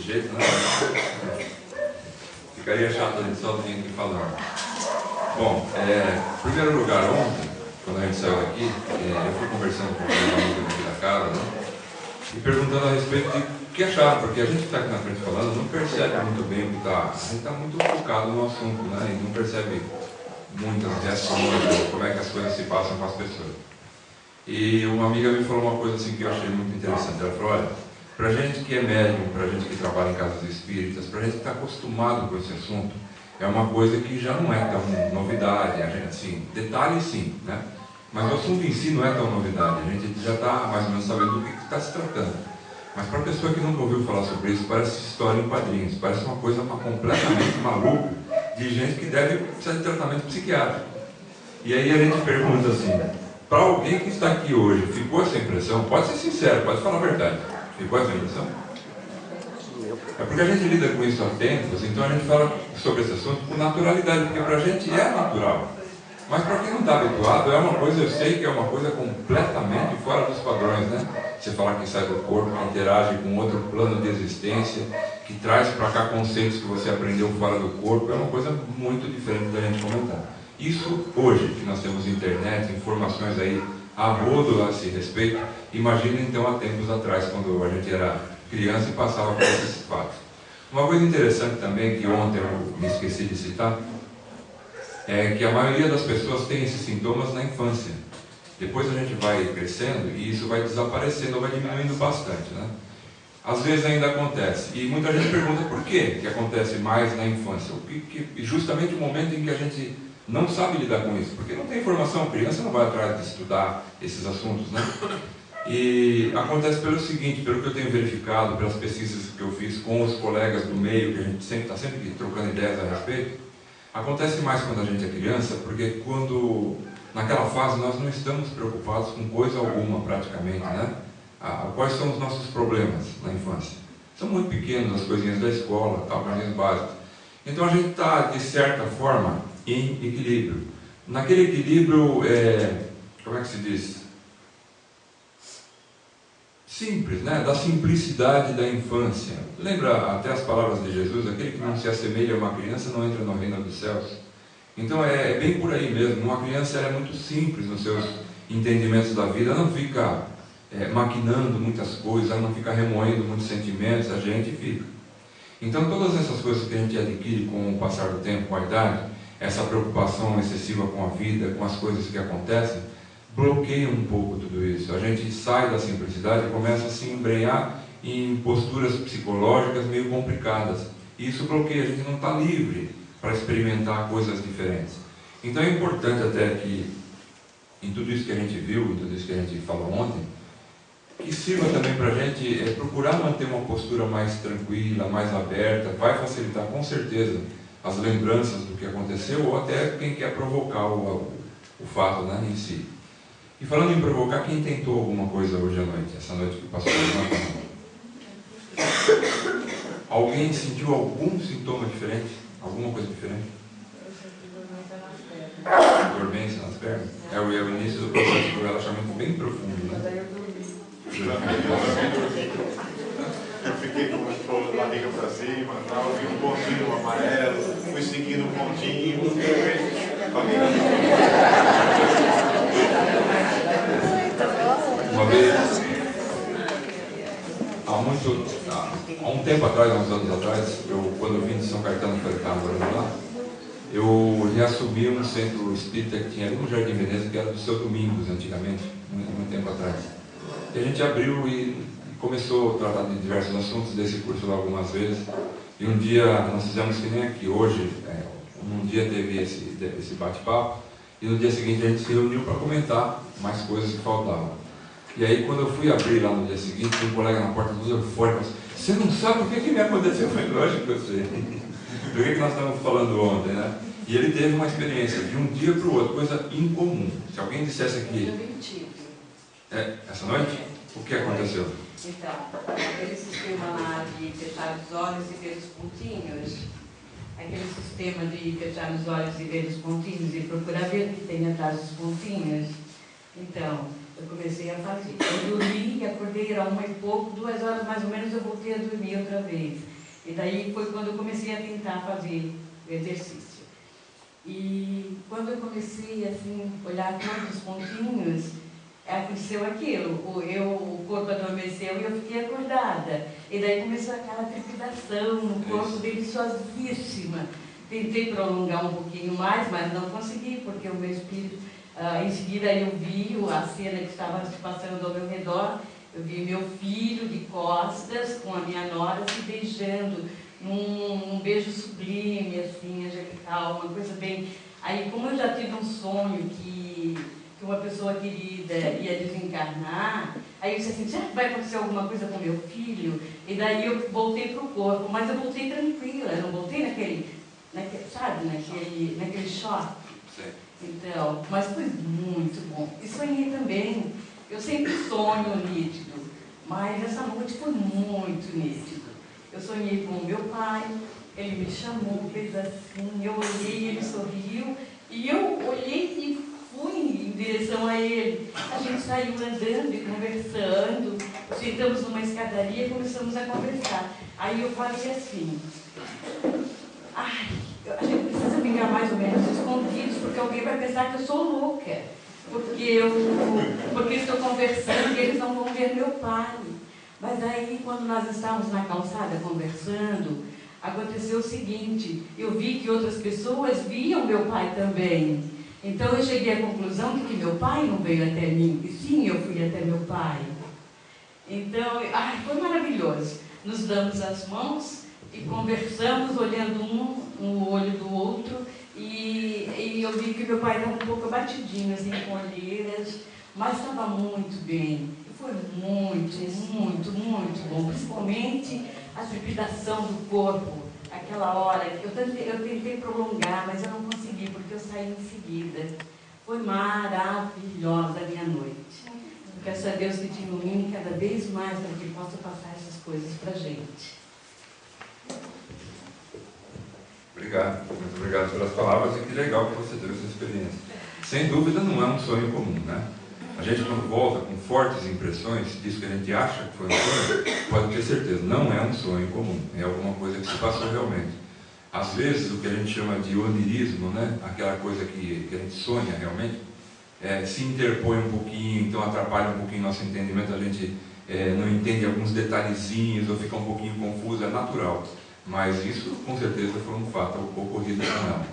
jeito, né? Ficaria chato a gente só vir aqui falando. Bom, em primeiro lugar, ontem, quando a gente saiu daqui, eu fui conversando com uma amiga aqui da casa, né? E perguntando a respeito de o que acharam, porque a gente que está aqui na frente falando não percebe muito bem o que está. A gente está muito focado no assunto, né? E não percebe muitas reações, como é que as coisas se passam com as pessoas. E uma amiga me falou uma coisa assim que eu achei muito interessante. Ela falou: olha, para a gente que é médium, para a gente que trabalha em casas espíritas, para a gente que está acostumado com esse assunto, é uma coisa que já não é tão novidade. A gente, assim, detalhes sim, né? Mas o assunto em si não é tão novidade. A gente já está mais ou menos sabendo do que está se tratando. Mas para a pessoa que nunca ouviu falar sobre isso, parece história em quadrinhos, parece uma coisa completamente maluca de gente que deve precisar de tratamento psiquiátrico. E aí a gente pergunta assim, para alguém que está aqui hoje, ficou essa impressão? Pode ser sincero, pode falar a verdade. Ficou essa impressão? É porque a gente lida com isso há tempos, então a gente fala sobre esse assunto com naturalidade, porque para a gente é natural. Mas para quem não está habituado, é uma coisa, eu sei que é uma coisa completamente fora dos padrões, né? Você falar que sai do corpo, que interage com outro plano de existência, que traz para cá conceitos que você aprendeu fora do corpo, é uma coisa muito diferente da gente comentar. Isso hoje, que nós temos internet, informações aí a rodo a esse respeito, imagina então há tempos atrás, quando a gente era criança e passava por esses fatos. Uma coisa interessante também, que ontem eu me esqueci de citar, é que a maioria das pessoas tem esses sintomas na infância. Depois a gente vai crescendo e isso vai desaparecendo ou vai diminuindo bastante, né? Às vezes ainda acontece. E muita gente pergunta por que acontece mais na infância. Justamente o momento em que a gente não sabe lidar com isso. Porque não tem informação, a criança não vai atrás de estudar esses assuntos, né? E acontece pelo seguinte, pelo que eu tenho verificado, pelas pesquisas que eu fiz com os colegas do meio, que a gente está sempre trocando ideias a respeito, acontece mais quando a gente é criança, porque naquela fase nós não estamos preocupados com coisa alguma praticamente, né? Quais são os nossos problemas na infância? São muito pequenos, as coisinhas da escola, tal, coisinhas básicas. Então a gente está, de certa forma, em equilíbrio. Naquele equilíbrio, como é que se diz? Simples, né? Da simplicidade da infância. Lembra até as palavras de Jesus: aquele que não se assemelha a uma criança não entra no reino dos céus. Então é bem por aí mesmo. Uma criança é muito simples nos seus entendimentos da vida, ela não fica maquinando muitas coisas, ela não fica remoendo muitos sentimentos, a gente fica. Então todas essas coisas que a gente adquire com o passar do tempo, com a idade, essa preocupação excessiva com a vida, com as coisas que acontecem, bloqueia um pouco tudo isso. A gente sai da simplicidade e começa a se embrenhar em posturas psicológicas meio complicadas. E isso bloqueia, a gente não está livre para experimentar coisas diferentes. Então é importante até que, em tudo isso que a gente viu, em tudo isso que a gente falou ontem, que sirva também para a gente procurar manter uma postura mais tranquila, mais aberta. Vai facilitar com certeza as lembranças do que aconteceu, ou até quem quer provocar o fato, né, em si. E falando em provocar, quem tentou alguma coisa hoje à noite, essa noite que passou? Alguém sentiu algum sintoma diferente? Alguma coisa diferente? Dormência nas pernas? É o início do processo do relaxamento bem profundo, né? Eu fiquei com a barriga para cima, tal, vi um pontinho amarelo, fui seguindo um pontinho, uma vez, há um tempo atrás, há uns anos atrás, quando eu vim de São Caetano para cá, morando lá, eu reassumi um centro espírita que tinha ali no Jardim Veneza, que era do Seu Domingos, antigamente, muito tempo atrás. E a gente abriu e começou a tratar de diversos assuntos desse curso lá algumas vezes. E um dia nós fizemos que nem aqui, hoje, um dia teve esse bate-papo, e no dia seguinte a gente se reuniu para comentar mais coisas que faltavam. E aí quando eu fui abrir lá no dia seguinte, um colega na porta dos eufóricos: você não sabe o que me aconteceu? Eu falei: lógico que eu sei. Do que nós estávamos falando ontem, né? E ele teve uma experiência de um dia para o outro, coisa incomum. Se alguém dissesse aqui... essa noite? O que aconteceu? Então, aquele sistema lá de fechar os olhos e ver os pontinhos, aquele sistema de fechar os olhos e ver os pontinhos e procurar ver o que tem atrás dos pontinhos. Então, eu comecei a fazer. Eu dormi e acordei, era 1h e pouco, 2 horas mais ou menos eu voltei a dormir outra vez. E daí foi quando eu comecei a tentar fazer exercício. E quando eu comecei assim, olhar todos os pontinhos, aconteceu aquilo. O corpo adormeceu e eu fiquei acordada. E daí começou aquela trepidação no corpo, deliciosíssima. Tentei prolongar um pouquinho mais, mas não consegui, porque o meu espírito, em seguida eu vi a cena que estava se passando ao meu redor. Eu vi meu filho de costas com a minha nora se beijando, num beijo sublime, assim, angelical, uma coisa bem... Aí, como eu já tive um sonho que uma pessoa querida ia desencarnar, aí eu disse assim, será que vai acontecer alguma coisa com meu filho? E daí eu voltei para o corpo, mas eu voltei tranquila, eu não voltei naquele choque. Então, mas foi muito bom. E sonhei também, eu sempre sonho nítido, mas essa noite foi muito nítido. Eu sonhei com o meu pai, ele me chamou, fez assim, eu olhei, ele sorriu, e eu olhei e fui em direção a ele. A gente saiu andando e conversando, sentamos numa escadaria e começamos a conversar. Aí eu falei assim, ai, a gente precisa ficar mais ou menos escondidos, porque alguém vai pensar que eu sou louca, porque estou conversando e eles não vão ver meu pai. Mas aí, quando nós estávamos na calçada conversando, aconteceu o seguinte, eu vi que outras pessoas viam meu pai também. Então eu cheguei à conclusão de que meu pai não veio até mim, e sim, eu fui até meu pai. Então, foi maravilhoso. Nos damos as mãos e conversamos, olhando um no olho do outro, e eu vi que meu pai estava um pouco abatidinho, assim, com olheiras, mas estava muito bem. Foi muito, muito, muito bom, principalmente a trepidação do corpo, aquela hora. Eu tentei prolongar, mas eu não consegui, porque eu saí em seguida. Foi maravilhosa a minha noite. Eu peço a Deus que te ilumine cada vez mais para que possa passar essas coisas para a gente. Obrigado, muito obrigado pelas palavras e que legal que você teve essa experiência. Sem dúvida não é um sonho comum, né? A gente quando volta com fortes impressões disso que a gente acha que foi um sonho, pode ter certeza, não é um sonho comum, é alguma coisa que se passou realmente. Às vezes o que a gente chama de onirismo, né? Aquela coisa que a gente sonha realmente, se interpõe um pouquinho, então atrapalha um pouquinho nosso entendimento, a gente não entende alguns detalhezinhos ou fica um pouquinho confuso, é natural. Mas isso com certeza foi um fato ocorrido com ela.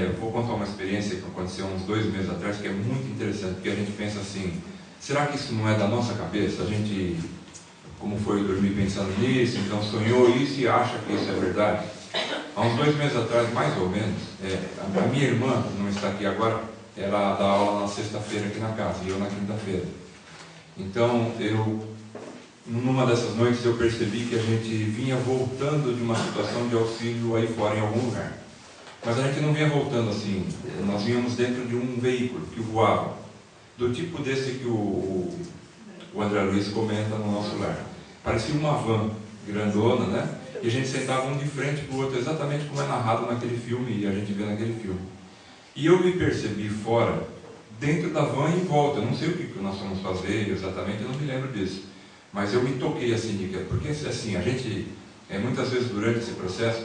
Eu vou contar uma experiência que aconteceu uns 2 meses atrás, que é muito interessante, porque a gente pensa assim, será que isso não é da nossa cabeça? A gente, como foi dormir pensando nisso, então sonhou isso e acha que isso é verdade? Há uns 2 meses atrás, mais ou menos, a minha irmã, que não está aqui agora, ela dá aula na sexta-feira aqui na casa, e eu na quinta-feira. Então, numa dessas noites eu percebi que a gente vinha voltando de uma situação de auxílio aí fora em algum lugar. Mas a gente não vinha voltando assim, nós vínhamos dentro de um veículo que voava, do tipo desse que o André Luiz comenta no nosso lar. Parecia uma van grandona, né? E a gente sentava um de frente para o outro, exatamente como é narrado naquele filme, e a gente vê naquele filme. E eu me percebi fora, dentro da van e em volta. Eu não sei o que nós fomos fazer exatamente, eu não me lembro disso. Mas eu me toquei assim, porque assim, a gente, muitas vezes durante esse processo,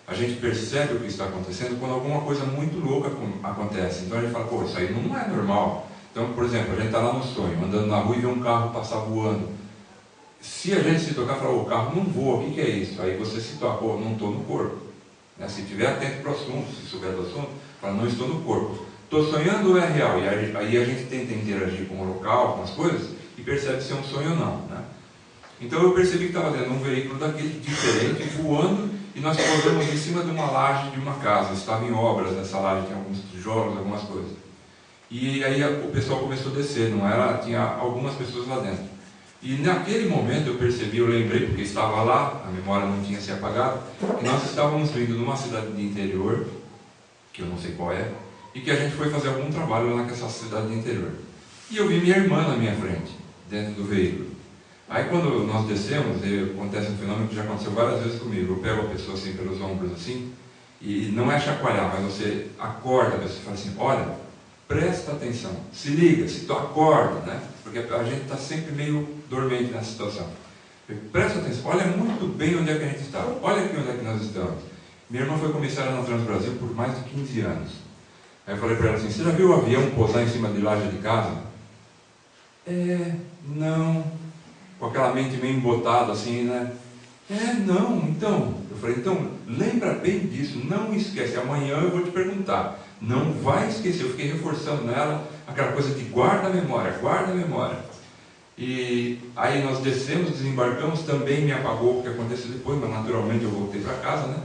a gente percebe o que está acontecendo quando alguma coisa muito louca acontece. Então a gente fala, pô, isso aí não é normal. Então, por exemplo, a gente está lá no sonho, andando na rua e vê um carro passar voando. Se a gente se tocar e falar, o carro não voa, o que é isso? Aí você se toca, pô, não estou no corpo. Se estiver atento para o assunto, se souber do assunto, fala, não estou no corpo. Estou sonhando ou é real? E aí a gente tenta interagir com o local, com as coisas, e percebe se é um sonho ou não, né? Então eu percebi que estava dentro de um veículo daquele diferente, voando, e nós pousamos em cima de uma laje de uma casa. Estava em obras nessa laje, tinha alguns tijolos, algumas coisas. E aí o pessoal começou a descer, não era, tinha algumas pessoas lá dentro. E naquele momento eu percebi, eu lembrei, porque estava lá, a memória não tinha se apagado, que nós estávamos vindo de uma cidade de interior, que eu não sei qual é, e que a gente foi fazer algum trabalho lá nessa cidade de interior. E eu vi minha irmã na minha frente, dentro do veículo. Aí quando nós descemos, acontece um fenômeno que já aconteceu várias vezes comigo. Eu pego a pessoa assim pelos ombros assim, e não é chacoalhar, mas você acorda a pessoa e fala assim, olha, presta atenção, se liga, se tu acorda, né? Porque a gente está sempre meio dormente nessa situação. Presta atenção, olha muito bem onde é que a gente está. Olha aqui onde é que nós estamos. Minha irmã foi comissária na Transbrasil por mais de 15 anos. Aí eu falei para ela assim, você já viu o avião pousar em cima de laje de casa? Não. Com aquela mente meio embotada assim, né? Não. Então, eu falei, então, lembra bem disso, não esquece. Amanhã eu vou te perguntar. Não vai esquecer. Eu fiquei reforçando nela aquela coisa de guarda a memória, guarda a memória. E aí nós descemos, desembarcamos, também me apagou o que aconteceu depois, mas naturalmente eu voltei para casa, né?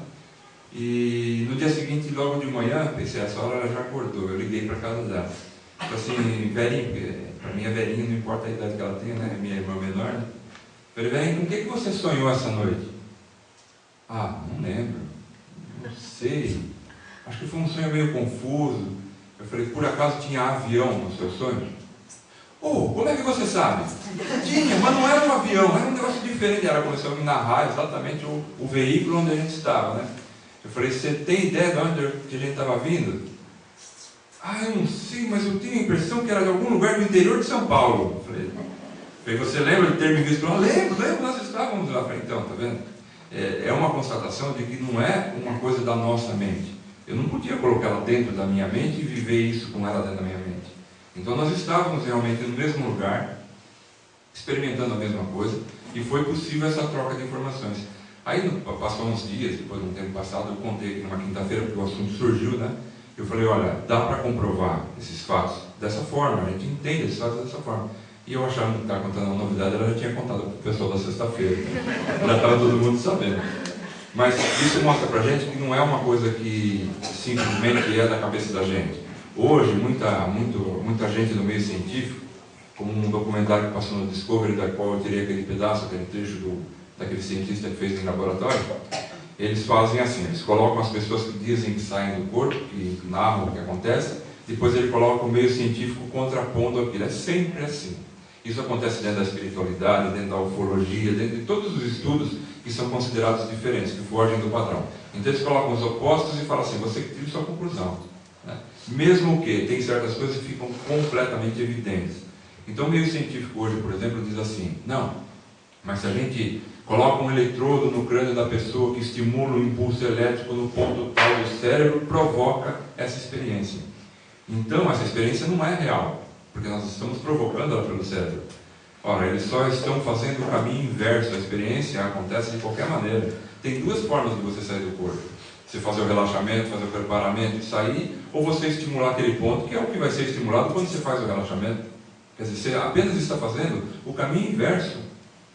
E no dia seguinte, logo de manhã, pensei, essa hora ela já acordou, eu liguei para casa dela. Falei assim, velhinho, porque para mim é velhinho, não importa a idade que ela tenha, né? Minha irmã menor, né? Falei, velhinho, com o que você sonhou essa noite? Não lembro, não sei, acho que foi um sonho meio confuso. Eu falei, por acaso tinha avião no seu sonho? Como é que você sabe? Tinha, mas não era um avião, era um negócio diferente. Ela começou a me narrar exatamente o veículo onde a gente estava, né? Eu falei, você tem ideia de onde que a gente estava vindo? Eu não sei, mas eu tinha a impressão que era de algum lugar do interior de São Paulo. Eu falei, você lembra de ter me visto lá? Lembro, nós estávamos lá. Eu falei, então, tá vendo? É uma constatação de que não é uma coisa da nossa mente. Eu não podia colocá-la dentro da minha mente e viver isso com ela dentro da minha mente. Então nós estávamos realmente no mesmo lugar, experimentando a mesma coisa, e foi possível essa troca de informações. Aí passou uns dias, depois de um tempo passado, eu contei aqui numa quinta-feira, porque o assunto surgiu, né? Eu falei, olha, dá para comprovar esses fatos dessa forma, a gente entende esses fatos dessa forma. E eu achava que estava contando uma novidade, ela já tinha contado para o pessoal da sexta-feira. Já estava todo mundo sabendo. Mas isso mostra para a gente que não é uma coisa que simplesmente é da cabeça da gente. Hoje, muita gente no meio científico, como um documentário que passou no Discovery, da qual eu tirei aquele pedaço, aquele trecho daquele cientista que fez em laboratório, eles fazem assim, eles colocam as pessoas que dizem que saem do corpo, que narram o que acontece, depois ele coloca o meio científico contrapondo aquilo. É sempre assim. Isso acontece dentro da espiritualidade, dentro da ufologia, dentro de todos os estudos que são considerados diferentes, que fogem do padrão. Então eles colocam os opostos e falam assim, você que tira sua conclusão. Né? Mesmo que tem certas coisas que ficam completamente evidentes. Então o meio científico hoje, por exemplo, diz assim, não, mas se a gente coloca um eletrodo no crânio da pessoa que estimula o impulso elétrico no ponto tal do cérebro, provoca essa experiência. Então essa experiência não é real, porque nós estamos provocando ela pelo cérebro. Ora, eles só estão fazendo o caminho inverso, a experiência acontece de qualquer maneira. Tem duas formas de você sair do corpo. Você fazer o relaxamento, fazer o preparamento e sair, ou você estimular aquele ponto, que é o que vai ser estimulado quando você faz o relaxamento. Quer dizer, você apenas está fazendo o caminho inverso,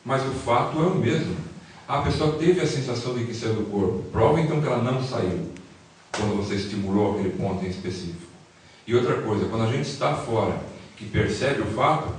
mas o fato é o mesmo. A pessoa teve a sensação de que saiu do corpo. Prova então que ela não saiu, quando você estimulou aquele ponto em específico. E outra coisa, quando a gente está fora, que percebe o fato,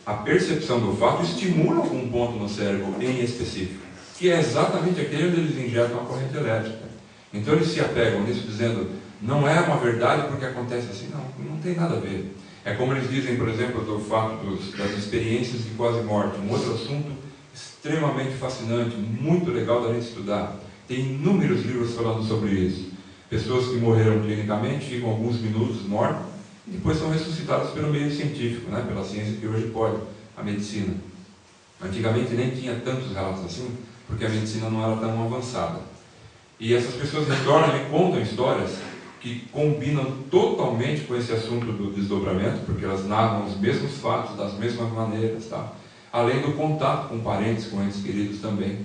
a percepção do fato estimula algum ponto no cérebro em específico, que é exatamente aquele onde eles injetam a corrente elétrica. Então eles se apegam nisso dizendo, não é uma verdade porque acontece assim. Não tem nada a ver. É como eles dizem, por exemplo, do fato das experiências de quase morte, um outro assunto extremamente fascinante, muito legal da gente estudar. Tem inúmeros livros falando sobre isso. Pessoas que morreram clinicamente, ficam alguns minutos mortos, e depois são ressuscitadas pelo meio científico, né? Pela ciência que hoje pode, a medicina. Antigamente nem tinha tantos relatos assim, porque a medicina não era tão avançada. E essas pessoas retornam e contam histórias que combinam totalmente com esse assunto do desdobramento, porque elas narram os mesmos fatos, das mesmas maneiras, tá? Além do contato com parentes, com entes queridos também.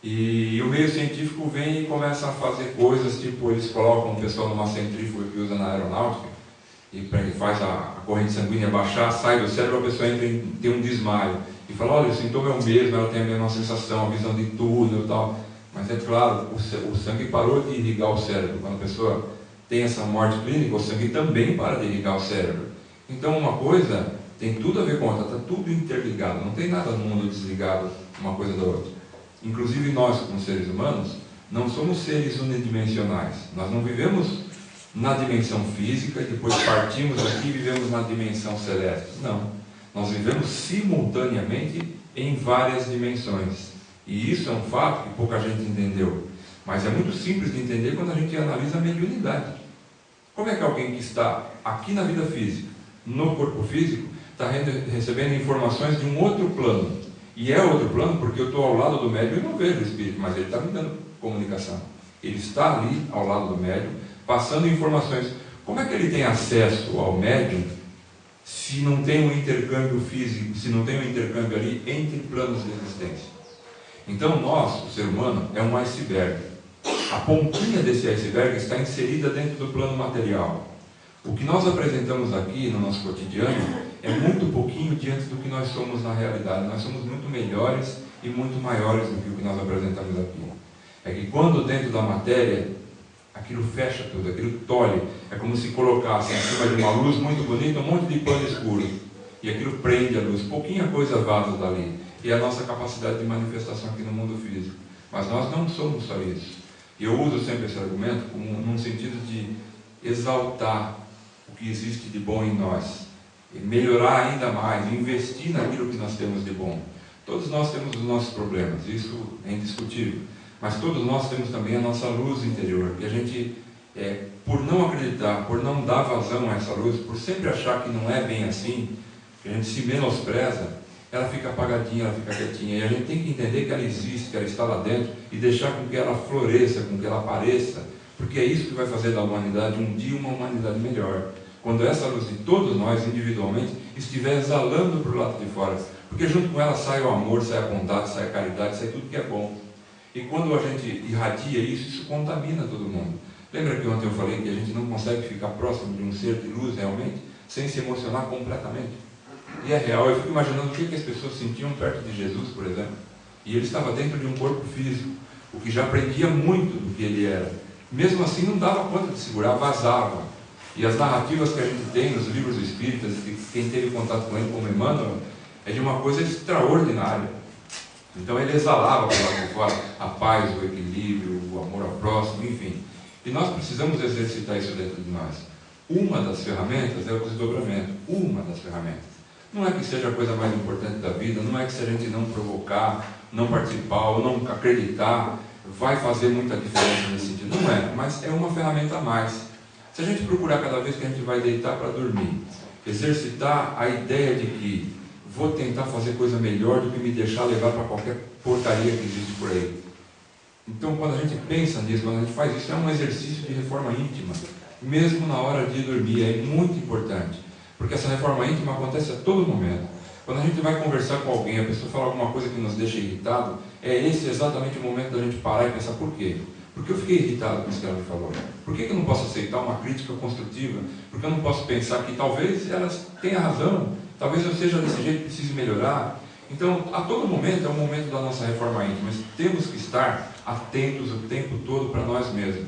E o meio científico vem e começa a fazer coisas, tipo, eles colocam o pessoal numa centrífuga que usa na aeronáutica, e faz a corrente sanguínea baixar, sai do cérebro, a pessoa entra tem um desmaio, e fala, olha, o sintoma é o mesmo, ela tem a mesma sensação, a visão de túnel e tal. Mas é claro, o sangue parou de irrigar o cérebro. Quando a pessoa tem essa morte clínica, o sangue também para de irrigar o cérebro. Então uma coisa tem tudo a ver com a outra, está tudo interligado, não tem nada no mundo desligado uma coisa da outra. Inclusive nós, como seres humanos, não somos seres unidimensionais. Nós não vivemos na dimensão física e depois partimos daqui e vivemos na dimensão celeste. Não. Nós vivemos simultaneamente em várias dimensões. E isso é um fato que pouca gente entendeu. Mas é muito simples de entender quando a gente analisa a mediunidade. Como é que alguém que está aqui na vida física, no corpo físico, está recebendo informações de um outro plano? E é outro plano porque eu estou ao lado do médium e não vejo o espírito, mas ele está me dando comunicação. Ele está ali ao lado do médium, passando informações. Como é que ele tem acesso ao médium se não tem um intercâmbio físico, se não tem um intercâmbio ali entre planos de existência? Então nós, o ser humano, é um iceberg. A pontinha desse iceberg está inserida dentro do plano material. O que nós apresentamos aqui no nosso cotidiano é muito pouquinho diante do que nós somos na realidade. Nós somos muito melhores e muito maiores do que o que nós apresentamos aqui. É que quando dentro da matéria, aquilo fecha tudo, aquilo tolhe. É como se colocasse em cima de uma luz muito bonita um monte de pano escuro. E aquilo prende a luz. Pouquinha coisa vaza dali. E é a nossa capacidade de manifestação aqui no mundo físico. Mas nós não somos só isso. E eu uso sempre esse argumento como num sentido de exaltar o que existe de bom em nós. E melhorar ainda mais, investir naquilo que nós temos de bom. Todos nós temos os nossos problemas, isso é indiscutível. Mas todos nós temos também a nossa luz interior, que a gente, por não acreditar, por não dar vazão a essa luz, por sempre achar que não é bem assim, que a gente se menospreza, ela fica apagadinha, ela fica quietinha. E a gente tem que entender que ela existe, que ela está lá dentro, e deixar com que ela floresça, com que ela apareça, porque é isso que vai fazer da humanidade um dia uma humanidade melhor. Quando essa luz de todos nós, individualmente, estiver exalando para o lado de fora. Porque junto com ela sai o amor, sai a bondade, sai a caridade, sai tudo que é bom. E quando a gente irradia isso, isso contamina todo mundo. Lembra que ontem eu falei que a gente não consegue ficar próximo de um ser de luz realmente, sem se emocionar completamente? E é real. Eu fico imaginando o que as pessoas sentiam perto de Jesus, por exemplo. E ele estava dentro de um corpo físico, o que já aprendia muito do que ele era. Mesmo assim não dava conta de segurar, vazava. E as narrativas que a gente tem nos livros espíritas, de quem teve contato com ele, como Emmanuel, é de uma coisa extraordinária. Então ele exalava para lá de fora a paz, o equilíbrio, o amor ao próximo, enfim. E nós precisamos exercitar isso dentro de nós. Uma das ferramentas é o desdobramento. Uma das ferramentas. Não é que seja a coisa mais importante da vida, não é que se a gente não provocar, não participar ou não acreditar, vai fazer muita diferença nesse sentido. Não é, mas é uma ferramenta a mais. Se a gente procurar cada vez que a gente vai deitar para dormir, exercitar a ideia de que vou tentar fazer coisa melhor do que me deixar levar para qualquer porcaria que existe por aí. Então, quando a gente pensa nisso, quando a gente faz isso, é um exercício de reforma íntima, mesmo na hora de dormir, é muito importante, porque essa reforma íntima acontece a todo momento. Quando a gente vai conversar com alguém, a pessoa fala alguma coisa que nos deixa irritado, é esse exatamente o momento da gente parar e pensar por quê? Porque eu fiquei irritado com isso que ela me falou. Por que eu não posso aceitar uma crítica construtiva? Porque eu não posso pensar que talvez ela tenha razão, talvez eu seja desse jeito e precise melhorar. Então, a todo momento é o momento da nossa reforma íntima, mas temos que estar atentos o tempo todo para nós mesmos.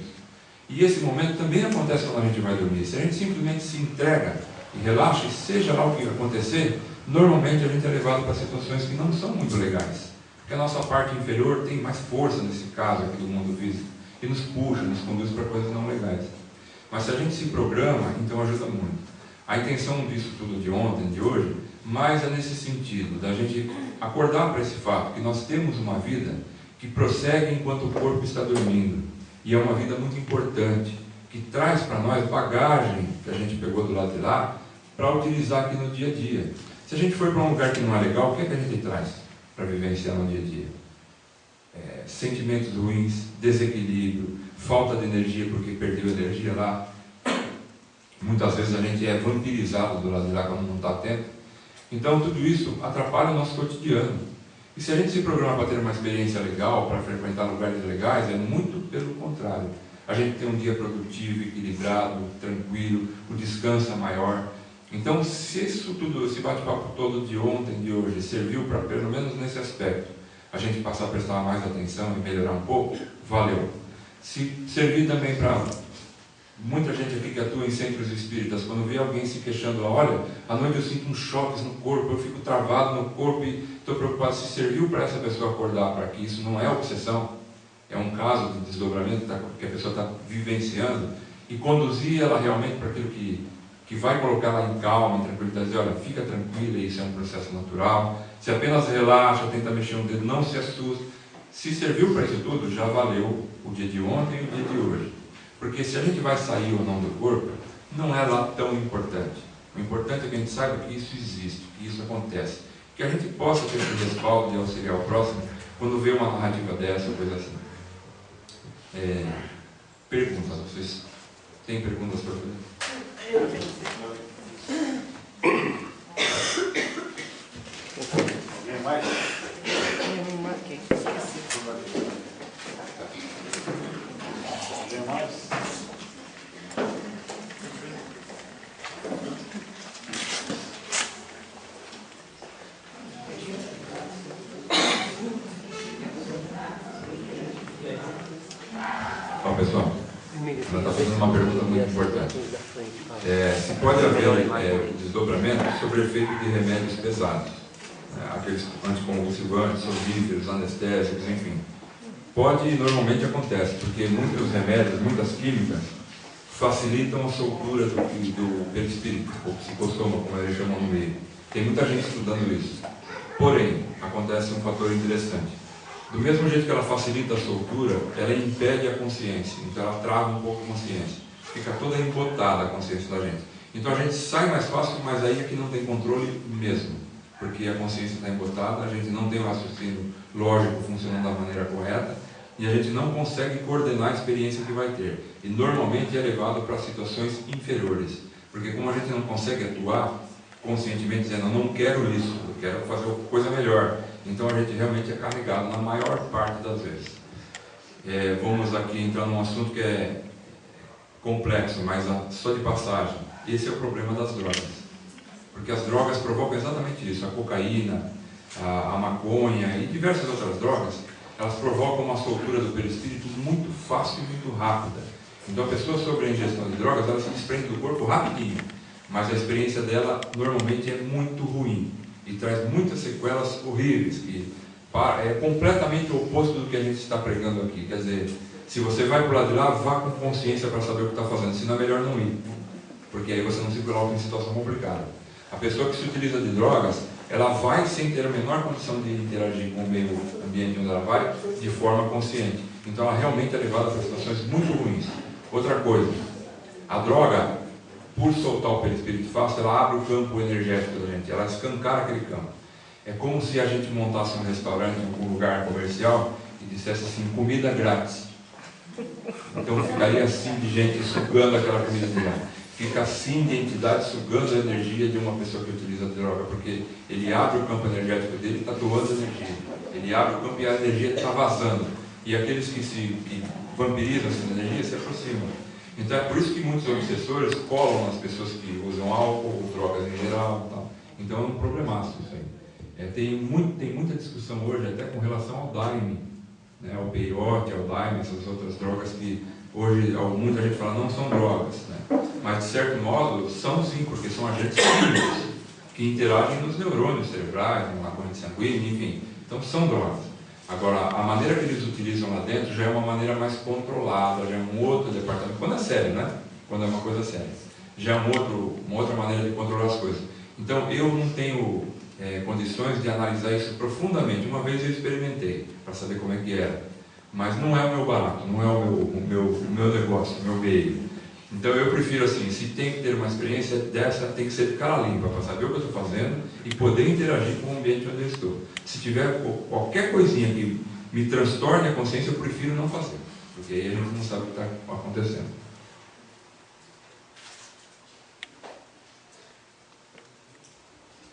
E esse momento também acontece quando a gente vai dormir. Se a gente simplesmente se entrega e relaxa, e seja lá o que acontecer, normalmente a gente é levado para situações que não são muito legais. Porque a nossa parte inferior tem mais força nesse caso aqui do mundo físico. E nos puxa, nos conduz para coisas não legais. Mas se a gente se programa, então ajuda muito. A intenção disso tudo de ontem, de hoje, mais é nesse sentido, da gente acordar para esse fato, que nós temos uma vida que prossegue enquanto o corpo está dormindo. E é uma vida muito importante, que traz para nós bagagem que a gente pegou do lado de lá, para utilizar aqui no dia a dia. Se a gente for para um lugar que não é legal, o que é que a gente traz para vivenciar no dia a dia? Sentimentos ruins, desequilíbrio, falta de energia porque perdeu energia lá. Muitas vezes a gente é vampirizado do lado de lá quando não está atento. Então tudo isso atrapalha o nosso cotidiano. E se a gente se programa para ter uma experiência legal, para frequentar lugares legais, é muito pelo contrário. A gente tem um dia produtivo, equilibrado, tranquilo, o descanso é maior. Então se isso tudo, esse bate-papo todo de ontem, de hoje, serviu para, pelo menos nesse aspecto, a gente passar a prestar mais atenção e melhorar um pouco, valeu. Se servir também para muita gente aqui que atua em centros espíritas, quando vê alguém se queixando lá, olha, à noite eu sinto uns choques no corpo, eu fico travado no corpo e estou preocupado. Se serviu para essa pessoa acordar para que isso não é obsessão, é um caso de desdobramento que a pessoa está vivenciando, e conduzir ela realmente para aquilo que vai colocá-la em calma, em tranquilidade, dizer, olha, fica tranquila, isso é um processo natural. Se apenas relaxa, tenta mexer um dedo, não se assusta. Se serviu para isso tudo, já valeu o dia de ontem e o dia de hoje. Porque se a gente vai sair ou não do corpo, não é lá tão importante. O importante é que a gente saiba que isso existe, que isso acontece, que a gente possa ter esse respaldo de auxiliar o próximo quando vê uma narrativa dessa, coisa assim. Perguntas, vocês têm perguntas para fazer? Alguém mais? Eu marquei, esqueci. Alguém mais? Bom, pessoal, ela está fazendo uma pergunta muito importante. Se pode haver desdobramento sobre o efeito de remédios pesados, aqueles anticonvulsivantes, soníferos, anestésicos, enfim. Pode e normalmente acontece, porque muitos remédios, muitas químicas, facilitam a soltura do perispírito, ou psicossoma, como eles chamam no meio. Tem muita gente estudando isso. Porém, acontece um fator interessante. Do mesmo jeito que ela facilita a soltura, ela impede a consciência. Então ela trava um pouco a consciência. Fica toda embotada a consciência da gente. Então a gente sai mais fácil, mas aí é que não tem controle mesmo. Porque a consciência está embotada, a gente não tem o raciocínio lógico funcionando da maneira correta, e a gente não consegue coordenar a experiência que vai ter. E normalmente é levado para situações inferiores. Porque como a gente não consegue atuar conscientemente dizendo, eu não quero isso, eu quero fazer coisa melhor. Então a gente realmente é carregado na maior parte das vezes. Vamos aqui entrar num assunto que é complexo, mas só de passagem. Esse é o problema das drogas. Porque as drogas provocam exatamente isso. A cocaína, a maconha e diversas outras drogas, elas provocam uma soltura do perispírito muito fácil e muito rápida. Então a pessoa sobre a ingestão de drogas, ela se desprende do corpo rapidinho. Mas a experiência dela normalmente é muito ruim. E traz muitas sequelas horríveis, que é completamente o oposto do que a gente está pregando aqui. Quer dizer, se você vai para o lado de lá, vá com consciência para saber o que está fazendo, senão é melhor não ir, porque aí você não se coloca em situação complicada. A pessoa que se utiliza de drogas, ela vai sem ter a menor condição de interagir com o meio ambiente onde ela vai, de forma consciente. Então ela realmente é levada para situações muito ruins. Outra coisa, a droga, por soltar o perispírito fácil, ela abre o campo energético da gente, ela escancara aquele campo. É como se a gente montasse um restaurante, um lugar comercial, e dissesse assim, comida grátis. Então ficaria assim de gente sugando aquela comida de lá. Fica assim de entidade sugando a energia de uma pessoa que utiliza droga, porque ele abre o campo energético dele e está doando energia. Ele abre o campo e a energia está vazando. E aqueles que vampirizam essa energia se aproximam. Então é por isso que muitos obsessores colam nas pessoas que usam álcool, drogas em geral e tal. Então é um problemaço isso aí. Tem muita discussão hoje até com relação ao daime, né, ao peiote, ao daime, essas outras drogas que hoje muita gente fala não são drogas, né? Mas de certo modo são sim, porque são agentes químicos que interagem nos neurônios cerebrais, na corrente sanguínea, enfim. Então são drogas. Agora, a maneira que eles utilizam lá dentro já é uma maneira mais controlada, já é um outro departamento, quando é sério, né? Quando é uma coisa séria. Já é uma outra maneira de controlar as coisas. Então, eu não tenho condições de analisar isso profundamente. Uma vez eu experimentei, para saber como é que era. Mas não é o meu barato, não é o meu negócio, o meu meio. Então, eu prefiro assim, se tem que ter uma experiência dessa, tem que ser de cara limpa, para saber o que eu estou fazendo e poder interagir com o ambiente onde eu estou. Se tiver qualquer coisinha que me transtorne a consciência, eu prefiro não fazer, porque aí a gente não sabe o que está acontecendo.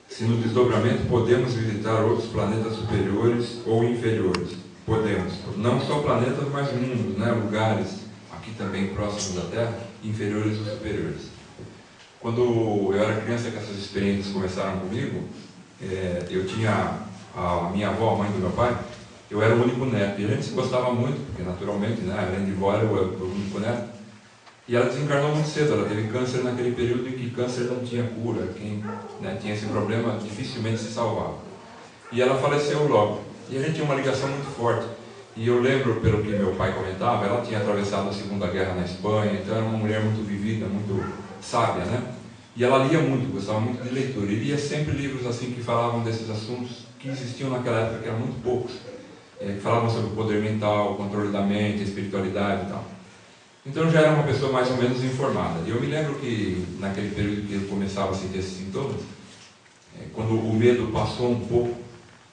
Se no desdobramento podemos visitar outros planetas superiores ou inferiores. Podemos. Não só planetas, mas mundos, né? Lugares, aqui também próximos da Terra, inferiores ou superiores. Quando eu era criança, que essas experiências começaram comigo, eu tinha a minha avó, a mãe do meu pai, eu era o único neto, e a gente se gostava muito, porque naturalmente, né, além de vó, eu era o único neto, e ela desencarnou muito cedo, ela teve câncer naquele período em que câncer não tinha cura, quem tinha esse problema dificilmente se salvava. E ela faleceu logo, e a gente tinha uma ligação muito forte, e eu lembro, pelo que meu pai comentava, ela tinha atravessado a Segunda Guerra na Espanha, então era uma mulher muito vivida, muito sábia, né? E ela lia muito, gostava muito de leitura, e lia sempre livros assim que falavam desses assuntos que existiam naquela época, que eram muito poucos, que falavam sobre o poder mental, o controle da mente, a espiritualidade e tal. Então eu já era uma pessoa mais ou menos informada. E eu me lembro que naquele período que eu começava a sentir esses sintomas, quando o medo passou um pouco,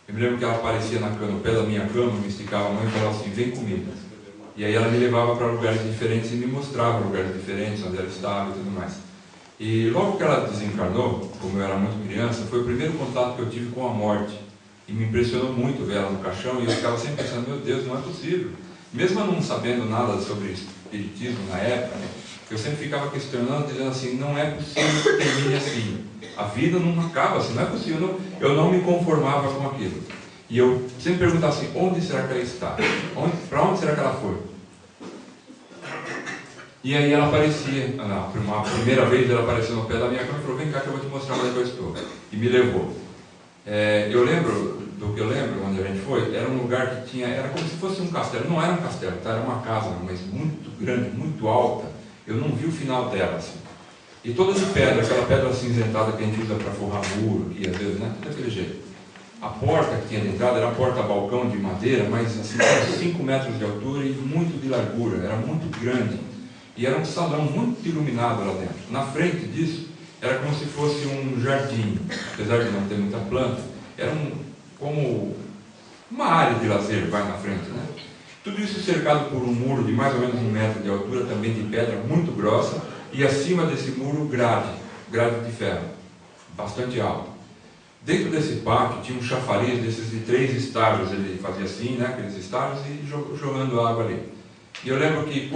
eu me lembro que ela aparecia no pé da minha cama, me esticava a mão e falava assim, vem comigo. E aí ela me levava para lugares diferentes e me mostrava lugares diferentes, onde ela estava e tudo mais. E logo que ela desencarnou, como eu era muito criança, foi o primeiro contato que eu tive com a morte. E me impressionou muito ver ela no caixão, e eu ficava sempre pensando, meu Deus, não é possível. Mesmo eu não sabendo nada sobre espiritismo na época, né, eu sempre ficava questionando, dizendo assim, não é possível que termine assim. A vida não acaba assim, não é possível. Eu não me conformava com aquilo. E eu sempre perguntava assim, onde será que ela está? Para onde será que ela foi? E aí ela aparecia, uma primeira vez ela apareceu no pé da minha cama e falou, vem cá que eu vou te mostrar onde eu estou. E me levou. Eu lembro, do que eu lembro, onde a gente foi, era um lugar que tinha, era como se fosse um castelo. Não era um castelo, tá? Era uma casa, mas muito grande, muito alta. Eu não vi o final dela, assim. E toda de pedra, aquela pedra acinzentada que a gente usa para forrar muro, e às vezes, né? Tudo daquele jeito. A porta que tinha de entrada era a porta-balcão de madeira, mas assim, com 5 metros de altura e muito de largura, era muito grande. E era um salão muito iluminado lá dentro. Na frente disso, era como se fosse um jardim, apesar de não ter muita planta, era como uma área de lazer, vai na frente, né? Tudo isso cercado por um muro de mais ou menos 1 metro de altura, também de pedra muito grossa, e acima desse muro grade de ferro, bastante alto. Dentro desse pátio tinha um chafariz desses de 3 estágios, ele fazia assim, né, aqueles estágios, e jogando água ali. E eu lembro que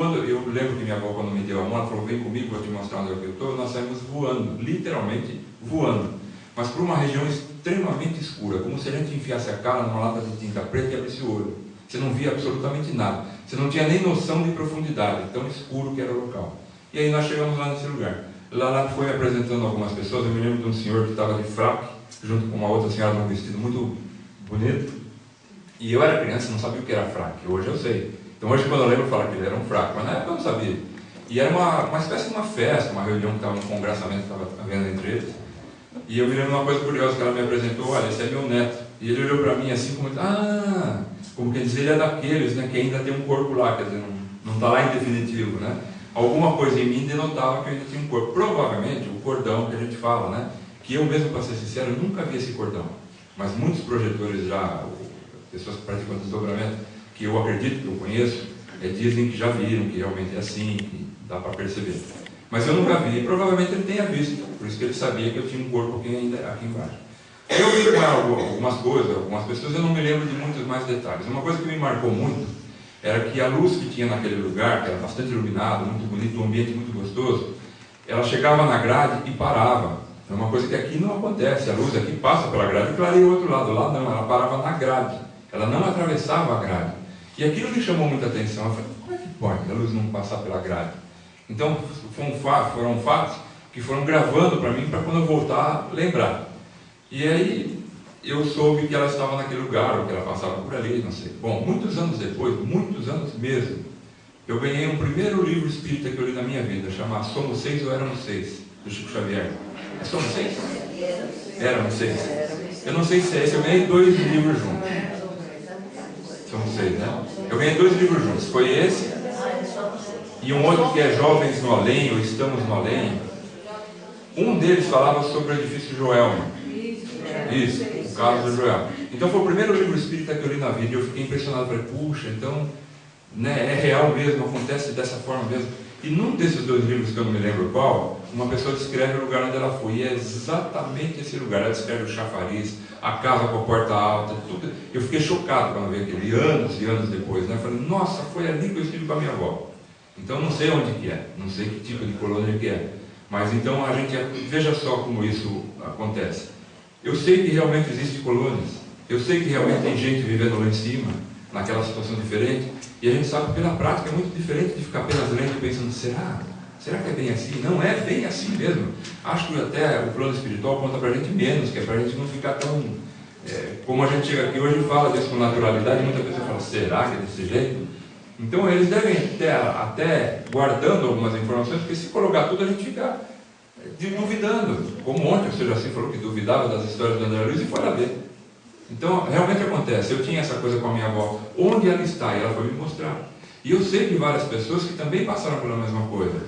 minha avó, quando me deu a mão, ela falou, vem comigo, vou te mostrar onde eu estou, nós saímos voando, literalmente voando, mas por uma região extremamente escura, como se a gente enfiasse a cara numa lata de tinta preta e abrisse o olho. Você não via absolutamente nada, você não tinha nem noção de profundidade, tão escuro que era o local. E aí nós chegamos lá nesse lugar. Lá foi me apresentando algumas pessoas, eu me lembro de um senhor que estava de fraque, junto com uma outra senhora num vestido muito bonito, e eu era criança, não sabia o que era fraque, hoje eu sei. Então hoje quando eu lembro eu falo que ele era um fraco, mas na época eu não sabia. E era uma espécie de uma festa, uma reunião que estava, um congraçamento que estava havendo entre eles. E eu me lembro de uma coisa curiosa que ela me apresentou, olha, esse é meu neto. E ele olhou para mim assim como quer dizer, ele é daqueles, né, que ainda tem um corpo lá, quer dizer, não está lá em definitivo, né? Alguma coisa em mim denotava que eu ainda tinha um corpo. Provavelmente o cordão que a gente fala, né? Que eu mesmo, para ser sincero, nunca vi esse cordão. Mas muitos projetores já, pessoas que praticam desdobramento, que eu acredito, que eu conheço, dizem que já viram, que realmente é assim, que dá para perceber. Mas eu nunca vi, e provavelmente ele tenha visto, por isso que ele sabia que eu tinha um corpo aqui embaixo. Eu vi com ela algumas coisas, algumas pessoas, eu não me lembro de muitos mais detalhes. Uma coisa que me marcou muito era que a luz que tinha naquele lugar, que era bastante iluminado, muito bonito, um ambiente muito gostoso, ela chegava na grade e parava. É uma coisa que aqui não acontece, a luz aqui passa pela grade e clareia o outro lado. Lá não, ela parava na grade, ela não atravessava a grade. E aquilo me chamou muita atenção. Eu falei, como é que pode a luz não passar pela grade? Então foram fatos que foram gravando para mim, para quando eu voltar, lembrar. E aí eu soube que ela estava naquele lugar, ou que ela passava por ali, não sei. Bom, muitos anos depois, muitos anos mesmo, eu ganhei um primeiro livro espírita que eu li na minha vida, chamado Somos 6 ou Éramos 6, do Chico Xavier. Somos 6? Éramos 6. Eu não sei se é esse, eu ganhei 2 livros juntos. Somos 6, né? Eu ganhei 2 livros juntos, foi esse e um outro que é Jovens no Além, ou Estamos no Além. Um deles falava sobre o edifício Joelma. Isso, o caso do Joelma. Então foi o primeiro livro espírita que eu li na vida, e eu fiquei impressionado, falei, puxa, então, né, é real mesmo, acontece dessa forma mesmo. E num desses 2 livros, que eu não me lembro qual, uma pessoa descreve o lugar onde ela foi, e é exatamente esse lugar. Ela descreve o chafariz, a casa com a porta alta, tudo. Eu fiquei chocado quando vi aquilo, e anos depois, né? Eu falei, nossa, foi ali que eu estive com a minha avó. Então não sei onde que é, não sei que tipo de colônia que é, mas então a gente, veja só como isso acontece. Eu sei que realmente existem colônias, eu sei que realmente tem gente vivendo lá em cima, naquela situação diferente, e a gente sabe que pela prática é muito diferente de ficar apenas lendo e pensando, será que é bem assim? Não é bem assim mesmo. Acho que até o plano espiritual conta para a gente menos, que é para a gente não ficar tão... como a gente chega aqui hoje e fala disso com naturalidade, muita pessoa fala, será que é desse jeito? Então eles devem estar até guardando algumas informações, porque se colocar tudo a gente fica duvidando. Como ontem o senhor assim falou que duvidava das histórias do André Luiz e foi lá ver. Então realmente acontece. Eu tinha essa coisa com a minha avó, onde ela está, e ela foi me mostrar. E eu sei de várias pessoas que também passaram pela mesma coisa.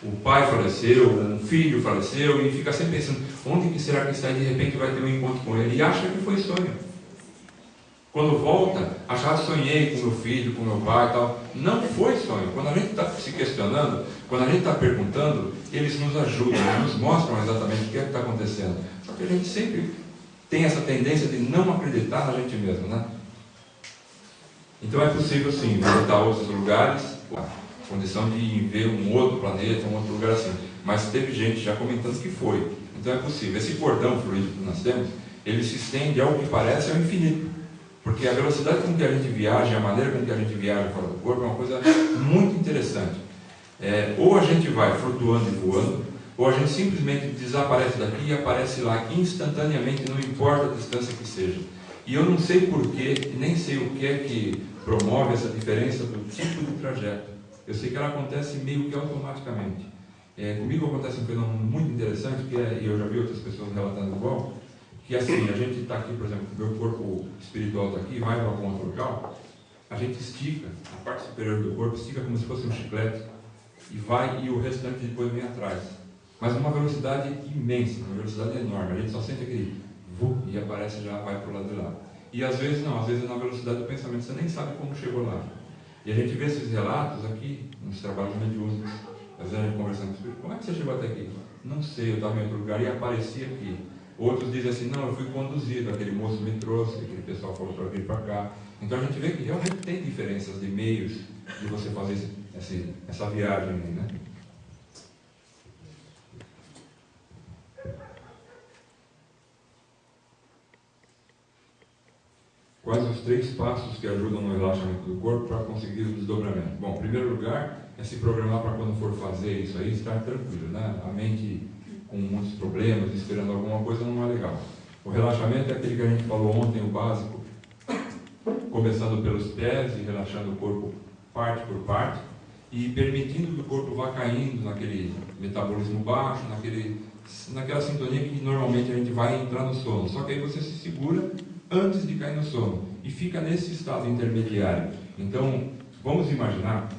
o pai faleceu, um filho faleceu, e fica sempre pensando, onde que será que está? E de repente vai ter um encontro com ele, e acha que foi sonho. Quando volta, acha, sonhei com meu filho, com meu pai e tal. Não foi sonho. Quando a gente está se questionando, quando a gente está perguntando, eles nos ajudam, eles nos mostram exatamente o que é que está acontecendo. Só que a gente sempre tem essa tendência de não acreditar na gente mesmo, né? Então é possível sim visitar outros lugares, a condição de ver um outro planeta, um outro lugar assim. Mas teve gente já comentando que foi. Então é possível. Esse cordão fluídico que nós temos, ele se estende ao que parece ao infinito. Porque a velocidade com que a gente viaja, a maneira com que a gente viaja fora do corpo é uma coisa muito interessante. Ou a gente vai flutuando e voando, ou a gente simplesmente desaparece daqui e aparece lá instantaneamente, não importa a distância que seja. E eu não sei porquê, nem sei o que é que promove essa diferença do tipo de trajeto. Eu sei que ela acontece meio que automaticamente. Comigo acontece um fenômeno muito interessante, e eu já vi outras pessoas relatando igual, que assim, a gente está aqui, por exemplo, o meu corpo espiritual está aqui, vai para algum outro local, a gente estica, a parte superior do corpo estica como se fosse um chiclete, e vai, e o restante depois vem atrás. Mas numa velocidade imensa, uma velocidade enorme, a gente só sente aquele e aparece já, vai para o lado de lá. E às vezes não, às vezes é na velocidade do pensamento, você nem sabe como chegou lá. E a gente vê esses relatos aqui, nos trabalhos mediúnicos, às vezes a gente conversando com o espírito, como é que você chegou até aqui? Não sei, eu estava em outro lugar e apareci aqui. Outros dizem assim, não, eu fui conduzido, aquele moço me trouxe, aquele pessoal falou para vir para cá. Então a gente vê que realmente tem diferenças de meios de você fazer essa viagem aí, né? Quais os 3 passos que ajudam no relaxamento do corpo para conseguir o desdobramento? Bom, em primeiro lugar, é se programar para quando for fazer isso aí, estar tranquilo, né? A mente com muitos problemas, esperando alguma coisa, não é legal. O relaxamento é aquele que a gente falou ontem, o básico, começando pelos pés e relaxando o corpo parte por parte, e permitindo que o corpo vá caindo naquele metabolismo baixo, naquela sintonia que normalmente a gente vai entrar no sono. Só que aí você se segura antes de cair no sono, e fica nesse estado intermediário. Então, vamos imaginar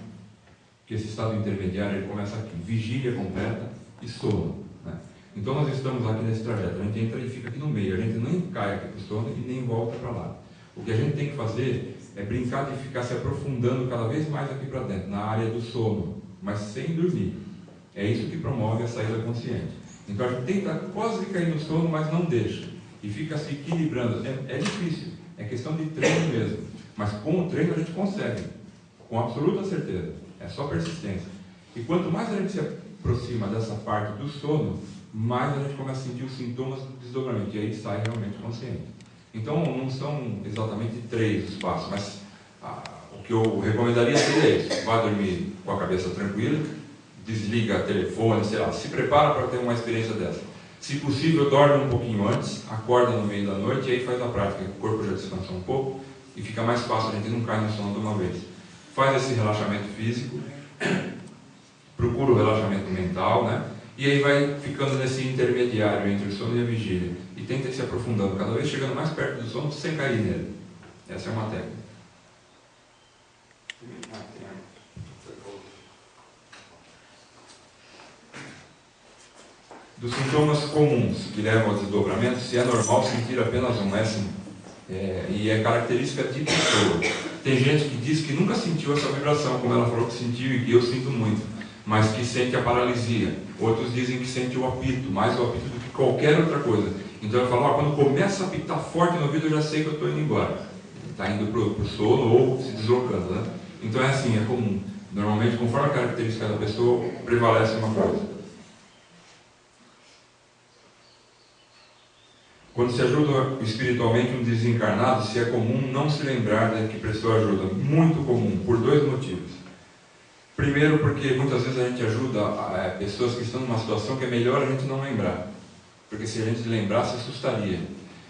que esse estado intermediário ele começa aqui, vigília completa e sono, né? Então nós estamos aqui nesse trajeto, a gente entra e fica aqui no meio, a gente nem cai aqui para o sono e nem volta para lá. O que a gente tem que fazer é brincar de ficar se aprofundando cada vez mais aqui para dentro, na área do sono, mas sem dormir. É isso que promove a saída consciente. Então a gente tenta quase cair no sono, mas não deixa. E fica se equilibrando. É difícil, é questão de treino mesmo. Mas com o treino a gente consegue, com absoluta certeza. É só persistência. E quanto mais a gente se aproxima dessa parte do sono, mais a gente começa a sentir os sintomas do desdobramento. E aí sai realmente consciente. Então não são exatamente 3 os passos, mas o que eu recomendaria seria isso. Vá dormir com a cabeça tranquila, desliga o telefone, sei lá, se prepara para ter uma experiência dessa. Se possível, dorme um pouquinho antes, acorda no meio da noite e aí faz a prática, o corpo já descansou um pouco e fica mais fácil, a gente não cai no sono de uma vez. Faz esse relaxamento físico, procura o relaxamento mental, né? E aí vai ficando nesse intermediário entre o sono e a vigília. E tenta ir se aprofundando, cada vez chegando mais perto do sono sem cair nele. Essa é uma técnica. Dos sintomas comuns que levam ao desdobramento, se é normal sentir apenas um, e é característica de pessoa. Tem gente que diz que nunca sentiu essa vibração, como ela falou que sentiu e que eu sinto muito, mas que sente a paralisia. Outros dizem que sente o apito, mais o apito do que qualquer outra coisa. Então eu falo, quando começa a apitar forte no ouvido, eu já sei que eu estou indo embora. Está indo para o sono ou se deslocando, né? Então é assim, é comum. Normalmente, conforme a característica da pessoa, prevalece uma coisa. Quando se ajuda espiritualmente um desencarnado, se é comum não se lembrar de que prestou ajuda. Muito comum, por 2 motivos. Primeiro, porque muitas vezes a gente ajuda pessoas que estão numa situação que é melhor a gente não lembrar. Porque se a gente lembrar, se assustaria.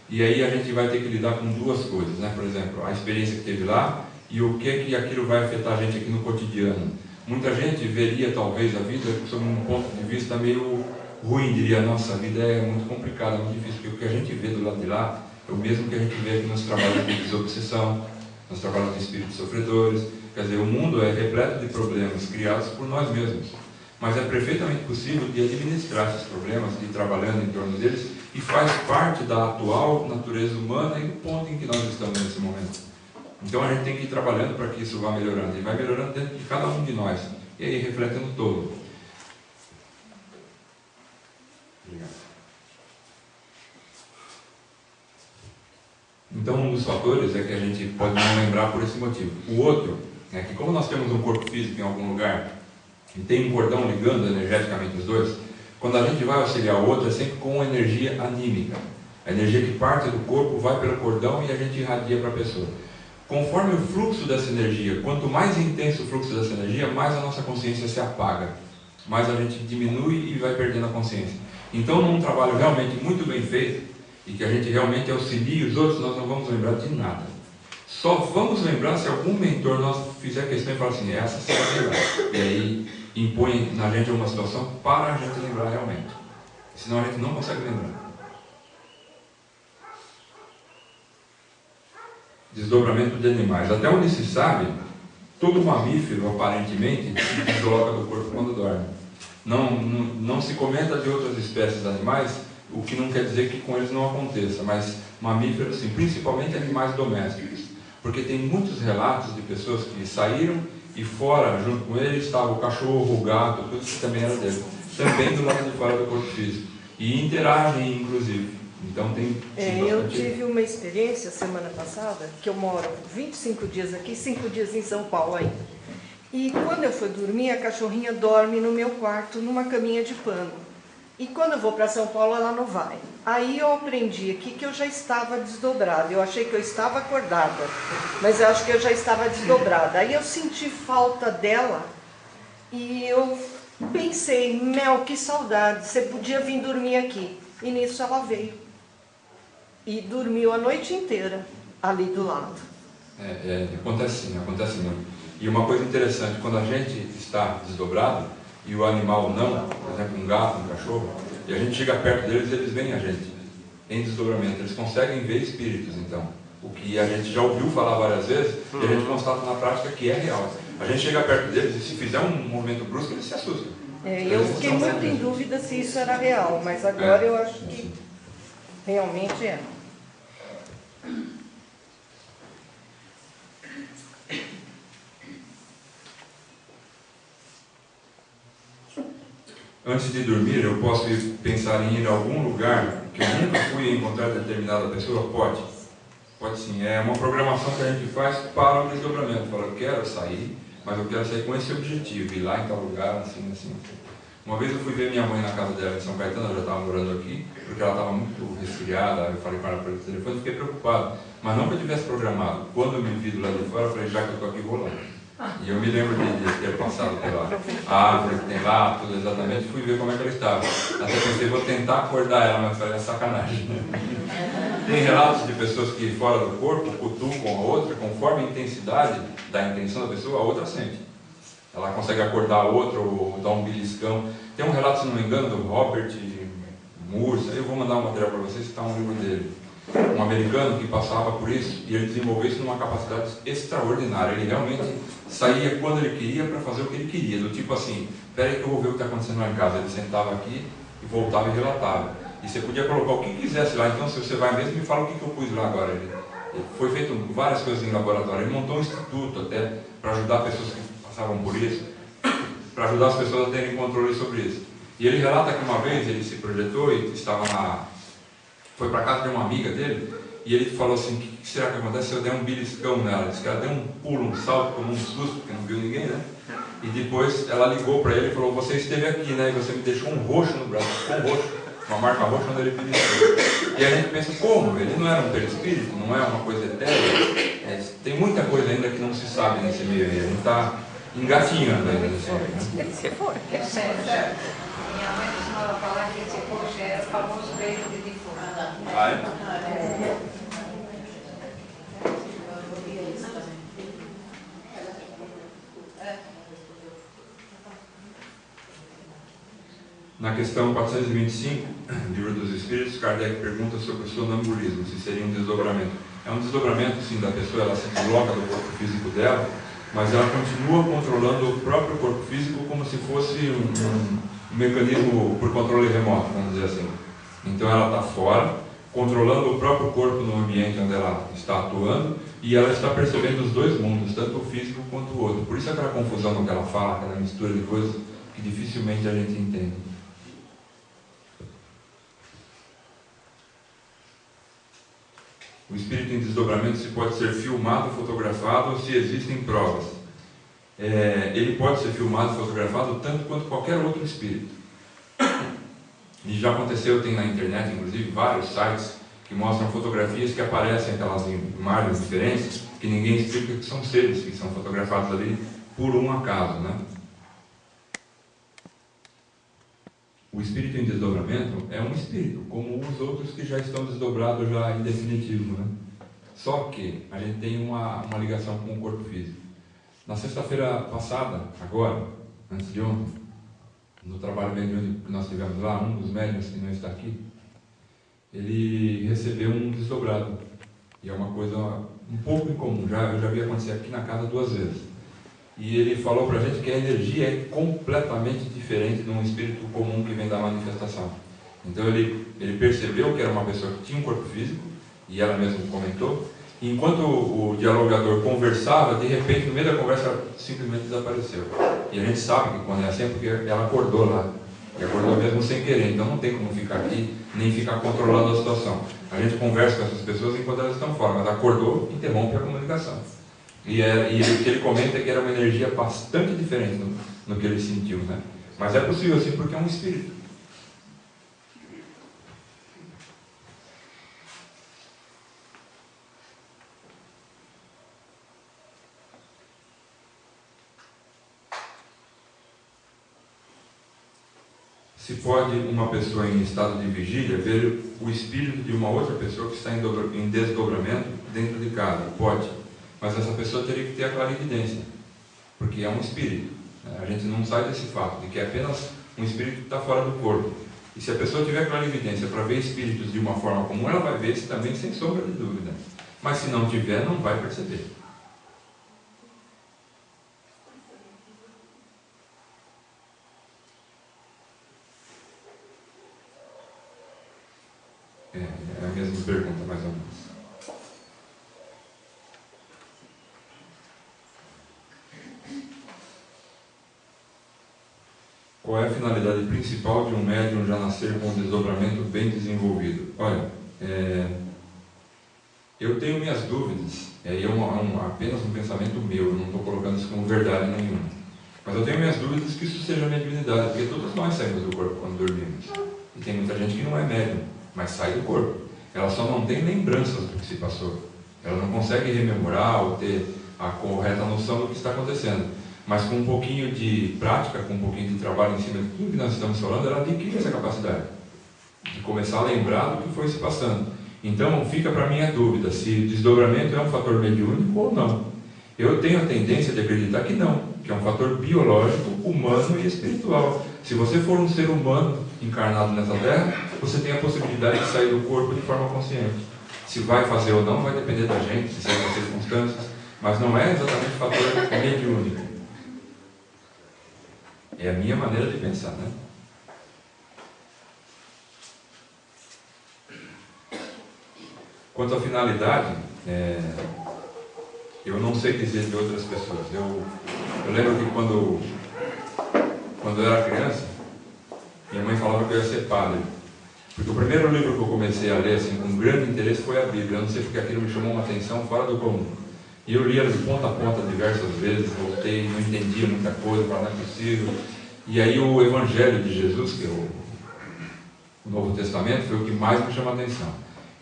E aí a gente vai ter que lidar com 2 coisas, né? Por exemplo, a experiência que teve lá e o que aquilo vai afetar a gente aqui no cotidiano. Muita gente veria talvez a vida sob um ponto de vista meio ruim, diria, nossa, a vida é muito complicada, muito difícil, porque o que a gente vê do lado de lá é o mesmo que a gente vê aqui nos trabalhos de desobsessão, nos trabalhos de espíritos sofredores. Quer dizer, o mundo é repleto de problemas criados por nós mesmos. mas é perfeitamente possível de administrar esses problemas, de ir trabalhando em torno deles, e faz parte da atual natureza humana e do ponto em que nós estamos nesse momento. Então a gente tem que ir trabalhando para que isso vá melhorando, e vai melhorando dentro de cada um de nós, e aí refletindo todo. Obrigado. Então um dos fatores é que a gente pode não lembrar por esse motivo. O outro é que como nós temos um corpo físico em algum lugar, e tem um cordão ligando energeticamente os dois, quando a gente vai auxiliar o outro é sempre com energia anímica. A energia que parte do corpo vai pelo cordão e a gente irradia para a pessoa. Conforme o fluxo dessa energia, quanto mais intenso o fluxo dessa energia, mais a nossa consciência se apaga, mais a gente diminui e vai perdendo a consciência. Então, num trabalho realmente muito bem feito, e que a gente realmente auxilie os outros, nós não vamos lembrar de nada. Só vamos lembrar se algum mentor nosso fizer questão e falar assim, essa você vai lembrar. E aí impõe na gente uma situação para a gente lembrar realmente. Senão a gente não consegue lembrar. Desdobramento de animais. Até onde se sabe, todo mamífero aparentemente se desloca do corpo quando dorme. Não se comenta de outras espécies de animais, o que não quer dizer que com eles não aconteça, mas mamíferos sim, principalmente animais domésticos. Porque tem muitos relatos de pessoas que saíram e fora, junto com eles, estava o cachorro, o gato, tudo que também era dele. Também do lado de fora do corpo físico. E interagem, inclusive. Então tem... eu tive uma experiência semana passada, que eu moro 25 dias aqui, 5 dias em São Paulo ainda. E quando eu fui dormir, a cachorrinha dorme no meu quarto, numa caminha de pano. E quando eu vou para São Paulo, ela não vai. Aí eu aprendi aqui que eu já estava desdobrada. Eu achei que eu estava acordada, mas eu acho que eu já estava desdobrada. Aí eu senti falta dela e eu pensei, Mel, que saudade, você podia vir dormir aqui. E nisso ela veio. E dormiu a noite inteira ali do lado. Acontece muito. E uma coisa interessante, quando a gente está desdobrado, e o animal não, por exemplo, um gato, um cachorro, e a gente chega perto deles, eles veem a gente em desdobramento. Eles conseguem ver espíritos, então. O que a gente já ouviu falar várias vezes, e a gente constata na prática que é real. A gente chega perto deles e se fizer um movimento brusco, eles se assustam. Eu fiquei muito em dúvida se isso era real, mas agora eu acho que realmente é. Antes de dormir, eu posso pensar em ir a algum lugar que eu nunca fui encontrar determinada pessoa? Pode sim. É uma programação que a gente faz para o desdobramento. Fala, eu quero sair, mas eu quero sair com esse objetivo, ir lá em tal lugar, assim. Uma vez eu fui ver minha mãe na casa dela em São Caetano, ela já estava morando aqui, porque ela estava muito resfriada, eu falei com ela pelo telefone, fiquei preocupado. Mas não que eu tivesse programado. Quando eu me vi do lado de fora, eu falei, já que eu estou aqui, vou lá. E eu me lembro de ter passado pela árvore que tem lá, tudo exatamente, fui ver como é que ela estava. Até pensei, vou tentar acordar ela, mas falei, é sacanagem. Tem relatos de pessoas que fora do corpo cutucam a outra, conforme a intensidade da intenção da pessoa, a outra sente. Ela consegue acordar a outra ou dar um beliscão. Tem um relato, se não me engano, do Robert Morse, eu vou mandar um material para vocês, que está um livro dele. Um americano que passava por isso e ele desenvolveu isso numa capacidade extraordinária. Ele realmente saía quando ele queria para fazer o que ele queria, do tipo assim, espera aí que eu vou ver o que está acontecendo lá em casa. Ele sentava aqui e voltava e relatava. E você podia colocar o que quisesse lá, então se você vai mesmo, me fala o que eu pus lá agora. Ele foi feito várias coisas em laboratório, ele montou um instituto até para ajudar pessoas que passavam por isso, para ajudar as pessoas a terem controle sobre isso. E ele relata que uma vez ele se projetou e foi para casa de uma amiga dele, e ele falou assim, o que será que acontece se eu der um beliscão nela? Ele disse que ela deu um pulo, um salto, como um susto, porque não viu ninguém, né? E depois ela ligou para ele e falou, você esteve aqui, né? E você me deixou um roxo no braço, ficou um roxo, uma marca roxa quando ele beliscou. E a gente pensa, como? Ele não era um perispírito, não é uma coisa etérea? Tem muita coisa ainda que não se sabe nesse meio aí, a gente está engatinhando ainda nesse meio, né? Ele se foi. Minha mãe costumava falar que esse coxo era o famoso beijo de defunto. Ah, é? Na questão 425, Livro dos Espíritos, Kardec pergunta sobre o sonambulismo, se seria um desdobramento. É um desdobramento, sim, da pessoa, ela se desloca do corpo físico dela mas ela continua controlando o próprio corpo físico como se fosse um mecanismo por controle remoto, vamos dizer assim. Então ela está fora, controlando o próprio corpo no ambiente onde ela está atuando, e ela está percebendo os dois mundos, tanto o físico quanto o outro. Por isso aquela confusão no que ela fala, aquela mistura de coisas que dificilmente a gente entende. O espírito em desdobramento se pode ser filmado, fotografado, ou se existem provas. Ele pode ser filmado, fotografado tanto quanto qualquer outro espírito. E já aconteceu, tem na internet inclusive vários sites que mostram fotografias que aparecem aquelas imagens diferentes, que ninguém explica que são seres que são fotografados ali por um acaso, né? O espírito em desdobramento é um espírito, como os outros que já estão desdobrados já em definitivo, né? Só que a gente tem uma ligação com o corpo físico. Na sexta-feira passada, agora, antes de ontem, no trabalho mediúnico que nós tivemos lá, um dos médiuns que não está aqui, ele recebeu um desdobrado. E é uma coisa um pouco incomum, eu já vi acontecer aqui na casa 2 vezes. E ele falou para a gente que a energia é completamente diferente de um espírito comum que vem da manifestação. Então ele percebeu que era uma pessoa que tinha um corpo físico, e ela mesma comentou, e enquanto o dialogador conversava, de repente no meio da conversa simplesmente desapareceu. E a gente sabe que quando é assim é porque ela acordou lá, e acordou mesmo sem querer, então não tem como ficar aqui, nem ficar controlando a situação. A gente conversa com essas pessoas enquanto elas estão fora, mas acordou, interrompe a comunicação. E o que ele comenta é que era uma energia bastante diferente no que ele sentiu, né? Mas é possível assim porque é um espírito. Se pode uma pessoa em estado de vigília ver o espírito de uma outra pessoa que está em desdobramento dentro de casa? Pode. Mas essa pessoa teria que ter a clarividência, porque é um espírito. A gente não sai desse fato, de que é apenas um espírito que está fora do corpo. E se a pessoa tiver clarividência para ver espíritos de uma forma comum, ela vai ver esse também sem sombra de dúvida. Mas se não tiver, não vai perceber. É a mesma pergunta, mais ou menos. Qual é a finalidade principal de um médium já nascer com um desdobramento bem desenvolvido? Olha, eu tenho minhas dúvidas, apenas um pensamento meu, eu não estou colocando isso como verdade nenhuma. Mas eu tenho minhas dúvidas que isso seja mediunidade, porque todos nós saímos do corpo quando dormimos. E tem muita gente que não é médium, mas sai do corpo. Ela só não tem lembranças do que se passou. Ela não consegue rememorar ou ter a correta noção do que está acontecendo. Mas com um pouquinho de prática, com um pouquinho de trabalho em cima de tudo que nós estamos falando, ela adquire essa capacidade de começar a lembrar do que foi se passando. Então fica para mim a dúvida se desdobramento é um fator mediúnico ou não. Eu tenho a tendência de acreditar que não, que é um fator biológico, humano e espiritual. Se você for um ser humano encarnado nessa terra, você tem a possibilidade de sair do corpo de forma consciente. Se vai fazer ou não, vai depender da gente, de certas circunstâncias, mas não é exatamente fator mediúnico. É a minha maneira de pensar, né? Quanto à finalidade, eu não sei dizer de outras pessoas. Eu lembro que quando eu era criança, minha mãe falava que eu ia ser padre. Porque o primeiro livro que eu comecei a ler assim, com grande interesse foi a Bíblia. Eu não sei porque aquilo me chamou uma atenção fora do comum. E eu lia de ponta a ponta diversas vezes, voltei, não entendia muita coisa, falava não é possível. E aí o Evangelho de Jesus, que é o Novo Testamento, foi o que mais me chamou a atenção.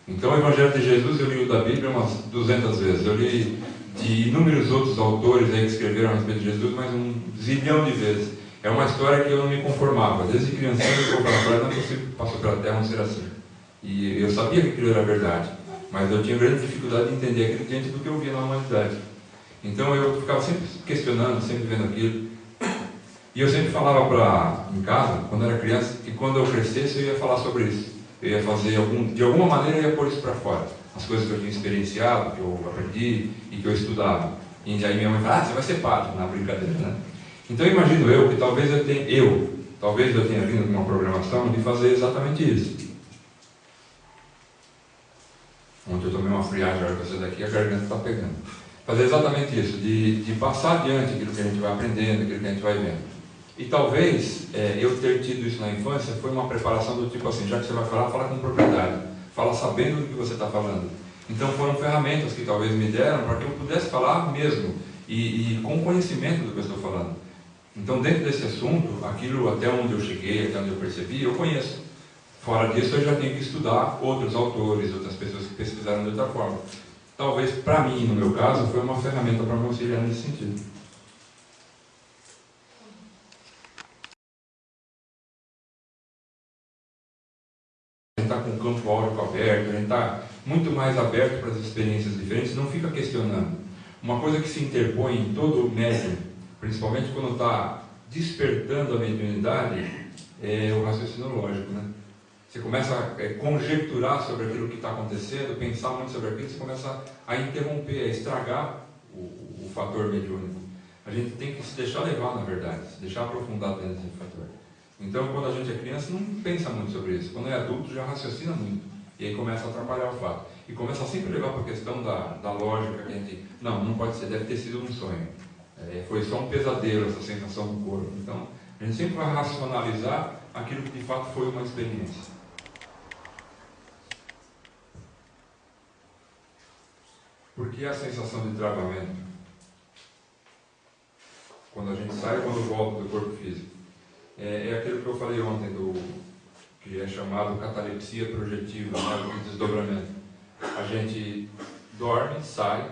Então o Evangelho de Jesus eu li o da Bíblia umas 200 vezes. Eu li de inúmeros outros autores aí que escreveram a respeito de Jesus, mais um zilhão de vezes. É uma história que eu não me conformava. Desde criancinha eu falava, não é possível que passou pela terra não ser assim. E eu sabia que aquilo era verdade, mas eu tinha grande dificuldade de entender aquilo diante do que eu via na humanidade. Então eu ficava sempre questionando, sempre vendo aquilo. E eu sempre falava em casa, quando eu era criança, que quando eu crescesse eu ia falar sobre isso. Eu ia fazer, de alguma maneira eu ia pôr isso para fora. As coisas que eu tinha experienciado, que eu aprendi e que eu estudava. E aí minha mãe fala, você vai ser padre, na brincadeira, né? Então imagino eu que talvez eu tenha vindo com uma programação de fazer exatamente isso. Ontem eu tomei uma friagem, agora que eu saí daqui, a garganta está pegando. Fazer exatamente isso, de passar adiante aquilo que a gente vai aprendendo, aquilo que a gente vai vendo. E talvez eu ter tido isso na infância foi uma preparação do tipo assim, já que você vai falar, fala com propriedade, fala sabendo do que você está falando. Então foram ferramentas que talvez me deram para que eu pudesse falar mesmo e com conhecimento do que eu estou falando. Então dentro desse assunto, aquilo até onde eu cheguei, até onde eu percebi, eu conheço. Fora disso eu já tenho que estudar outros autores, outras pessoas que pesquisaram de outra forma. Talvez para mim, no meu caso, foi uma ferramenta para me auxiliar nesse sentido. A gente está com o campo áurico aberto, a gente está muito mais aberto para as experiências diferentes, não fica questionando. Uma coisa que se interpõe em todo médium, principalmente quando está despertando a mediunidade, é o raciocínio lógico, né? Você começa a conjecturar sobre aquilo que está acontecendo, pensar muito sobre aquilo, você começa a interromper, a estragar o fator mediúnico. A gente tem que se deixar levar, na verdade, se deixar aprofundar dentro desse fator. Então, quando a gente é criança, não pensa muito sobre isso. Quando é adulto, já raciocina muito. E aí começa a atrapalhar o fato. E começa a sempre levar para a questão da lógica, que a gente... Não pode ser, deve ter sido um sonho. Foi só um pesadelo, essa sensação do corpo. Então, a gente sempre vai racionalizar aquilo que de fato foi uma experiência. Por que a sensação de travamento? Quando a gente sai ou quando volta do corpo físico? É aquilo que eu falei ontem, que é chamado catalepsia projetiva, né, o desdobramento. A gente dorme, sai,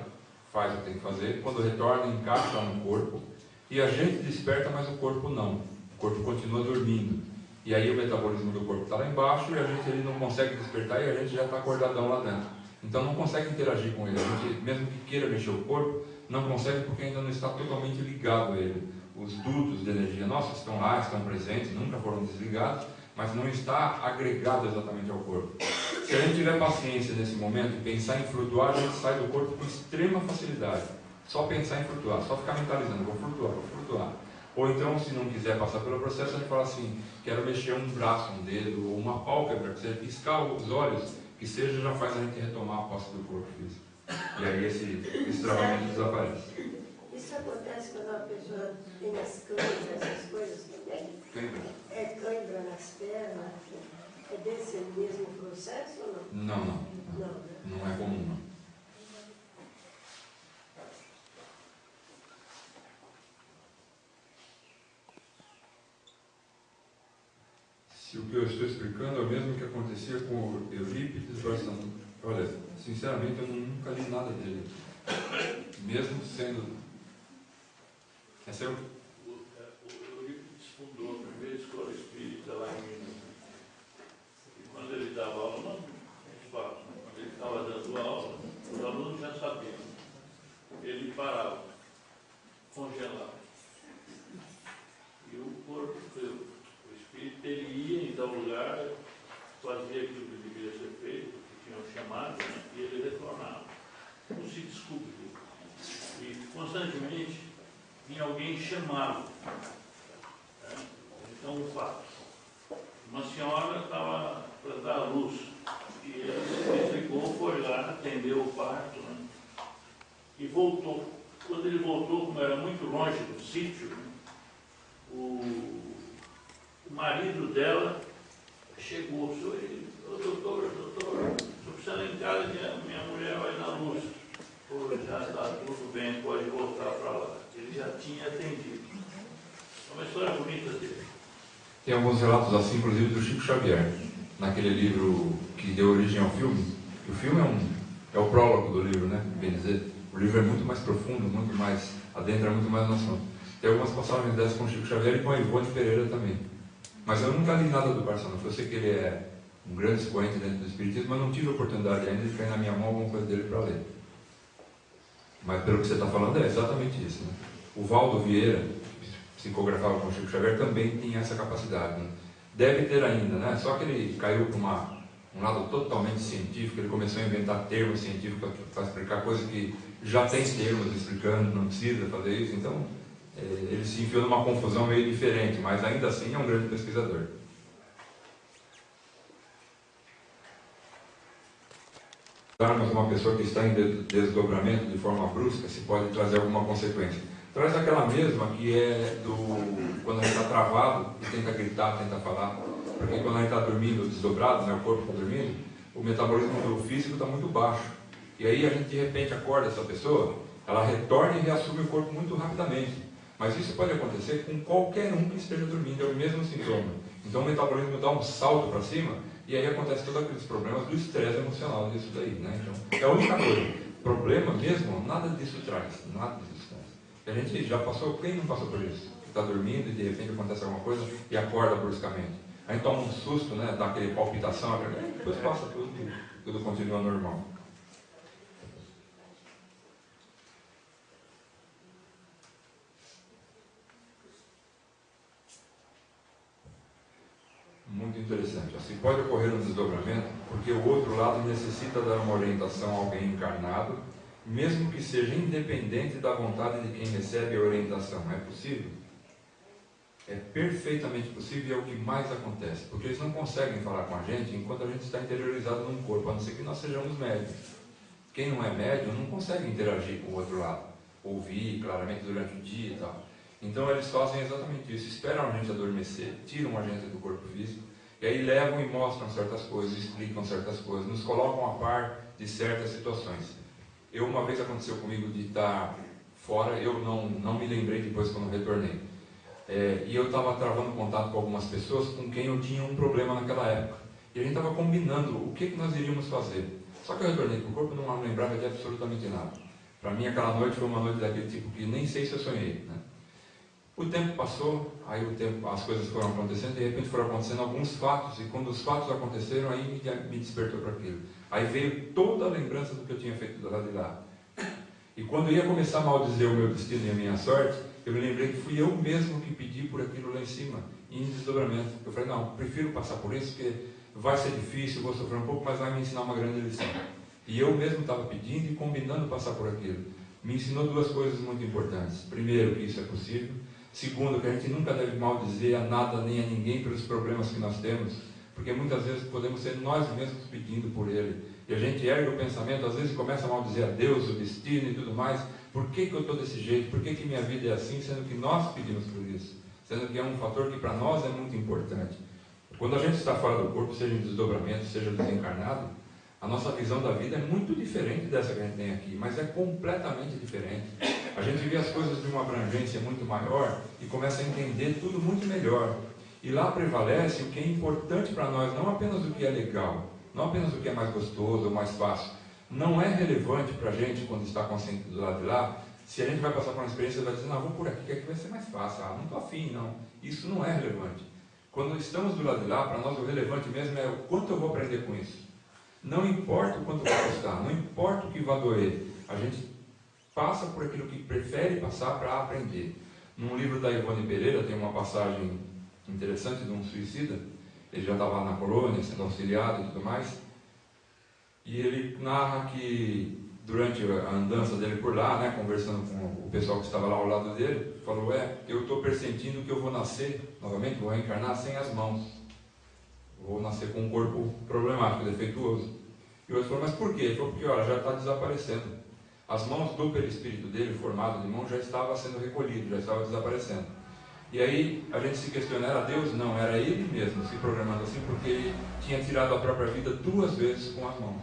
faz o que tem que fazer, quando retorna, encaixa no corpo, e a gente desperta, mas o corpo não. O corpo continua dormindo. E aí o metabolismo do corpo está lá embaixo, e a gente ele não consegue despertar, e a gente já está acordadão lá dentro. Então não consegue interagir com ele. A gente, mesmo que queira mexer o corpo, não consegue porque ainda não está totalmente ligado a ele. Os dutos de energia nossa estão lá, estão presentes, nunca foram desligados, mas não está agregado exatamente ao corpo. Se a gente tiver paciência nesse momento e pensar em flutuar, a gente sai do corpo com extrema facilidade. Só pensar em flutuar, só ficar mentalizando, vou flutuar. Ou então, se não quiser passar pelo processo, a gente fala assim, quero mexer um braço, um dedo, ou uma pálpebra, que você piscar os olhos, que seja, já faz a gente retomar a posse do corpo físico. E aí esse travamento desaparece. Isso acontece quando a pessoa tem as câimbras, essas coisas também? Câimbra? É câimbra nas pernas? É desse mesmo processo ou não? Não. Não, né? Não é comum, não. Se o que eu estou explicando é o mesmo que acontecia com o Eurípides Barçanufo. Olha, sinceramente eu nunca li nada dele. Mesmo sendo... Essa é o... O Eurípides fundou a primeira escola espírita lá em Minas. E quando ele dava aula, não é fácil, né? Quando ele estava dando aula, os alunos já sabiam. Ele parava, congelava. E o corpo, o espírito, ele ia em tal lugar, fazia aquilo que devia ser feito, que tinham chamado, né? E ele retornava. Não se descobriu. E constantemente vinha alguém chamá-lo. Então, um fato. Uma senhora estava para dar à luz. E ele se desligou, foi lá, atendeu o parto, né? E voltou. Quando ele voltou, como era muito longe do sítio, né? O marido dela chegou, doutor, estou precisando em casa que a minha mulher vai dar luz. Pô, já está tudo bem, pode voltar para lá. Ele já tinha atendido. É uma história bonita dele. Tem alguns relatos assim, inclusive do Chico Xavier, naquele livro que deu origem ao filme. O filme é o prólogo do livro, né? Bem dizer. O livro é muito mais profundo, muito mais, adentra muito mais no assunto. Tem algumas passagens dessas com o Chico Xavier e com a Ivone Pereira também. Mas eu nunca li nada do Barçanufo. Eu sei que ele é um grande expoente dentro do espiritismo, mas não tive a oportunidade ainda de cair na minha mão alguma coisa dele para ler. Mas pelo que você está falando é exatamente isso, né? O Valdo Vieira, que psicografava com o Chico Xavier, também tinha essa capacidade, né? Deve ter ainda, né? Só que ele caiu para um lado totalmente científico, ele começou a inventar termos científicos para explicar coisas que já tem termos explicando, não precisa fazer isso, então ele se enfiou numa confusão meio diferente, mas ainda assim é um grande pesquisador. Darmos uma pessoa que está em desdobramento de forma brusca, se pode trazer alguma consequência. Traz aquela mesma que é do quando a gente está travado e tenta gritar, tenta falar, porque quando a gente está dormindo desdobrado, né, o corpo está dormindo, o metabolismo do físico está muito baixo. E aí a gente de repente acorda essa pessoa, ela retorna e reassume o corpo muito rapidamente. Mas isso pode acontecer com qualquer um que esteja dormindo, é o mesmo sintoma. Então o metabolismo dá um salto para cima e aí acontece todos aqueles problemas do estresse emocional disso daí, né? Então, é a única coisa. Problema mesmo, nada disso traz, nada disso traz. A gente já passou, quem não passou por isso? Está dormindo e de repente acontece alguma coisa e acorda bruscamente. Aí toma um susto, né? Dá aquele palpitação, depois passa tudo continua normal. Muito interessante. Assim, pode ocorrer um desdobramento porque o outro lado necessita dar uma orientação a alguém encarnado, mesmo que seja independente da vontade de quem recebe a orientação. É possível? É perfeitamente possível e é o que mais acontece, porque eles não conseguem falar com a gente enquanto a gente está interiorizado num corpo, a não ser que nós sejamos médios. Quem não é médium não consegue interagir com o outro lado, ouvir claramente durante o dia e tal. Então eles fazem exatamente isso, esperam a gente adormecer, tiram a gente do corpo físico, e aí levam e mostram certas coisas, explicam certas coisas, nos colocam a par de certas situações. Uma vez aconteceu comigo de estar fora, eu não me lembrei depois quando retornei. E eu estava travando contato com algumas pessoas com quem eu tinha um problema naquela época. E a gente estava combinando o que nós iríamos fazer. Só que eu retornei para o corpo e não me lembrava de absolutamente nada. Para mim aquela noite foi uma noite daquele tipo que nem sei se eu sonhei, né? O tempo passou, aí as coisas foram acontecendo, de repente foram acontecendo alguns fatos, e quando os fatos aconteceram, aí me despertou para aquilo. Aí veio toda a lembrança do que eu tinha feito do lado de lá. E quando ia começar a maldizer o meu destino e a minha sorte, eu me lembrei que fui eu mesmo que pedi por aquilo lá em cima, em desdobramento. Eu falei, não, prefiro passar por isso, porque vai ser difícil, vou sofrer um pouco, mas vai me ensinar uma grande lição. E eu mesmo estava pedindo e combinando passar por aquilo. Me ensinou duas coisas muito importantes. Primeiro, que isso é possível. Segundo, que a gente nunca deve maldizer a nada nem a ninguém pelos problemas que nós temos, porque muitas vezes podemos ser nós mesmos pedindo por ele. E a gente ergue o pensamento, às vezes começa a maldizer a Deus, o destino e tudo mais. Por que eu estou desse jeito? Por que minha vida é assim, sendo que nós pedimos por isso? Sendo que é um fator que para nós é muito importante. Quando a gente está fora do corpo, seja em desdobramento, seja desencarnado, a nossa visão da vida é muito diferente dessa que a gente tem aqui, mas é completamente diferente. A gente vê as coisas de uma abrangência muito maior e começa a entender tudo muito melhor. E lá prevalece o que é importante para nós, não apenas o que é legal, não apenas o que é mais gostoso ou mais fácil. Não é relevante para a gente, quando está consciente do lado de lá, se a gente vai passar por uma experiência e vai dizer, não, vou por aqui, que aqui vai ser mais fácil, não estou afim, não. Isso não é relevante. Quando estamos do lado de lá, para nós o relevante mesmo é o quanto eu vou aprender com isso. Não importa o quanto vai custar, não importa o que vai doer, a gente passa por aquilo que prefere passar para aprender. Num livro da Ivone Pereira tem uma passagem interessante de um suicida. Ele já estava na colônia, sendo auxiliado e tudo mais, e ele narra que durante a andança dele por lá, né, conversando com o pessoal que estava lá ao lado dele, falou, eu estou pressentindo que eu vou nascer, novamente, vou reencarnar sem as mãos. Vou nascer com um corpo problemático, defeituoso. E o outro falou, mas por quê? Ele falou, porque já está desaparecendo. As mãos do perispírito dele, formado de mão, já estava sendo recolhido, já estava desaparecendo. E aí a gente se questiona, era Deus? Não, era ele mesmo se programando assim, porque ele tinha tirado a própria vida 2 vezes com as mãos,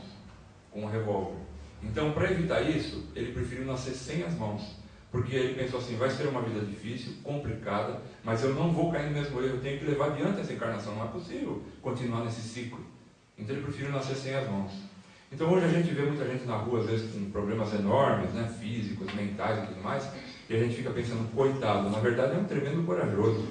com um revólver. Então, para evitar isso, ele preferiu nascer sem as mãos. Porque ele pensou assim, vai ser uma vida difícil, complicada, mas eu não vou cair no mesmo erro, eu tenho que levar adiante essa encarnação, não é possível continuar nesse ciclo. Então ele preferiu nascer sem as mãos. Então hoje a gente vê muita gente na rua, às vezes com problemas enormes, né, físicos, mentais e tudo mais, e a gente fica pensando, coitado, na verdade é um tremendo corajoso.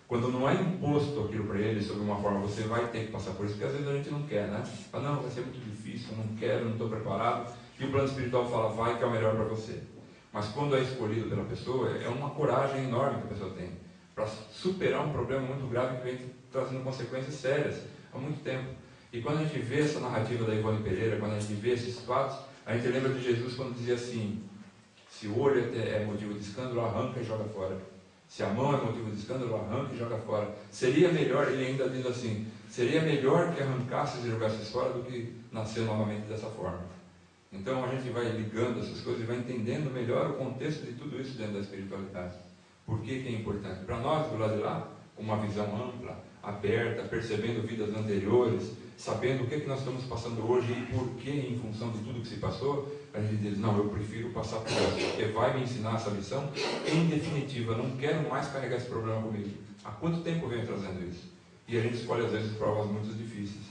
Quando não é imposto aquilo para ele, sob uma forma, você vai ter que passar por isso, porque às vezes a gente não quer, né? Fala, não, vai ser muito difícil, eu não quero, não estou preparado, e o plano espiritual fala, vai que é o melhor para você. Mas quando é escolhido pela pessoa, é uma coragem enorme que a pessoa tem para superar um problema muito grave que vem trazendo consequências sérias há muito tempo. E quando a gente vê essa narrativa da Ivone Pereira, quando a gente vê esses fatos, a gente lembra de Jesus quando dizia assim, Se o olho é motivo de escândalo, arranca e joga fora. Se a mão é motivo de escândalo, arranca e joga fora. Seria melhor, ele ainda diz assim, seria melhor que arrancasses e jogasses fora do que nascer novamente dessa forma. Então a gente vai ligando essas coisas e vai entendendo melhor o contexto de tudo isso dentro da espiritualidade. Por que é importante? Para nós, do lado de lá, com uma visão ampla, aberta, percebendo vidas anteriores, sabendo o que nós estamos passando hoje e por que, em função de tudo que se passou, a gente diz, não, eu prefiro passar por isso, porque vai me ensinar essa lição. Em definitiva, não quero mais carregar esse problema comigo. Há quanto tempo eu venho trazendo isso? E a gente escolhe, às vezes, provas muito difíceis.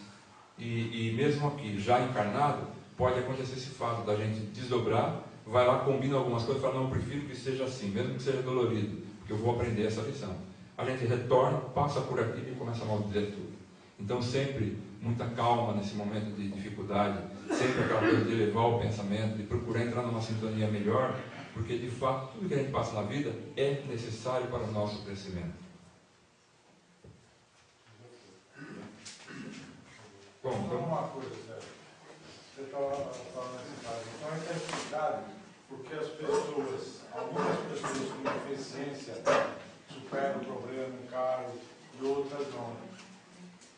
E mesmo aqui, já encarnado, pode acontecer esse fato da gente desdobrar, vai lá, combina algumas coisas e fala, não, eu prefiro que seja assim, mesmo que seja dolorido, porque eu vou aprender essa lição. A gente retorna, passa por aqui e começa a maldizer tudo. Então sempre muita calma nesse momento de dificuldade, sempre aquela coisa de elevar o pensamento, de procurar entrar numa sintonia melhor, porque de fato tudo que a gente passa na vida é necessário para o nosso crescimento. Bom, então uma coisa, Sérgio. Você estava falando nesse caso. Então é que é explicado porque as pessoas, algumas pessoas com deficiência superam o problema, encaram, e outras não.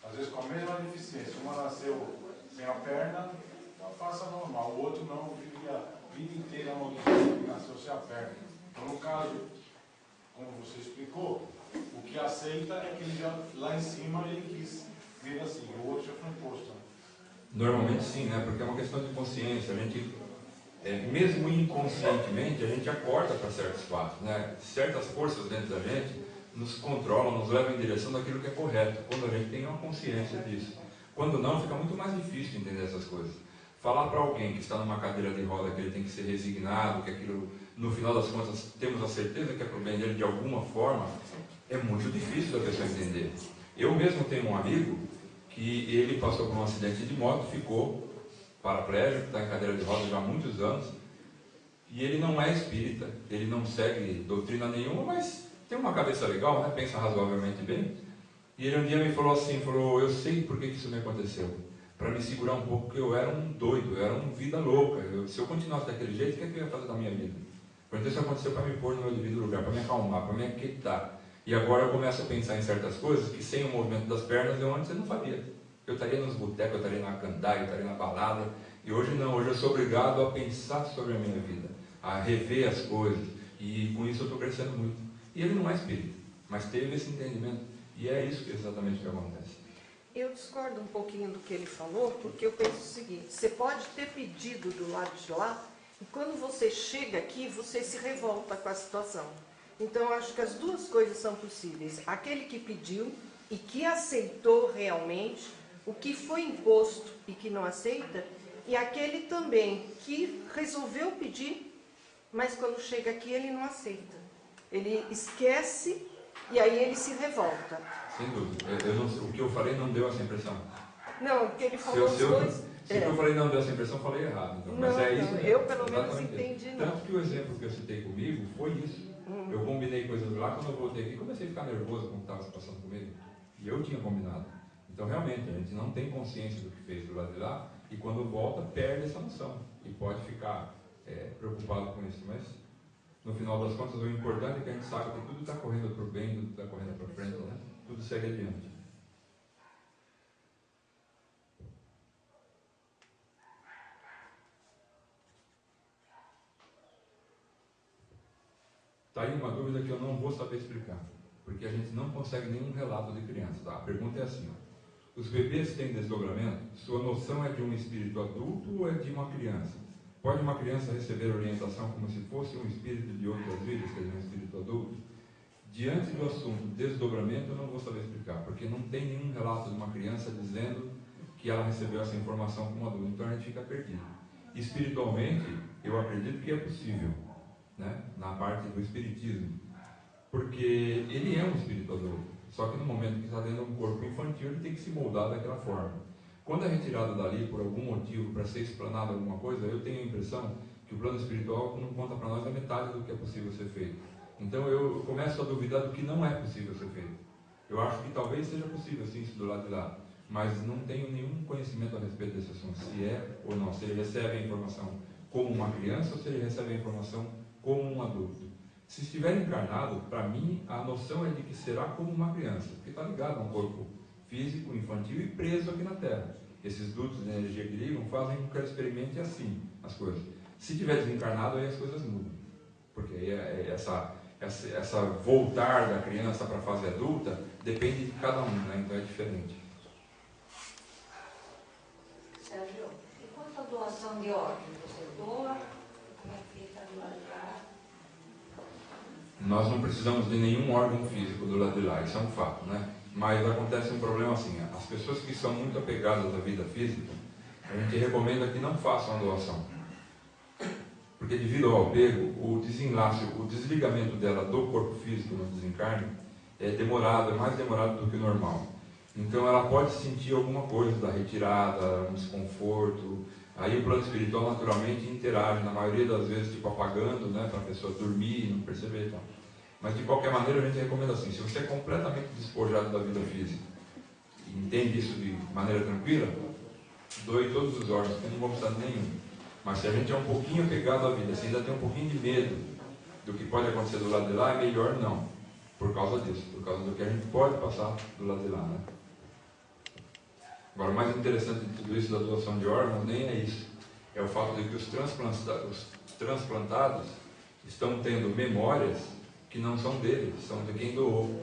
Às vezes com a mesma deficiência, uma nasceu sem a perna, ela passa normal, o outro não, vive a vida inteira amaldiçoado, nasceu sem a perna. Então no caso, como você explicou, o que aceita é que ele já, lá em cima ele quis vir assim, o outro já foi imposto. Normalmente sim, né? Porque é uma questão de consciência. A gente, mesmo inconscientemente, a gente acorda para certos fatos, né? Certas forças dentro da gente nos controlam, nos levam em direção daquilo que é correto, quando a gente tem uma consciência disso. Quando não, fica muito mais difícil entender essas coisas. Falar para alguém que está numa cadeira de roda que ele tem que ser resignado, que aquilo, no final das contas, temos a certeza que é para o bem dele de alguma forma, é muito difícil da pessoa entender. Eu mesmo tenho um amigo que ele passou por um acidente de moto, ficou paraplégico, está em cadeira de roda já há muitos anos, e ele não é espírita, ele não segue doutrina nenhuma, mas tem uma cabeça legal, né? Pensa razoavelmente bem. E ele um dia me falou assim, eu sei por que isso me aconteceu, para me segurar um pouco, porque eu era um doido, eu era uma vida louca, se eu continuasse daquele jeito, o que eu ia fazer da minha vida? Então isso aconteceu para me pôr no meu devido lugar, para me acalmar, para me aquietar. E agora eu começo a pensar em certas coisas que sem o movimento das pernas eu antes não faria. Eu estaria nos botecos, eu estaria na candaia, eu estaria na balada. E hoje não, hoje eu sou obrigado a pensar sobre a minha vida, a rever as coisas. E com isso eu estou crescendo muito. E ele não é espírita, mas teve esse entendimento. E é isso exatamente que acontece. Eu discordo um pouquinho do que ele falou, porque eu penso o seguinte, você pode ter pedido do lado de lá, e quando você chega aqui, você se revolta com a situação. Então, eu acho que as duas coisas são possíveis. Aquele que pediu e que aceitou realmente o que foi imposto e que não aceita, e aquele também que resolveu pedir, mas quando chega aqui ele não aceita. Ele esquece e aí ele se revolta. Sem dúvida. O que eu falei não deu essa impressão. Não, o que ele falou os dois... Se o que eu falei não deu essa impressão, eu falei errado. Então. Não, mas é isso. eu pelo menos entendi. Tanto que o exemplo que eu citei comigo foi isso. Eu combinei coisas lá, quando eu voltei aqui, comecei a ficar nervoso com o que estava se passando comigo. E eu tinha combinado. Então, realmente, a gente não tem consciência do que fez do lado de lá, e quando volta, perde essa noção. E pode ficar preocupado com isso. Mas, no final das contas, o importante é que a gente saiba que tudo está correndo para o bem, tudo está correndo para frente, né? Tudo segue adiante. Está aí uma dúvida que eu não vou saber explicar, porque a gente não consegue nenhum relato de criança. Tá? A pergunta é assim, ó. Os bebês têm desdobramento? Sua noção é de um espírito adulto ou é de uma criança? Pode uma criança receber orientação como se fosse um espírito de outras vidas, quer dizer, um espírito adulto? Diante do assunto desdobramento, eu não vou saber explicar, porque não tem nenhum relato de uma criança dizendo que ela recebeu essa informação como adulto, então a gente fica perdido. Espiritualmente, eu acredito que é possível, né? Na parte do espiritismo, porque ele é um espírito adulto, só que no momento que está dentro de um corpo infantil, ele tem que se moldar daquela forma. Quando é retirado dali por algum motivo para ser explanado alguma coisa, eu tenho a impressão que o plano espiritual não conta para nós a metade do que é possível ser feito. Então eu começo a duvidar do que não é possível ser feito. Eu acho que talvez seja possível sim isso do lado de lá, mas não tenho nenhum conhecimento a respeito desse assunto, se é ou não, se ele recebe a informação como uma criança ou se ele recebe a informação como como um adulto. Se estiver encarnado, para mim, a noção é de que será como uma criança, porque está ligado a um corpo físico, infantil e preso aqui na Terra. Esses dutos de energia que ligam fazem com que ela experimente assim as coisas. Se estiver desencarnado, aí as coisas mudam. Porque aí essa voltar da criança para a fase adulta depende de cada um, né? Então é diferente. Sérgio, e quanto à doação de órgãos? Você doa? Como é que fica do lado de lá? Nós não precisamos de nenhum órgão físico do lado de lá, isso é um fato, né? Mas acontece um problema assim, as pessoas que são muito apegadas à vida física, a gente recomenda que não façam a doação. Porque devido ao apego, o desenlace, o desligamento dela do corpo físico no desencarne é demorado, é mais demorado do que o normal. Então ela pode sentir alguma coisa da retirada, um desconforto. Aí o plano espiritual naturalmente interage, na maioria das vezes, tipo apagando, né, para a pessoa dormir e não perceber e tal. Mas de qualquer maneira a gente recomenda assim, se você é completamente despojado da vida física e entende isso de maneira tranquila, doe todos os órgãos, porque não vão precisar de nenhum. Mas se a gente é um pouquinho apegado à vida, se ainda tem um pouquinho de medo do que pode acontecer do lado de lá, é melhor não. Por causa disso, por causa do que a gente pode passar do lado de lá, né? Agora, o mais interessante de tudo isso da doação de órgãos nem é isso. É o fato de que os transplantados estão tendo memórias que não são deles, são de quem doou.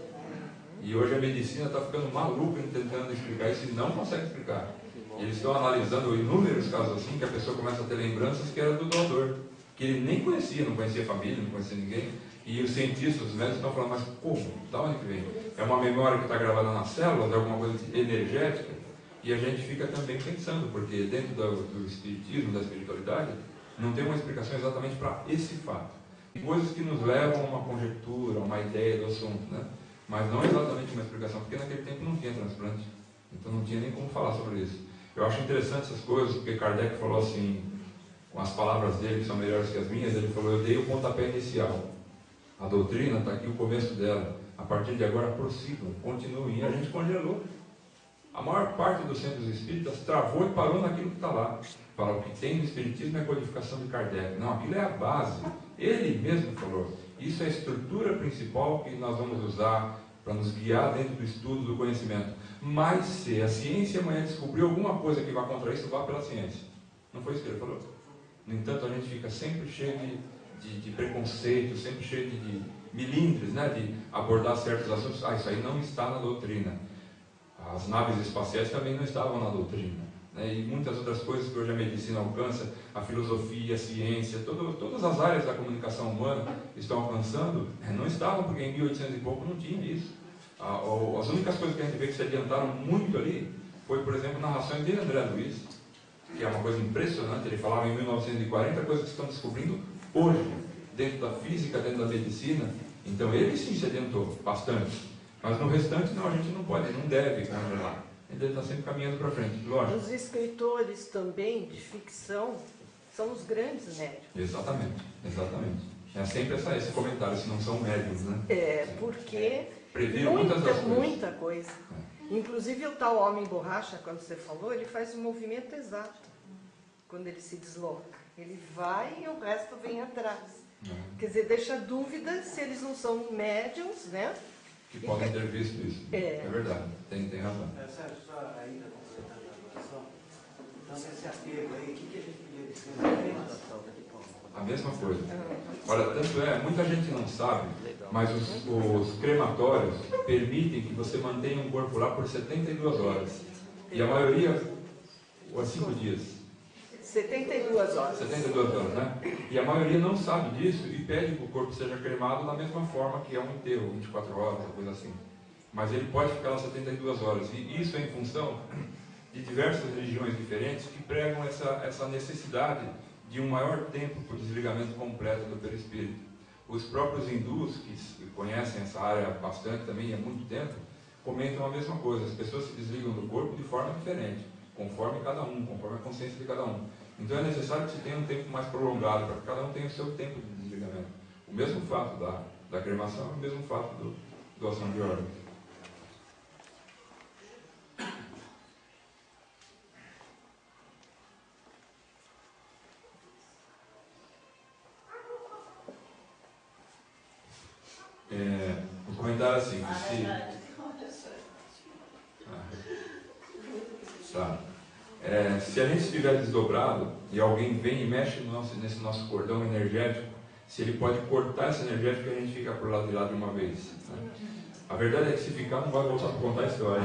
E hoje a medicina está ficando maluca tentando explicar isso e não consegue explicar. E eles estão analisando inúmeros casos assim, que a pessoa começa a ter lembranças que era do doador, que ele nem conhecia, não conhecia a família, não conhecia ninguém. E os cientistas, os médicos estão falando, mas como? Da onde que vem? É uma memória que está gravada nas células, é alguma coisa energética? E a gente fica também pensando, porque dentro do espiritismo, da espiritualidade, não tem uma explicação exatamente para esse fato. Coisas que nos levam a uma conjectura, a uma ideia do assunto, né? Mas não exatamente uma explicação, porque naquele tempo não tinha transplante. Então não tinha nem como falar sobre isso. Eu acho interessante essas coisas, porque Kardec falou assim, com as palavras dele, que são melhores que as minhas, ele falou, eu dei o pontapé inicial. A doutrina está aqui, o começo dela. A partir de agora, prossigam, continuem. E a gente congelou. A maior parte dos centros espíritas travou e parou naquilo que está lá. Para o que tem no espiritismo é a codificação de Kardec. Não, aquilo é a base. Ele mesmo falou. Isso é a estrutura principal que nós vamos usar para nos guiar dentro do estudo do conhecimento. Mas se a ciência amanhã descobrir alguma coisa que vá contra isso, vá pela ciência. Não foi isso que ele falou? No entanto, a gente fica sempre cheio de preconceito, sempre cheio de milindres, né? De abordar certos assuntos. Isso aí não está na doutrina. As naves espaciais também não estavam na doutrina, né? E muitas outras coisas que hoje a medicina alcança, a filosofia, a ciência, todas as áreas da comunicação humana estão alcançando, não estavam, porque em 1800 e pouco não tinha isso. As únicas coisas que a gente vê que se adiantaram muito ali foi, por exemplo, narrações de André Luiz, que é uma coisa impressionante. Ele falava em 1940 coisas que estão descobrindo hoje, dentro da física, dentro da medicina. Então ele sim se adiantou bastante. Mas no restante, não, a gente não pode, não deve congelar. Ele está sempre caminhando para frente, lógico. Os escritores também de ficção são os grandes médiums. Exatamente, exatamente. É sempre esse comentário, se não são médiums, né? Porque previram muita coisa. Inclusive o tal homem borracha, quando você falou, ele faz um movimento exato quando ele se desloca. Ele vai e o resto vem atrás. Quer dizer, deixa dúvida se eles não são médiums, né? Que podem ter visto isso. É verdade, tem razão. Sérgio, só ainda completando a relação. Então, esse apego aí, o que a gente podia dizer? A mesma coisa. Olha, tanto é, muita gente não sabe, mas os crematórios permitem que você mantenha um corpo lá por 72 horas. E a maioria, ou 5 dias. 72 horas. 72 horas, né? E a maioria não sabe disso e pede que o corpo seja cremado da mesma forma que é um enterro, 24 horas, coisa assim. Mas ele pode ficar lá 72 horas. E isso é em função de diversas religiões diferentes que pregam essa necessidade de um maior tempo para o desligamento completo do perispírito. Os próprios hindus, que conhecem essa área bastante também há muito tempo, comentam a mesma coisa. As pessoas se desligam do corpo de forma diferente, conforme cada um, conforme a consciência de cada um. Então é necessário que se tenha um tempo mais prolongado, para que cada um tenha o seu tempo de desligamento. O mesmo fato da cremação é o mesmo fato da doação de órgãos. Tá. Se a gente estiver desdobrado e alguém vem e mexe nesse nosso cordão energético, se ele pode cortar esse energético, a gente fica por lado de lá de uma vez. Né? A verdade é que se ficar, não vai voltar para contar a história.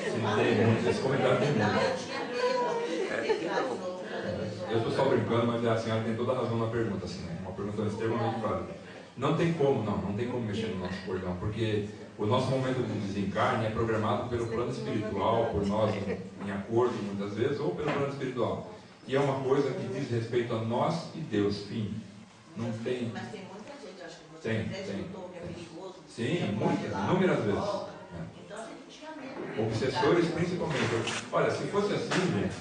Sim, tem muitos. Esse comentário tem muito. Eu estou só brincando, mas a senhora tem toda a razão na pergunta. Assim, é uma pergunta extremamente válida. Não tem como mexer no nosso cordão, porque o nosso momento de desencarne é programado pelo plano espiritual, por nós em acordo muitas vezes, ou pelo plano espiritual. E é uma coisa que diz respeito a nós e Deus, fim. Não tem. Mas tem muita gente, acho que você que é perigoso. Sim, muitas, inúmeras vezes. Então a gente tinha medo. Obsessores principalmente. Olha, se fosse assim, gente,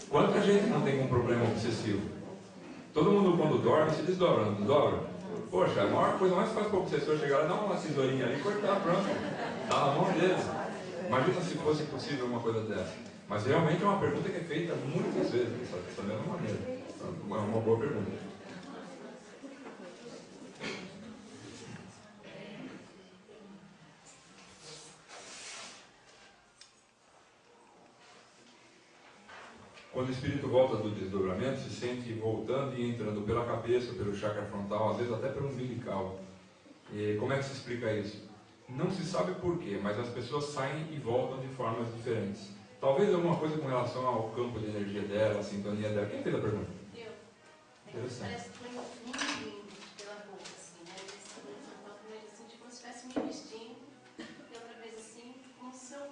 quanta gente não tem um problema obsessivo? Todo mundo quando dorme se desdobra, não desdobra? Poxa, a maior coisa mais fácil para o obsessor chegar lá, dar uma tesourinha ali e cortar, pronto. Está na mão deles. Imagina se fosse possível uma coisa dessa. Mas realmente é uma pergunta que é feita muitas vezes, dessa mesma maneira. É uma boa pergunta. Quando o espírito volta do desdobramento, se sente voltando e entrando pela cabeça, pelo chakra frontal, às vezes até pelo umbilical. E como é que se explica isso? Não se sabe porquê, mas as pessoas saem e voltam de formas diferentes. Talvez alguma coisa com relação ao campo de energia dela, a sintonia dela. Quem fez a pergunta? Eu. Interessante. Parece que foi muito lindo pela boca, assim, né? Assim, tipo como se estivesse me vestindo, e outra vez assim, como se eu...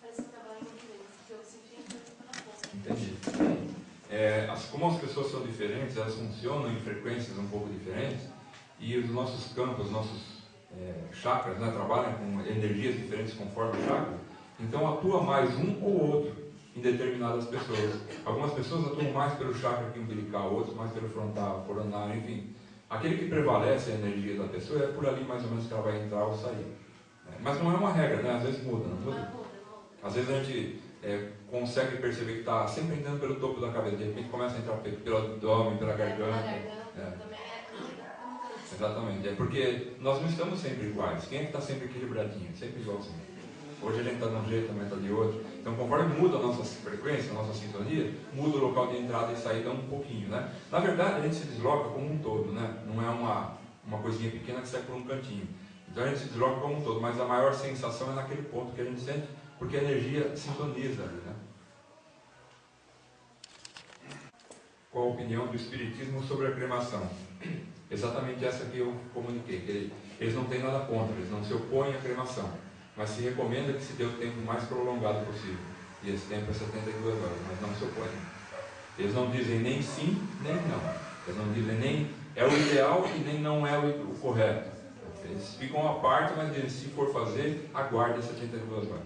Parece que eu estava muito bem, que eu sentia coisa pela boca. Entendi. Como as pessoas são diferentes, elas funcionam em frequências um pouco diferentes, e os nossos campos, nossos chakras, né, trabalham com energias diferentes conforme o chakra, então atua mais um ou outro em determinadas pessoas. Algumas pessoas atuam mais pelo chakra aqui umbilical, outros mais pelo frontal, coronário, enfim. Aquele que prevalece a energia da pessoa é por ali mais ou menos que ela vai entrar ou sair. Mas não é uma regra, né? Às vezes muda, não muda? Às vezes a gente consegue perceber que está sempre entrando pelo topo da cabeça, de repente começa a entrar pelo abdômen, pela garganta. Exatamente, é porque nós não estamos sempre iguais. Quem é que está sempre equilibradinho? Sempre igualzinho. Hoje a gente está de um jeito, amanhã está de outro. Então, conforme muda a nossa frequência, a nossa sintonia, muda o local de entrada e saída um pouquinho, né? Na verdade, a gente se desloca como um todo, né? Não é uma coisinha pequena que sai por um cantinho. Então, a gente se desloca como um todo, mas a maior sensação é naquele ponto que a gente sente, porque a energia sintoniza ali, né? Qual a opinião do Espiritismo sobre a cremação? Exatamente essa que eu comuniquei, que eles não têm nada contra, eles não se opõem à cremação, mas se recomenda que se dê o tempo mais prolongado possível, e esse tempo é 72 horas, mas não se opõem. Eles não dizem nem sim, nem não, eles não dizem nem é o ideal e nem não é o correto. Eles ficam à parte, mas dizem, se for fazer, aguarde 72 horas,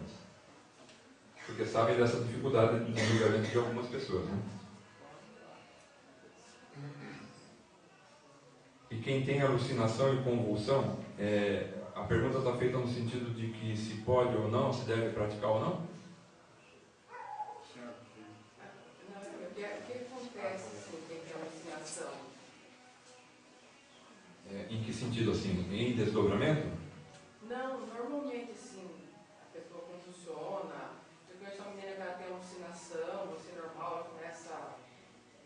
porque sabem dessa dificuldade de julgamento de algumas pessoas, né? E quem tem alucinação e convulsão, a pergunta está feita no sentido de que se pode ou não, se deve praticar ou não? O que acontece assim, quem tem alucinação? Em que sentido assim? Em desdobramento? Não, normalmente assim, a pessoa convulsiona, você conhece uma menina que ela tem alucinação, você normal, ela começa a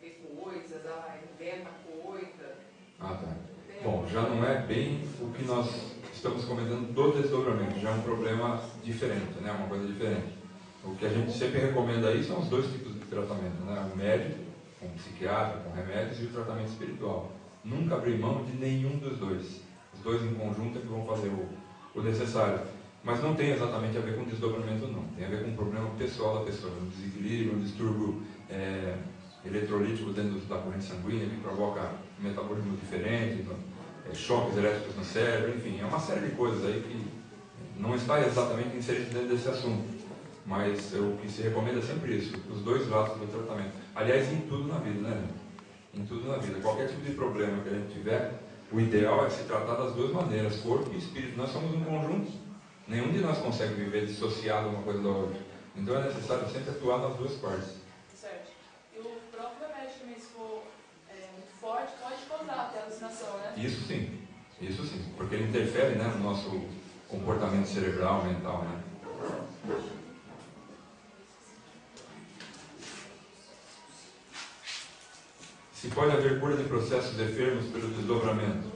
ver coisas, ela inventa coisas. Ah, tá. Bom, já não é bem o que nós estamos comentando do desdobramento, já é um problema diferente, né? Uma coisa diferente. O que a gente sempre recomenda aí são os dois tipos de tratamento, né? O médico, com psiquiatra, com remédios, e o tratamento espiritual. Nunca abrir mão de nenhum dos dois. Os dois em conjunto é que vão fazer o necessário. Mas não tem exatamente a ver com desdobramento, não. Tem a ver com um problema pessoal da pessoa, um desequilíbrio, um distúrbio eletrolítico dentro da corrente sanguínea que provoca um metabolismo diferente, choques elétricos no cérebro, enfim, é uma série de coisas aí que não está exatamente inserido dentro desse assunto, mas o que se recomenda é sempre isso, os dois lados do tratamento. Aliás, em tudo na vida, né? Em tudo na vida, qualquer tipo de problema que a gente tiver, o ideal é se tratar das duas maneiras, corpo e espírito. Nós somos um conjunto, nenhum de nós consegue viver dissociado uma coisa da outra, então é necessário sempre atuar nas duas partes. Certo. E o próprio remédio também, se for muito forte, pode causar Isso sim, porque ele interfere, né, no nosso comportamento cerebral, mental, né? Se pode haver cura de processos enfermos pelo desdobramento.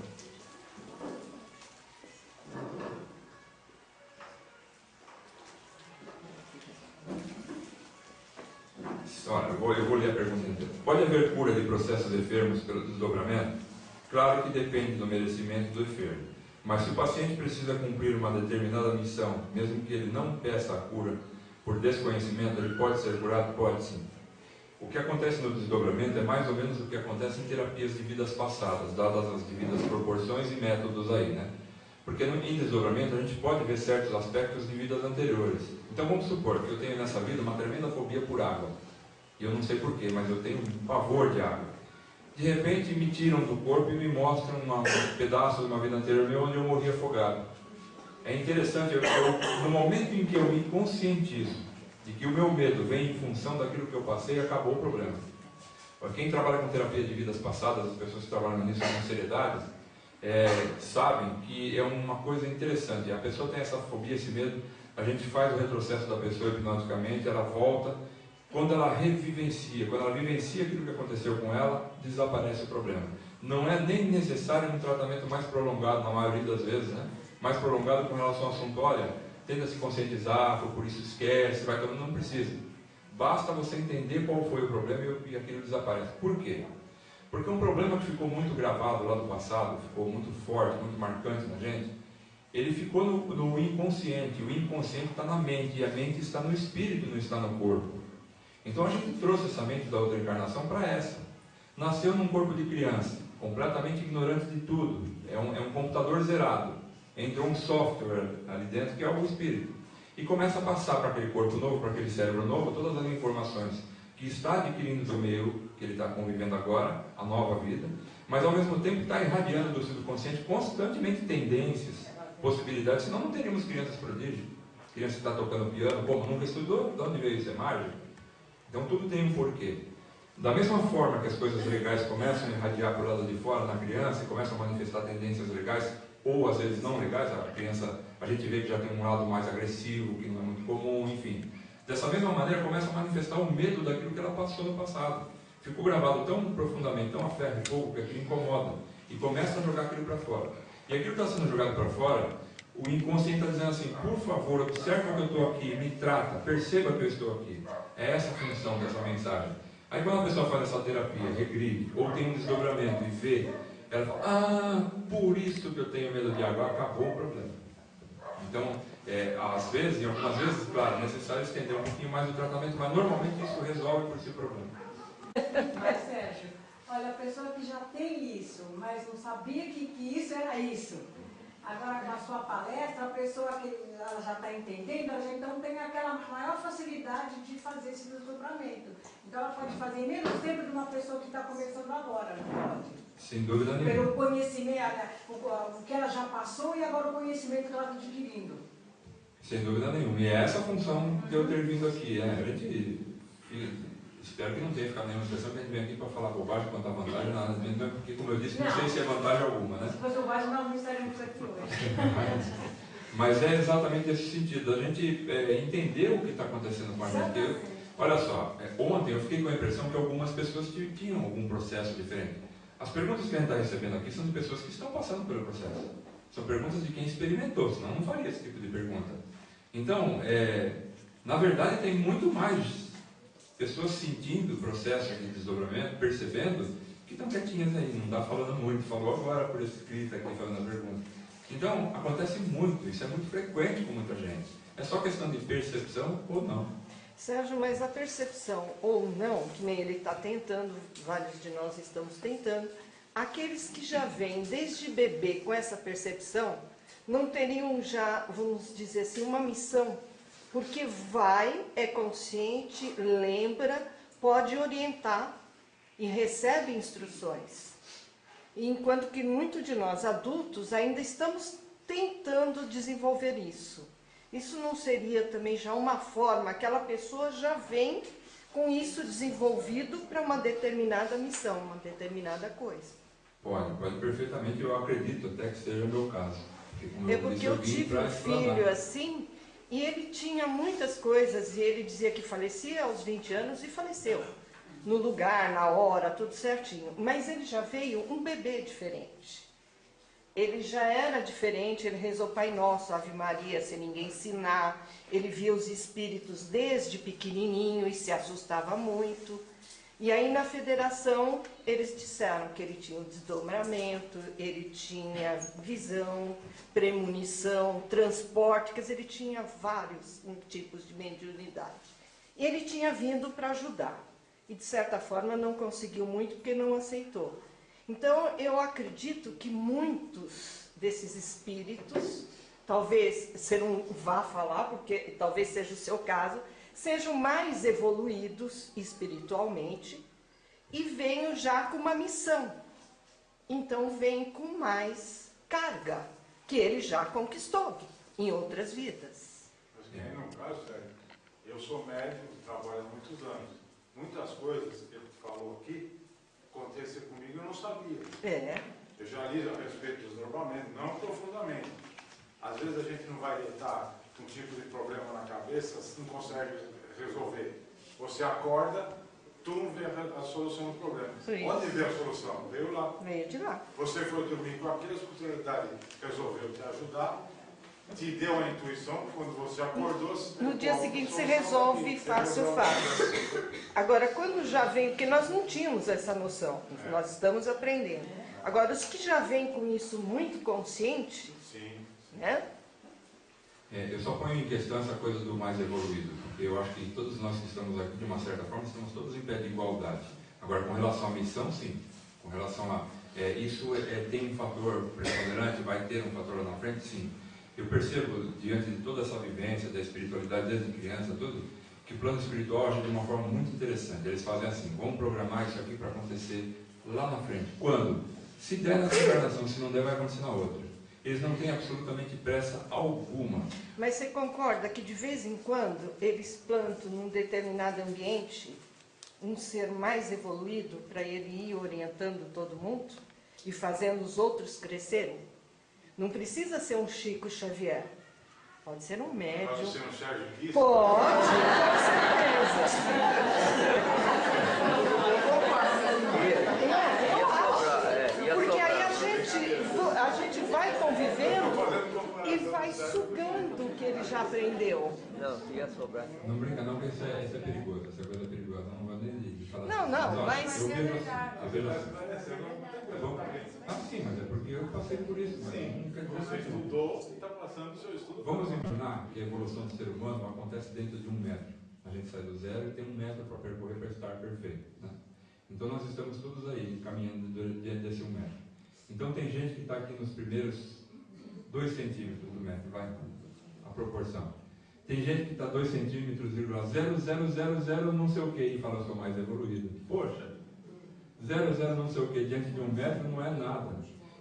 Olha, eu vou ler a pergunta inteira. Pode haver cura de processos enfermos pelo desdobramento? Claro que depende do merecimento do enfermo. Mas se o paciente precisa cumprir uma determinada missão, mesmo que ele não peça a cura por desconhecimento, ele pode ser curado? Pode sim. O que acontece no desdobramento é mais ou menos o que acontece em terapias de vidas passadas, dadas as devidas proporções e métodos aí, né? Porque em desdobramento a gente pode ver certos aspectos de vidas anteriores. Então vamos supor que eu tenho nessa vida uma tremenda fobia por água. E eu não sei porquê, mas eu tenho um pavor de água. De repente me tiram do corpo e me mostram um pedaço de uma vida anterior minha onde eu morri afogado. É interessante, no momento em que eu me conscientizo de que o meu medo vem em função daquilo que eu passei, acabou o problema. Quem trabalha com terapia de vidas passadas, as pessoas que trabalham nisso com seriedade, sabem que é uma coisa interessante. A pessoa tem essa fobia, esse medo, a gente faz o retrocesso da pessoa hipnoticamente, ela volta. Quando ela revivencia, quando ela vivencia aquilo que aconteceu com ela, desaparece o problema. Não é nem necessário um tratamento mais prolongado, na maioria das vezes, né? Mais prolongado com relação ao assunto. Olha, tenta se conscientizar, por isso esquece, vai todo mundo, não precisa. Basta você entender qual foi o problema e aquilo desaparece. Por quê? Porque um problema que ficou muito gravado lá do passado, ficou muito forte, muito marcante na gente, ele ficou no inconsciente. O inconsciente está na mente, e a mente está no espírito, não está no corpo. Então a gente trouxe essa mente da outra encarnação para essa. Nasceu num corpo de criança, completamente ignorante de tudo. É um computador zerado. Entrou um software ali dentro que é o espírito. E começa a passar para aquele corpo novo, para aquele cérebro novo, todas as informações que está adquirindo do meio que ele está convivendo agora, a nova vida, mas ao mesmo tempo está irradiando do subconsciente constantemente tendências, possibilidades, senão não teríamos crianças prodígio. Criança que está tocando piano, como nunca estudou, de onde veio isso? É mágica? Então tudo tem um porquê. Da mesma forma que as coisas legais começam a irradiar para o lado de fora na criança e começam a manifestar tendências legais, ou às vezes não legais, a criança, a gente vê que já tem um lado mais agressivo, que não é muito comum, enfim. Dessa mesma maneira começa a manifestar o medo daquilo que ela passou no passado. Ficou gravado tão profundamente, tão a ferro e fogo, que aquilo incomoda. E começa a jogar aquilo para fora. E aquilo que está sendo jogado para fora, o inconsciente está dizendo assim, por favor, observa que eu estou aqui, me trata, perceba que eu estou aqui. É essa a função dessa mensagem. Aí quando a pessoa faz essa terapia, regride, ou tem um desdobramento e vê, ela fala, por isso que eu tenho medo de água, acabou o problema. Então, às vezes, em algumas vezes, claro, é necessário estender um pouquinho mais o tratamento, mas normalmente isso resolve por si o problema. Mas Sérgio, olha, a pessoa que já tem isso, mas não sabia que isso era isso. Agora, com a sua palestra, a pessoa que ela já está entendendo, ela então tem aquela maior facilidade de fazer esse desdobramento. Então, ela pode fazer em menos tempo de uma pessoa que está começando agora, não pode? Sem dúvida nenhuma. Pelo conhecimento, o que ela já passou e agora o conhecimento que ela está adquirindo. Sem dúvida nenhuma. E é essa a função de eu ter vindo aqui. A gente, espero que não tenha ficado nenhuma impressão que a gente vem aqui para falar bobagem quanto a vantagem, nada, porque, como eu disse, não sei se é vantagem alguma, né? Se fosse bobagem, nós não estaríamos aqui hoje. Mas é exatamente esse sentido, a gente entender o que está acontecendo com a gente. Olha só, ontem eu fiquei com a impressão que algumas pessoas tinham algum processo diferente. As perguntas que a gente está recebendo aqui são de pessoas que estão passando pelo processo. São perguntas de quem experimentou, senão não faria esse tipo de pergunta. Então, na verdade, tem muito mais pessoas sentindo o processo de desdobramento, percebendo que estão quietinhas aí, não está falando muito, falou agora por escrito aqui, fazendo a pergunta. Então, acontece muito, isso é muito frequente com muita gente. É só questão de percepção ou não. Sérgio, mas a percepção ou não, que nem ele está tentando, vários de nós estamos tentando, aqueles que já vêm desde bebê com essa percepção, não teriam já, vamos dizer assim, uma missão, porque vai, é consciente, lembra, pode orientar e recebe instruções. Enquanto que muitos de nós adultos ainda estamos tentando desenvolver isso. Isso não seria também já uma forma, aquela pessoa já vem com isso desenvolvido para uma determinada missão, uma determinada coisa. Pode perfeitamente, eu acredito até que seja o meu caso. Porque eu tive um filho assim, e ele tinha muitas coisas, e ele dizia que falecia aos 20 anos e faleceu. No lugar, na hora, tudo certinho. Mas ele já veio um bebê diferente. Ele já era diferente, ele rezou Pai Nosso, Ave Maria, sem ninguém ensinar. Ele via os espíritos desde pequenininho e se assustava muito. E aí na federação eles disseram que ele tinha um desdobramento, ele tinha visão, premonição, transporte, quer dizer, ele tinha vários tipos de mediunidade. E ele tinha vindo para ajudar. E de certa forma não conseguiu muito porque não aceitou. Então eu acredito que muitos desses espíritos, talvez você não vá falar, porque talvez seja o seu caso, sejam mais evoluídos espiritualmente e venham já com uma missão. Então vem com mais carga, que ele já conquistou em outras vidas. Mas que nem no caso, Sérgio, eu sou médico, trabalho há muitos anos. Muitas coisas que ele falou aqui, aconteceu comigo e eu não sabia. Eu já li a respeito dos desdobramentos, não profundamente. Às vezes a gente não vai estar com um tipo de problema na cabeça, não consegue resolver. Você acorda, tu não vê a solução do problema. Onde veio a solução? Veio lá. Veio de lá. Você foi dormir com aquela possibilidade, resolveu te ajudar, te deu a intuição, quando você acordou... No dia seguinte você resolve fácil. Agora, quando já vem, porque nós não tínhamos essa noção, nós estamos aprendendo. Agora, os que já vêm com isso muito consciente, né? Eu só ponho em questão essa coisa do mais evoluído, porque eu acho que todos nós que estamos aqui, de uma certa forma, estamos todos em pé de igualdade. Agora, com relação à missão, sim. Com relação a... isso tem um fator preponderante, vai ter um fator lá na frente, sim. Eu percebo, diante de toda essa vivência da espiritualidade desde criança, tudo, que o plano espiritual age de uma forma muito interessante. Eles fazem assim, vamos programar isso aqui para acontecer lá na frente. Quando? Se der nessa encarnação, se não der, vai acontecer na outra. Eles não têm absolutamente pressa alguma. Mas você concorda que de vez em quando eles plantam num determinado ambiente um ser mais evoluído para ele ir orientando todo mundo e fazendo os outros crescerem? Não precisa ser um Chico Xavier. Pode ser um médium. Pode ser um Sérgio Kiss? Pode, com certeza. Porque aí a gente vai convivendo e vai sugando o que ele já aprendeu. Não, ia sobrar. Não brinca não, porque isso é perigoso. Essa coisa é perigosa. Não vou nem de falar Não, mas mas... Eu vejo assim. Sim, mas é porque eu passei por isso. Sim, você estudou e está passando o seu estudo. Vamos imaginar que a evolução do ser humano acontece dentro de 1 metro. A gente sai do zero e tem 1 metro para percorrer para estar perfeito. Né? Então nós estamos todos aí, caminhando dentro desse 1 metro. Então tem gente que está aqui nos primeiros 2 centímetros do metro, vai, a proporção. Tem gente que está 2 centímetros, 0,0000 não sei o que, e fala, eu sou mais evoluído. Poxa! 0,0 não sei o que diante de 1 metro não é nada.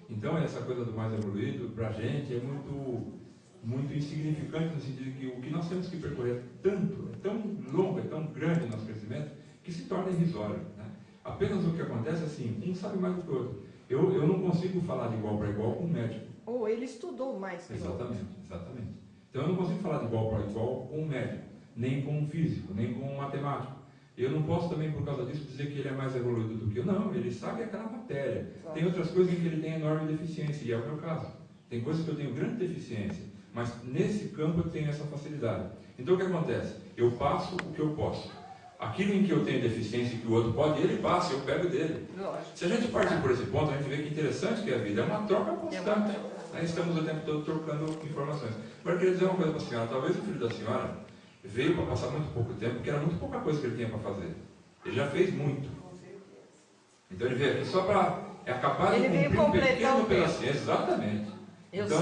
Então essa coisa do mais evoluído para a gente é muito insignificante no sentido de que o que nós temos que percorrer é tão longo, é tão grande o nosso crescimento que se torna irrisório. Né? Apenas o que acontece é assim, um sabe mais do que o outro. Eu não consigo falar de igual para igual com um médico. Ou ele estudou mais que o outro. Exatamente. Então eu não consigo falar de igual para igual com um médico, nem com um físico, nem com um matemático. Eu não posso também, por causa disso, dizer que ele é mais evoluído do que eu. Não, ele sabe aquela matéria. Tem outras coisas em que ele tem enorme deficiência, e é o meu caso. Tem coisas que eu tenho grande deficiência, mas nesse campo eu tenho essa facilidade. Então o que acontece? Eu passo o que eu posso. Aquilo em que eu tenho deficiência e que o outro pode, ele passa, eu pego dele. Se a gente partir por esse ponto, a gente vê que interessante que é a vida. É uma troca constante. Aí estamos o tempo todo trocando informações. Agora eu queria dizer uma coisa para a senhora. Talvez o filho da senhora veio para passar muito pouco tempo, porque era muito pouca coisa que ele tinha para fazer. Ele já fez muito. Então ele veio aqui só para acabar de cumprir um pequeno pedacinho. Exatamente. Então,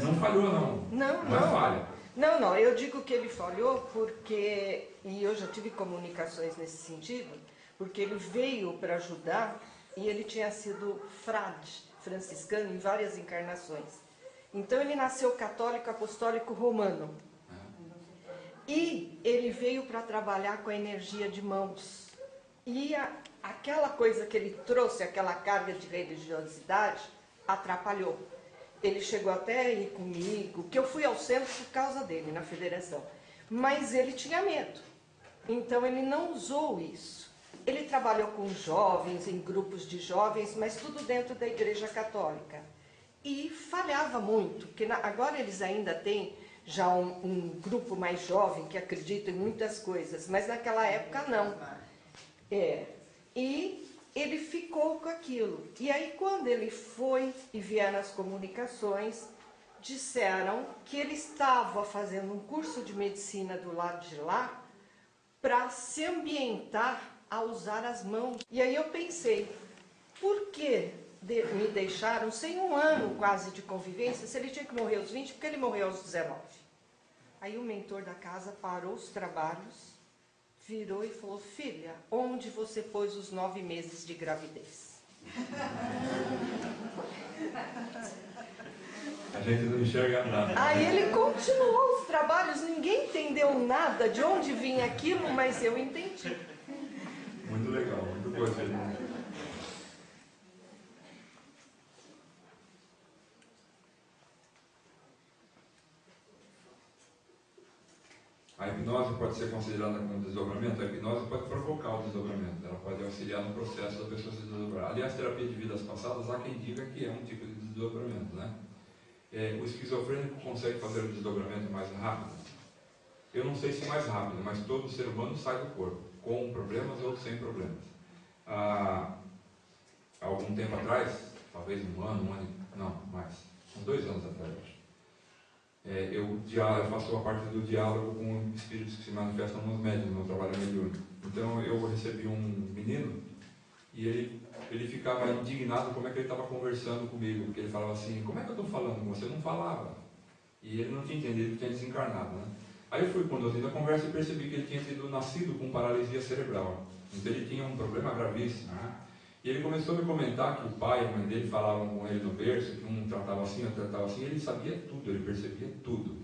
não falhou não. Não é falha. Não, eu digo que ele falhou porque, e eu já tive comunicações nesse sentido, porque ele veio para ajudar e ele tinha sido frade franciscano em várias encarnações. Então ele nasceu católico apostólico romano. E ele veio para trabalhar com a energia de mãos. E a aquela coisa que ele trouxe, aquela carga de religiosidade, atrapalhou. Ele chegou até a ir comigo, que eu fui ao centro por causa dele, na federação. Mas ele tinha medo. Então ele não usou isso. Ele trabalhou com jovens, em grupos de jovens, mas tudo dentro da Igreja Católica. E falhava muito, porque agora eles ainda têm já um grupo mais jovem que acredita em muitas coisas, mas naquela época não. E ele ficou com aquilo. E aí quando ele foi e vieram as comunicações, disseram que ele estava fazendo um curso de medicina do lado de lá para se ambientar a usar as mãos. E aí eu pensei, por que me deixaram sem um ano quase de convivência, se ele tinha que morrer aos 20, porque ele morreu aos 19. Aí o mentor da casa parou os trabalhos, virou e falou, filha, onde você pôs os 9 meses de gravidez? A gente não enxerga nada. Aí ele continuou os trabalhos, ninguém entendeu nada de onde vinha aquilo, mas eu entendi. Muito legal, muito gostoso. A hipnose pode ser considerada como desdobramento? A hipnose pode provocar o desdobramento, ela pode auxiliar no processo da pessoa se desdobrar. Aliás, terapia de vidas passadas, há quem diga que é um tipo de desdobramento, né? O esquizofrênico consegue fazer o desdobramento mais rápido? Eu não sei se mais rápido, mas todo ser humano sai do corpo, com problemas ou sem problemas. Há algum tempo atrás, talvez um ano, não, mais, uns 2 anos atrás, acho. Eu faço a parte do diálogo com espíritos que se manifestam nos médios, no meu trabalho mediúnico. Então eu recebi um menino e ele ficava indignado como é que ele estava conversando comigo, porque ele falava assim, como é que eu estou falando com você? Eu não falava. E ele não tinha entendido que tinha desencarnado, né? Aí eu fui conduzindo a conversa e percebi que ele tinha nascido com paralisia cerebral. Então ele tinha um problema gravíssimo, né? E ele começou a me comentar que o pai e a mãe dele falavam com ele no berço, que um tratava assim, outro tratava assim, ele sabia tudo, ele percebia tudo.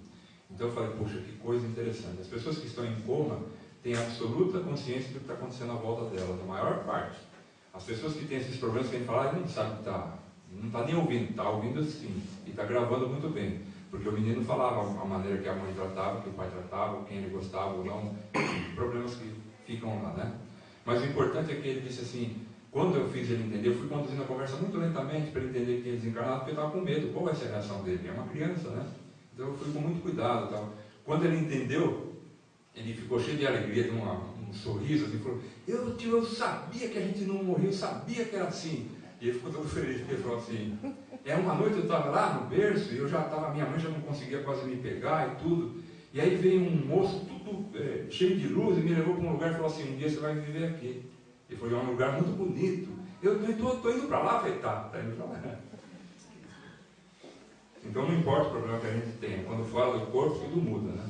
Então eu falei, poxa, que coisa interessante. As pessoas que estão em coma têm absoluta consciência do que está acontecendo à volta delas, a maior parte. As pessoas que têm esses problemas que a gente fala, ele não sabe que não está nem ouvindo, está ouvindo sim, e está gravando muito bem. Porque o menino falava a maneira que a mãe tratava, que o pai tratava, quem ele gostava ou não, problemas que ficam lá, né? Mas o importante é que ele disse assim, quando eu fiz ele entender, eu fui conduzindo a conversa muito lentamente para ele entender que tinha desencarnado, porque eu estava com medo, qual vai ser a reação dele? É uma criança, né? Então eu fui com muito cuidado. Tal. Quando ele entendeu, ele ficou cheio de alegria, de um sorriso, assim, falou, eu sabia que a gente não morreu, eu sabia que era assim. E ele ficou todo feliz, porque ele falou assim, uma noite eu estava lá no berço, e minha mãe já não conseguia quase me pegar e tudo, e aí veio um moço tudo cheio de luz, e me levou para um lugar e falou assim, um dia você vai viver aqui. Ele falou, é um lugar muito bonito. Eu estou indo para lá, falei, tá indo para lá. Então não importa o problema que a gente tem, quando fora do corpo tudo muda, né?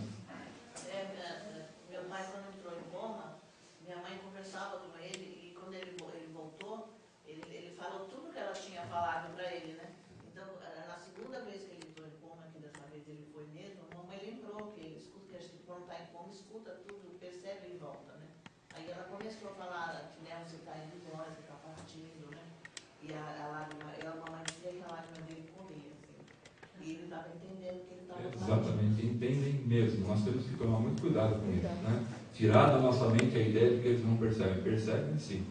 Meu pai, quando entrou em coma, minha mãe conversava com ele, e quando ele voltou, ele falou tudo que ela tinha falado para ele, né? Então, na segunda vez que ele entrou em coma, que dessa vez ele foi mesmo, a mamãe lembrou que ele escuta, que a gente quando está em coma, escuta tudo, percebe e volta, né? Aí ela começou a falar que você está indo embora, você está partindo, né? E a lágrima, a mamãe dizia que a lágrima dele corria, assim. E ele estava entendendo que ele estava exatamente, entendem mesmo. Nós temos que tomar muito cuidado com isso, né? Tirar da nossa mente a ideia de que eles não percebem. Percebem sim.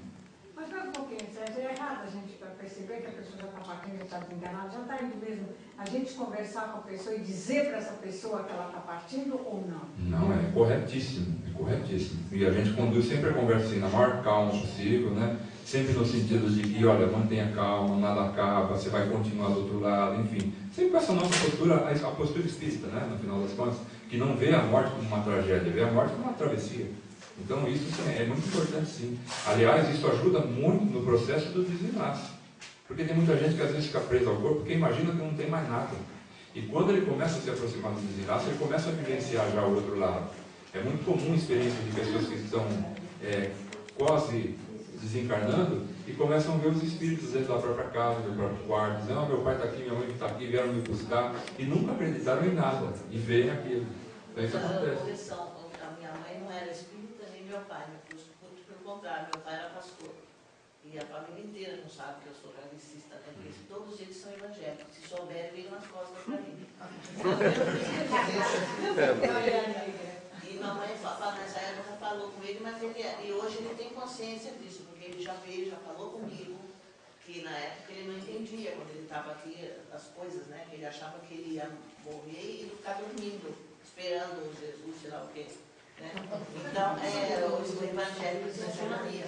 Mas pera um pouquinho, Sérgio, é errado a gente perceber que a pessoa já está partindo, já está desenganada, já está indo mesmo. A gente conversar com a pessoa e dizer para essa pessoa que ela está partindo ou não? Não, é corretíssimo, é corretíssimo. E a gente conduz sempre a conversa assim, na maior calma possível, né? Sempre no sentido de que, olha, mantenha calma, nada acaba, você vai continuar do outro lado, enfim. Sempre com essa nossa postura, a postura espírita, né? No final das contas, que não vê a morte como uma tragédia, vê a morte como uma travessia. Então isso é muito importante sim. Aliás, isso ajuda muito no processo do desenlace. Porque tem muita gente que às vezes fica presa ao corpo porque imagina que não tem mais nada. E quando ele começa a se aproximar do desenlace, ele começa a vivenciar já o outro lado. É muito comum a experiência de pessoas que estão quase desencarnando e começam a ver os espíritos dentro da própria casa, do próprio quarto, dizendo, meu pai está aqui, minha mãe está aqui, vieram me buscar, e nunca acreditaram em nada, e veem aquilo. Então isso acontece. A minha mãe não era espírita nem meu pai, pelo contrário, meu pai era pastor. E a família inteira não sabe que eu sou kardecista, né? Porque todos eles são evangélicos. Se souberem, viram nas costas para mim. E mamãe, nessa época, falou com ele, mas e hoje ele tem consciência disso, porque ele já veio, já falou comigo, que na época ele não entendia, quando ele estava aqui, as coisas, né? Que ele achava que ele ia morrer e ele ficar dormindo, esperando Jesus, sei lá o quê. Né? Então, os evangélicos de Maria.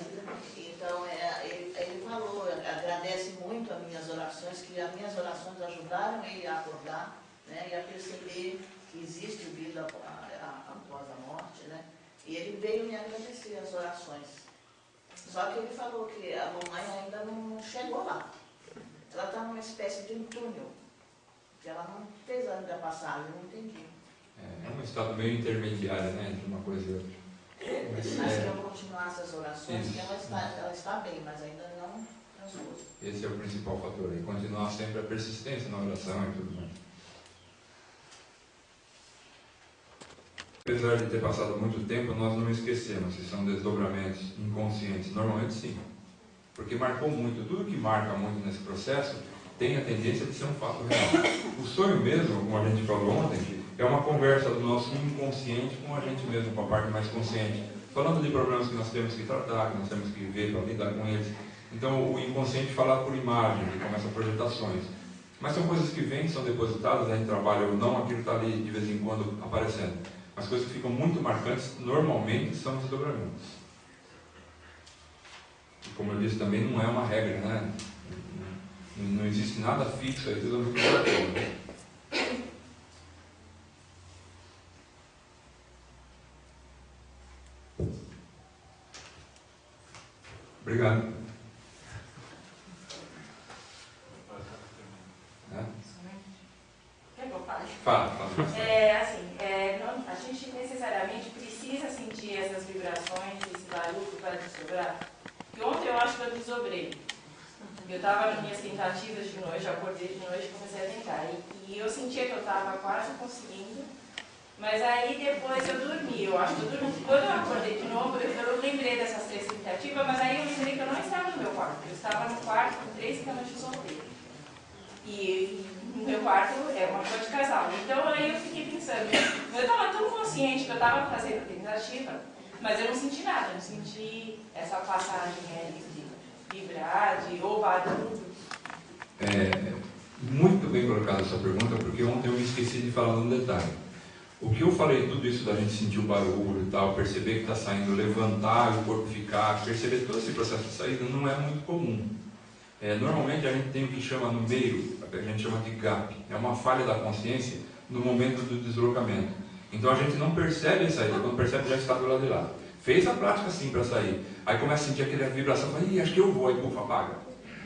Então, ele falou, agradece muito as minhas orações, que as minhas orações ajudaram ele a acordar, né? E a perceber que existe vida após a morte, né? E ele veio me agradecer as orações. Só que ele falou que a mamãe ainda não chegou lá. Ela está numa espécie de um túnel, que ela não fez ainda a passagem, eu não entendi. É um estado meio intermediário, né, entre uma coisa e outra. Mas se eu continuar essas orações, que ela está bem, mas ainda não transpôs. Esse é o principal fator, e continuar sempre a persistência na oração e tudo mais. Apesar de ter passado muito tempo, nós não esquecemos se são desdobramentos inconscientes. Normalmente sim, porque marcou muito. Tudo que marca muito nesse processo tem a tendência de ser um fato real. O sonho mesmo, como a gente falou ontem, é uma conversa do nosso inconsciente com a gente mesmo, com a parte mais consciente, falando de problemas que nós temos que tratar, que nós temos que ver para lidar com eles. Então o inconsciente fala por imagem, ele começa projetações. Mas são coisas que vêm, são depositadas, a gente trabalha ou não, aquilo está ali de vez em quando aparecendo. As coisas que ficam muito marcantes, normalmente, são desdobramentos. E como eu disse, também não é uma regra, né? Não existe nada fixo, aí tudo é muito relativo, né? Obrigado. Quer que eu fale? Fala. A gente necessariamente precisa sentir essas vibrações, esse barulho para desdobrar. Porque ontem eu acho que eu desdobrei. Eu estava nas minhas tentativas de noite, eu acordei de noite e comecei a tentar. E eu sentia que eu estava quase conseguindo, mas aí depois eu dormi. Eu acho que eu dormi. Quando eu acordei de novo, eu lembrei dessas 3 tentativas, mas aí eu lembrei que eu não estava no meu quarto. Eu estava no quarto com 3 camas de solteiro. E no meu quarto é uma cama de casal. Então aí eu fiquei pensando, eu estava tão consciente que eu estava fazendo a tentativa, mas eu não senti nada, eu não senti essa passagem de vibrar, de ou barulho. Muito bem colocada essa pergunta, porque ontem eu me esqueci de falar um detalhe. O que eu falei, tudo isso da gente sentir o barulho e tal, perceber que está saindo, levantar e o corpo ficar, perceber todo esse processo de saída não é muito comum. Normalmente a gente tem o que chama no meio, a gente chama de gap, é uma falha da consciência no momento do deslocamento. Então a gente não percebe a saída, quando percebe já está do lado de lá. Fez a prática sim para sair, aí começa a sentir aquela vibração, fala, acho que eu vou, aí pufa, apaga.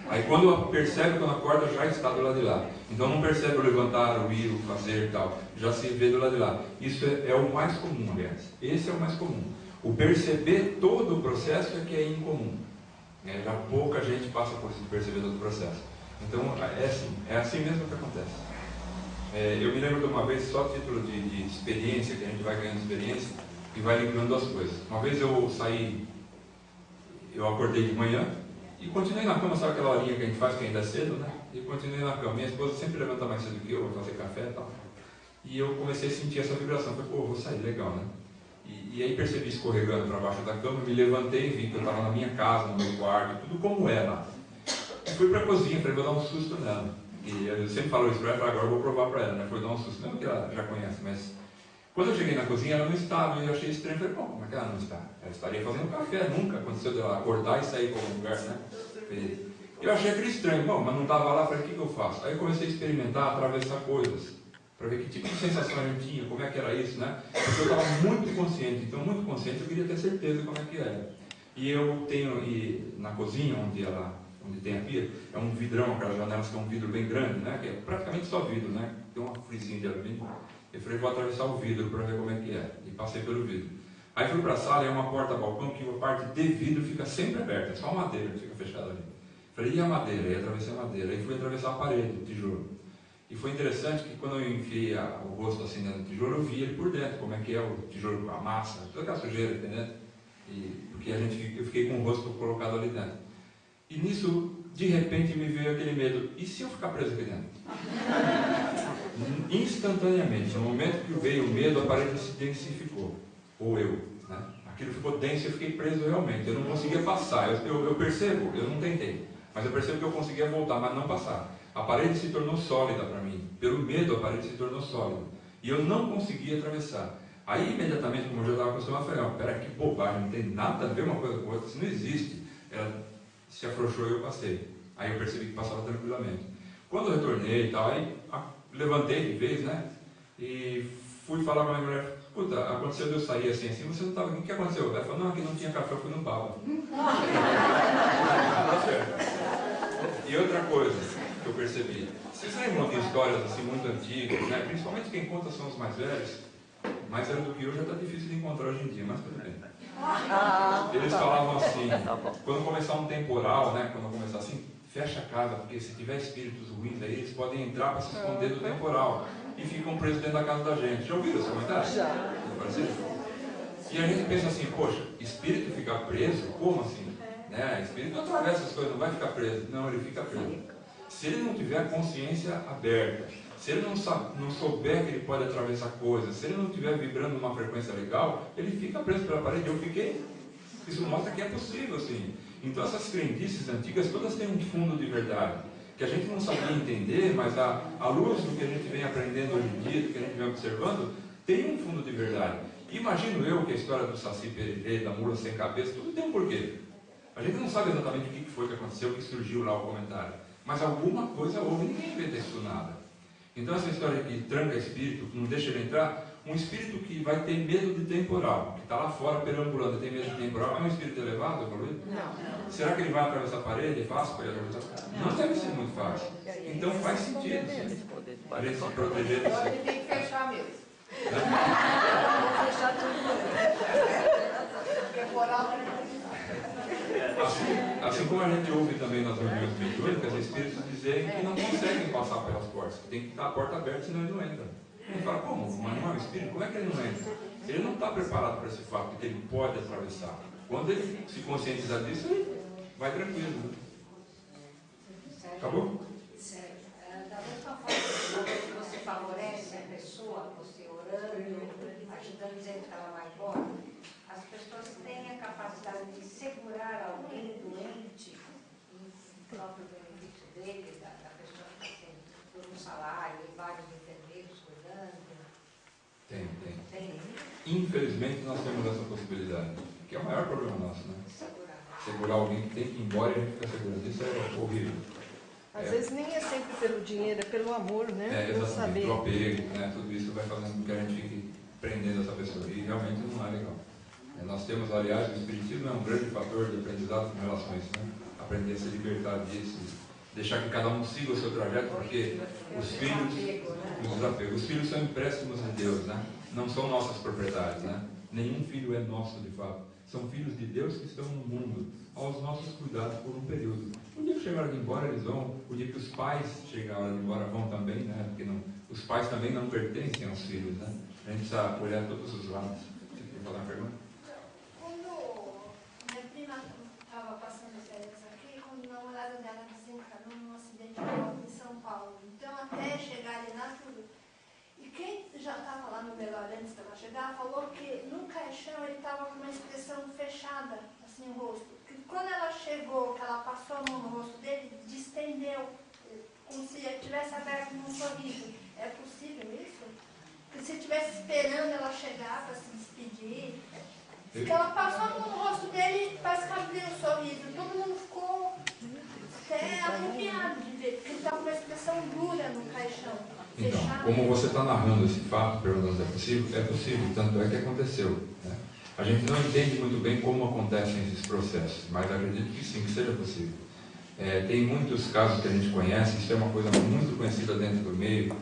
Aí quando percebe, quando acorda, já está do lado de lá. Então não percebe o levantar, o ir, o fazer e tal, já se vê do lado de lá. Isso é o mais comum, aliás. Esse é o mais comum. O perceber todo o processo é que é incomum. Já pouca gente passa por se perceber todo o processo. Então é assim mesmo que acontece. Eu me lembro de uma vez, só a título de experiência, que a gente vai ganhando experiência e vai ligando as coisas. Uma vez eu acordei de manhã e continuei na cama, sabe aquela horinha que a gente faz que ainda é cedo, né? E continuei na cama. Minha esposa sempre levanta mais cedo que eu, vai fazer café e tal. E eu comecei a sentir essa vibração. Falei, vou sair, legal, né? E aí percebi escorregando para baixo da cama, me levantei e vi que eu estava na minha casa, no meu quarto, tudo como era. E fui para a cozinha, falei, vou dar um susto nela. E eu sempre falo isso para ela, agora eu vou provar para ela, né? Foi dar um susto, não que ela já conhece, mas quando eu cheguei na cozinha ela não estava, e eu achei estranho, falei, como é que ela não está? Ela estaria fazendo café, nunca aconteceu dela acordar e sair para algum lugar, né? Eu achei aquilo estranho, mas não estava lá, falei, o que eu faço? Aí eu comecei a experimentar, atravessar coisas, para ver que tipo de sensação a gente tinha, como é que era isso, né? Porque eu estava muito consciente, então muito consciente eu queria ter certeza como é que era. E eu tenho, na cozinha, onde tem a pia, é um vidrão, aquelas janelas que é um vidro bem grande, né? Que é praticamente só vidro, né? Tem uma frisinha de alumínio. Eu falei, vou atravessar o vidro para ver como é que é. E passei pelo vidro. Aí fui para a sala, é uma porta-balcão que a parte de vidro fica sempre aberta, é só uma madeira que fica fechada ali. Falei, e a madeira? Aí atravessei a madeira. Aí fui atravessar a parede, o tijolo. E foi interessante que quando eu enfiei o rosto assim dentro do tijolo, eu vi ele por dentro, como é que é o tijolo com a massa, toda aquela sujeira, entendeu? Porque eu fiquei com o rosto colocado ali dentro. E nisso, de repente, me veio aquele medo, e se eu ficar preso aqui dentro? Instantaneamente, no momento que veio o medo, a parede se densificou, ou eu, né? Aquilo ficou denso e eu fiquei preso realmente, eu não conseguia passar, eu percebo, eu não tentei, mas eu percebo que eu conseguia voltar, mas não passar. A parede se tornou sólida para mim, pelo medo a parede se tornou sólida, e eu não conseguia atravessar. Aí imediatamente, como eu já estava acostumado, eu falei, peraí, que bobagem, não tem nada a ver uma coisa com outra, isso não existe. Ela se afrouxou e eu passei. Aí eu percebi que passava tranquilamente. Quando eu retornei e tal, aí levantei de vez, né? E fui falar com a minha mulher, escuta, aconteceu de eu sair assim, você não estava aqui, o que aconteceu? Ela falou, não, aqui não tinha café, eu fui no pau. E outra coisa que eu percebi, vocês lembram de histórias assim muito antigas, né? Principalmente quem conta são os mais velhos do que eu, já está difícil de encontrar hoje em dia, mas tudo bem. Eles falavam assim, quando começar um temporal, né? Quando começar assim, fecha a casa, porque se tiver espíritos ruins aí, eles podem entrar para se esconder do temporal e ficam presos dentro da casa da gente. Já ouviram esse comentário? Já. E a gente pensa assim, poxa, espírito ficar preso? Como assim? Né? Espírito não atravessa as coisas, não vai ficar preso. Não, ele fica preso. Se ele não tiver a consciência aberta, se ele não souber que ele pode atravessar coisas, se ele não estiver vibrando numa frequência legal, ele fica preso pela parede. Eu fiquei. Isso mostra que é possível, assim. Então essas crendices antigas todas têm um fundo de verdade, que a gente não sabia entender, mas à luz do que a gente vem aprendendo hoje em dia, do que a gente vem observando, tem um fundo de verdade. Imagino eu que a história do Saci Pererê, da mula sem cabeça, tudo tem um porquê. A gente não sabe exatamente o que foi que aconteceu, o que surgiu lá o comentário, mas alguma coisa houve, ninguém inventa isso nada. Então essa história que tranca espírito, que não deixa ele entrar, um espírito que vai ter medo de temporal, que está lá fora perambulando e tem medo de temporal, é um espírito elevado, evoluído? Não. Será que ele vai atravessar a parede? É fácil para ele atravessar? Não deve ser muito fácil. Então faz sentido, sim, a gente se proteger disso. Agora ele tem que fechar mesmo. Fechar tudo. Temporal. Assim como a gente ouve também nas reuniões mediúnicas, espíritos dizerem que não conseguem passar pelas portas, que tem que estar a porta aberta, senão ele não entra. Ele fala, como? Mas não é um espírito? Como é que ele não entra? Ele não está preparado para esse fato, que ele pode atravessar. Quando ele se conscientizar disso, ele vai tranquilo. Né? Acabou? Sério. Da mesma forma que você favorece a pessoa, você orando, ajudando, dizendo que ela vai embora, as pessoas têm a capacidade de segurar alguém doente em próprio benefício dele, da pessoa que está sendo por um salário, e vários enfermeiros cuidando. Tem. Infelizmente nós temos essa possibilidade, que é o maior problema nosso, né? Segurar alguém que tem que ir embora e a gente fica segurando. Isso é horrível. Às vezes nem é sempre pelo dinheiro, é pelo amor, né? Exatamente, o apego, né? Tudo isso vai fazendo com que a gente fique prendendo essa pessoa. E realmente não é legal. Nós temos, aliás, o Espiritismo é um grande fator de aprendizado com relações, né? Aprender a se libertar disso, deixar que cada um siga o seu trajeto, porque os filhos são empréstimos de Deus, né? Não são nossas propriedades, né? Nenhum filho é nosso de fato. São filhos de Deus que estão no mundo, aos nossos cuidados por um período. O dia que chegar de embora, eles vão. O dia que os pais chegarem de embora, vão também, né? Porque os pais também não pertencem aos filhos, né? A gente precisa olhar todos os lados. Você quer falar uma pergunta? Minha prima estava passando férias aqui, quando a namorada dela desencanou num acidente de moto em São Paulo. Então, até chegarem lá, tudo. E quem já estava lá no velório antes dela chegar, falou que no caixão ele estava com uma expressão fechada, assim, o rosto. Que quando ela chegou, que ela passou a mão no rosto dele, distendeu, como se ele tivesse aberto num sorriso. É possível isso? Porque se estivesse esperando ela chegar para se despedir... Porque ela passou a mão no rosto dele, parece que abriu um sorriso. Todo mundo ficou até arrepiado de ver, porque ele estava com uma expressão dura no caixão. Então, como você está narrando esse fato, perguntando se é possível, tanto é que aconteceu. Né? A gente não entende muito bem como acontecem esses processos, mas acredito que sim, que seja possível. Tem muitos casos que a gente conhece, isso é uma coisa muito conhecida dentro do meio,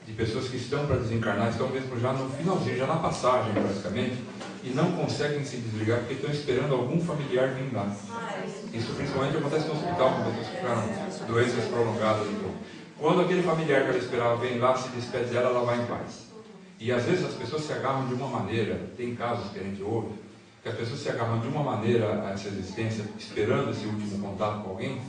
de pessoas que estão para desencarnar, estão mesmo já no finalzinho, já na passagem praticamente, e não conseguem se desligar porque estão esperando algum familiar vir lá. Isso principalmente acontece no hospital, com pessoas que ficaram doenças prolongadas. Quando aquele familiar que ela esperava vem lá, se despede dela, ela vai em paz. E às vezes as pessoas se agarram de uma maneira, tem casos que a gente ouve, que que as pessoas se agarram de uma maneira a essa existência, esperando esse último contato com alguém,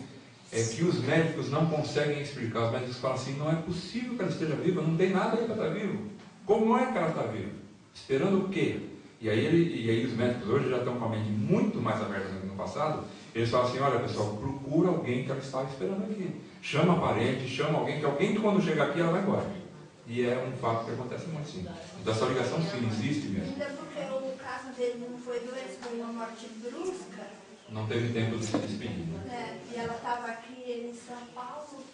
é que os médicos não conseguem explicar. Os médicos falam assim, não é possível que ela esteja viva, não tem nada aí para estar viva. Como é que ela está viva? Esperando o quê? E aí os médicos hoje já estão com a mente muito mais aberta do que no passado. Eles falam assim, olha pessoal, procura alguém que ela estava esperando aqui. Chama parente, chama alguém, que quando chegar aqui ela vai embora. E é um fato que acontece muito sim. Então essa ligação sim existe mesmo. Ainda porque o caso dele não foi doença, foi uma morte brusca. Não teve tempo de se despedir, né? É, e ela estava aqui em São Paulo,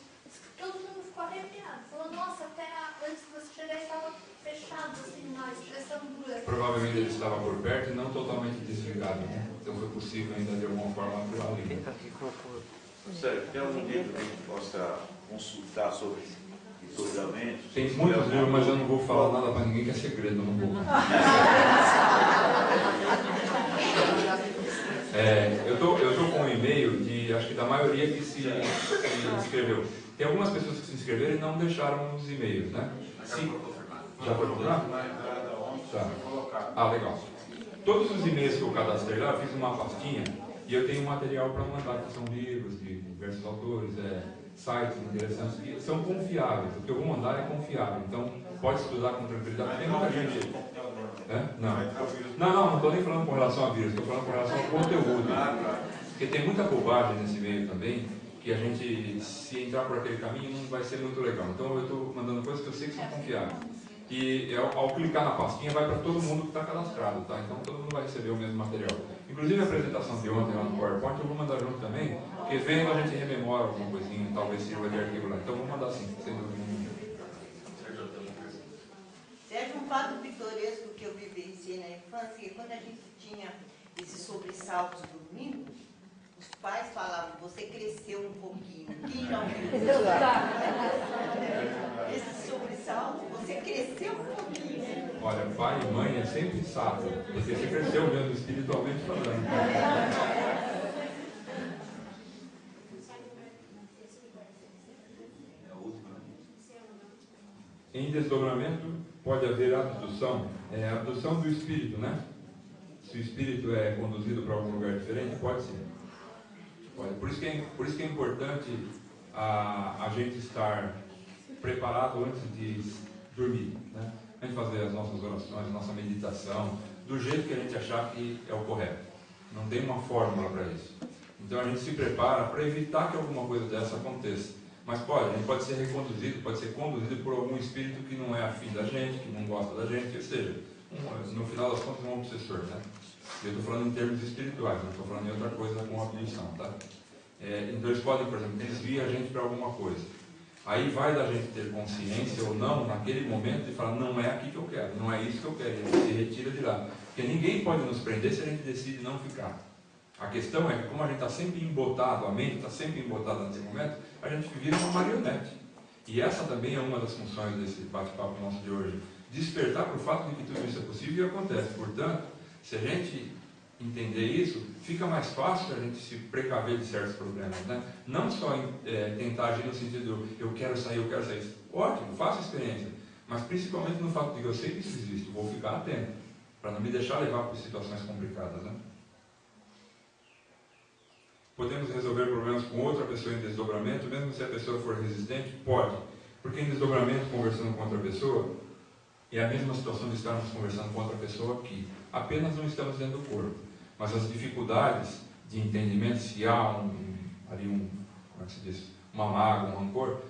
todo mundo ficou arrepiado. Falou, nossa, até antes de você chegar estava fechado, assim, na expressão dura. Provavelmente ele estava por perto e não totalmente desligado, né? Então foi possível ainda de alguma forma atuar ali. Sério, tem algum livro que a gente possa consultar sobre desdobramento? Tem muitos livros, mas eu não vou falar nada para ninguém que é segredo, eu não vou. Eu tô com um e-mail de, acho que da maioria que se inscreveu. Tem algumas pessoas que se inscreveram e não deixaram os e-mails, né? Sim. Já foi confirmado? Tá. Ah, legal. Todos os e-mails que eu cadastrei lá, eu fiz uma pastinha e eu tenho material para mandar, que são livros de diversos autores, sites interessantes, que são confiáveis. O que eu vou mandar é confiável, então pode estudar com tranquilidade. Tem muita gente... Não estou nem falando com relação a vírus, estou falando com relação ao conteúdo. Porque tem muita bobagem nesse meio também, que a gente, se entrar por aquele caminho, não vai ser muito legal. Então eu estou mandando coisas que eu sei que são confiáveis. E ao clicar na pastinha vai para todo mundo que está cadastrado, tá? Então todo mundo vai receber o mesmo material. Inclusive a apresentação de ontem lá no PowerPoint eu vou mandar junto também, porque vendo a gente rememora alguma coisinha, talvez sirva de arquivo lá. Então eu vou mandar sim, sem dúvida nenhuma. Sérgio, um fato pitoresco que eu vivenciei na infância, quando a gente tinha esses sobressaltos dormindo, os pais falavam, você cresceu um pouquinho. Quem já ouviu isso? Esse sobressalto, você cresceu um pouquinho. Olha, pai e mãe é sempre sábio, porque você cresceu mesmo espiritualmente falando. Em desdobramento pode haver abdução, abdução do espírito, né? Se o espírito é conduzido para algum lugar diferente, pode ser. Pode. Por isso que é importante a gente estar preparado antes de dormir, né? A gente fazer as nossas orações, a nossa meditação, do jeito que a gente achar que é o correto. Não tem uma fórmula para isso. Então a gente se prepara para evitar que alguma coisa dessa aconteça. Mas a gente pode ser reconduzido, pode ser conduzido por algum espírito que não é afim da gente, que não gosta da gente, ou seja, no final das contas, um obsessor, né? Eu estou falando em termos espirituais, não estou falando em outra coisa com abdução, tá? Então eles podem, por exemplo, desviar a gente para alguma coisa. Aí vai da gente ter consciência ou não, naquele momento, e falar, não é aqui que eu quero, não é isso que eu quero, e a gente se retira de lá. Porque ninguém pode nos prender se a gente decide não ficar. A questão é que, como a gente está sempre embotado, a mente está sempre embotada nesse momento, a gente vira uma marionete. E essa também é uma das funções desse bate-papo nosso de hoje. Despertar para o fato de que tudo isso é possível e acontece. Portanto, se a gente entender isso, fica mais fácil a gente se precaver de certos problemas, né? Não só tentar agir no sentido eu quero sair. Ótimo, faça a experiência. Mas principalmente no fato de que eu sei que isso existe, vou ficar atento, para não me deixar levar por situações complicadas, né? Podemos resolver problemas com outra pessoa em desdobramento, mesmo se a pessoa for resistente? Pode. Porque em desdobramento, conversando com outra pessoa, é a mesma situação de estarmos conversando com outra pessoa aqui. Apenas não estamos dentro do corpo. Mas as dificuldades de entendimento, se há como é que se diz? Uma mágoa, um rancor,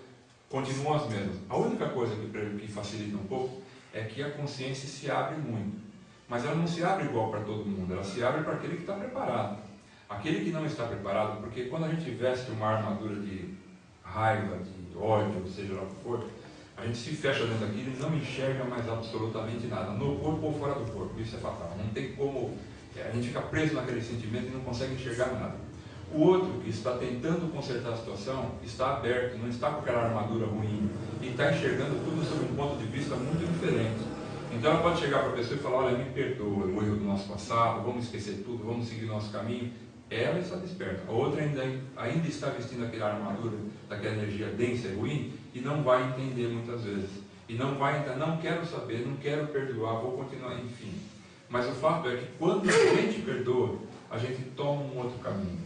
continuam as mesmas. A única coisa que facilita um pouco é que a consciência se abre muito. Mas ela não se abre igual para todo mundo, ela se abre para aquele que está preparado. Aquele que não está preparado, porque quando a gente veste uma armadura de raiva, de ódio, seja lá o que for, a gente se fecha dentro daquilo e não enxerga mais absolutamente nada, no corpo ou fora do corpo. Isso é fatal. Não tem como, a gente fica preso naquele sentimento e não consegue enxergar nada. O outro que está tentando consertar a situação está aberto, não está com aquela armadura ruim e está enxergando tudo sob um ponto de vista muito diferente. Então ela pode chegar para a pessoa e falar, olha, me perdoa o erro do nosso passado, vamos esquecer tudo, vamos seguir o nosso caminho. Ela está desperta. A outra ainda está vestindo aquela armadura, daquela energia densa e ruim, e não vai entender muitas vezes. E não vai entender, não quero saber, não quero perdoar, vou continuar, enfim. Mas o fato é que quando a gente perdoa, a gente toma um outro caminho.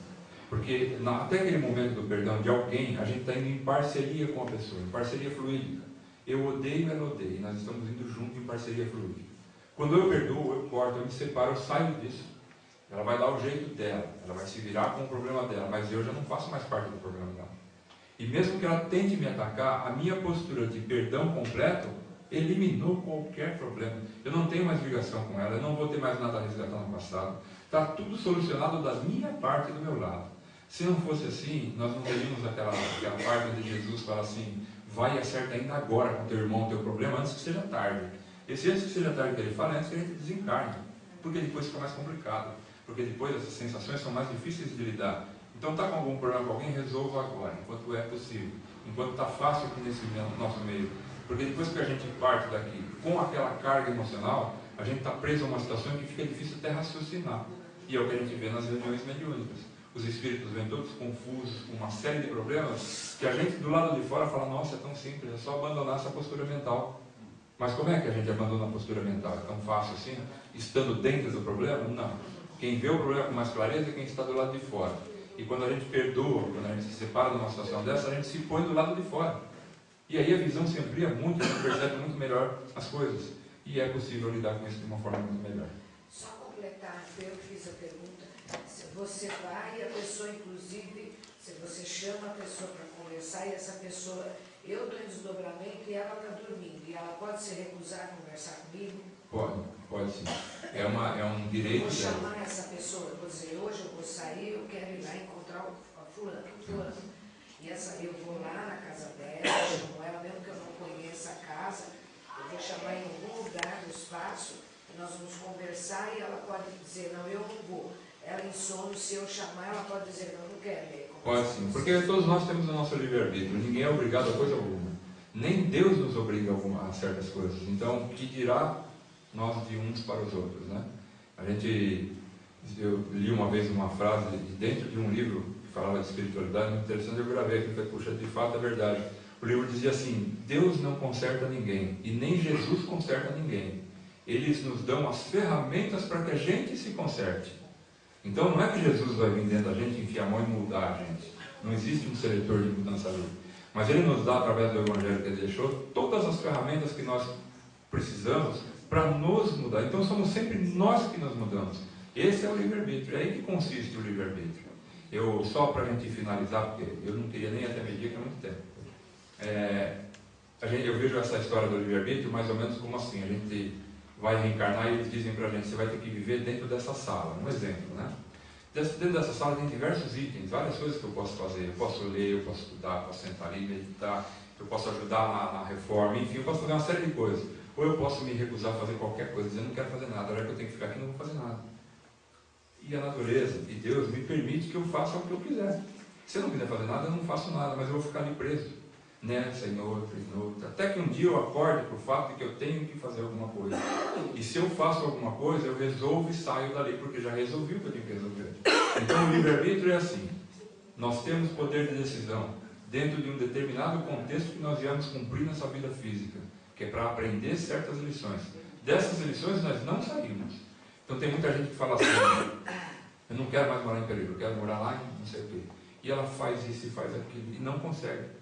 Porque até aquele momento do perdão de alguém, a gente está indo em parceria com a pessoa, em parceria fluídica. Eu odeio, ela odeia, e nós estamos indo juntos em parceria fluídica. Quando eu perdoo, eu corto, eu me separo, eu saio disso. Ela vai dar o jeito dela, ela vai se virar com o problema dela, mas eu já não faço mais parte do problema dela. E mesmo que ela tente me atacar, a minha postura de perdão completo eliminou qualquer problema. Eu não tenho mais ligação com ela, eu não vou ter mais nada a resgatar no passado. Está tudo solucionado da minha parte, do meu lado. Se não fosse assim, nós não teríamos aquela parte onde Jesus fala assim: vai e acerta ainda agora com teu irmão o teu problema, antes que seja tarde. Esse antes que seja tarde que ele fala é antes que a gente desencarne, porque depois fica mais complicado, porque depois essas sensações são mais difíceis de lidar. Então está com algum problema com alguém, resolva agora, enquanto é possível, enquanto está fácil aqui nesse nosso meio. Porque depois que a gente parte daqui com aquela carga emocional, a gente está preso a uma situação que fica difícil até raciocinar. E é o que a gente vê nas reuniões mediúnicas. Os espíritos vêm todos confusos, com uma série de problemas, que a gente do lado de fora fala: nossa, é tão simples, é só abandonar essa postura mental. Mas como é que a gente abandona a postura mental? É tão fácil assim? Estando dentro do problema? Não. Quem vê o problema com mais clareza é quem está do lado de fora. E quando a gente perdoa, quando a gente se separa de uma situação dessa, a gente se põe do lado de fora. E aí a visão se amplia muito, a gente percebe muito melhor as coisas. E é possível lidar com isso de uma forma muito melhor. Só completar, eu fiz a pergunta. Se você vai e a pessoa, inclusive, se você chama a pessoa para conversar e essa pessoa, eu estou em desdobramento e ela está dormindo, e ela pode se recusar a conversar comigo? Pode sim. É um direito dela. dela. Vou chamar essa pessoa, vou dizer: hoje eu vou sair, eu quero ir lá encontrar a fulano. E eu vou lá na casa dela, chamo ela, mesmo que eu não conheça a casa, eu vou chamar em algum lugar do espaço, e nós vamos conversar, e ela pode dizer: não, eu não vou. Ela em sono, se eu chamar, ela pode dizer: não quero ir. Pode sim, porque todos nós temos o nosso livre-arbítrio, ninguém é obrigado a coisa alguma. Nem Deus nos obriga a certas coisas. Então, o que dirá nós de uns para os outros, né? Eu li uma vez uma frase dentro de um livro que falava de espiritualidade, muito interessante, eu gravei aqui, falei: puxa, de fato é verdade. O livro dizia assim: Deus não conserta ninguém, e nem Jesus conserta ninguém. Eles nos dão as ferramentas para que a gente se conserte. Então não é que Jesus vai vir dentro da gente, enfiar a mão e mudar a gente. Não existe um seletor de mudança ali. Mas Ele nos dá, através do Evangelho que Ele deixou, todas as ferramentas que nós precisamos para nos mudar. Então somos sempre nós que nos mudamos. Esse é o livre-arbítrio, é aí que consiste o livre-arbítrio. Só para a gente finalizar, porque eu não queria nem até medir, que é muito tempo. Eu vejo essa história do livre-arbítrio mais ou menos como assim: a gente vai reencarnar e eles dizem para a gente: você vai ter que viver dentro dessa sala. Um exemplo, né? Dentro dessa sala tem diversos itens, várias coisas que eu posso fazer. Eu posso ler, eu posso estudar, eu posso sentar ali, meditar, eu posso ajudar na reforma, enfim, eu posso fazer uma série de coisas. Ou eu posso me recusar a fazer qualquer coisa, dizer: eu não quero fazer nada, a hora que eu tenho que ficar aqui, não vou fazer nada. E a natureza e Deus me permite que eu faça o que eu quiser. Se eu não quiser fazer nada, eu não faço nada, mas eu vou ficar ali preso nessa e noutra, até que um dia eu acorde para o fato de que eu tenho que fazer alguma coisa. E se eu faço alguma coisa, eu resolvo e saio dali, porque já resolvi o que eu tenho que resolver. Então o livre-arbítrio é assim: nós temos poder de decisão dentro de um determinado contexto que nós viemos cumprir nessa vida física, que é para aprender certas lições. Dessas lições nós não saímos. Então tem muita gente que fala assim: eu não quero mais morar em Pereira, eu quero morar lá em não sei o quê. E ela faz isso e faz aquilo, e não consegue.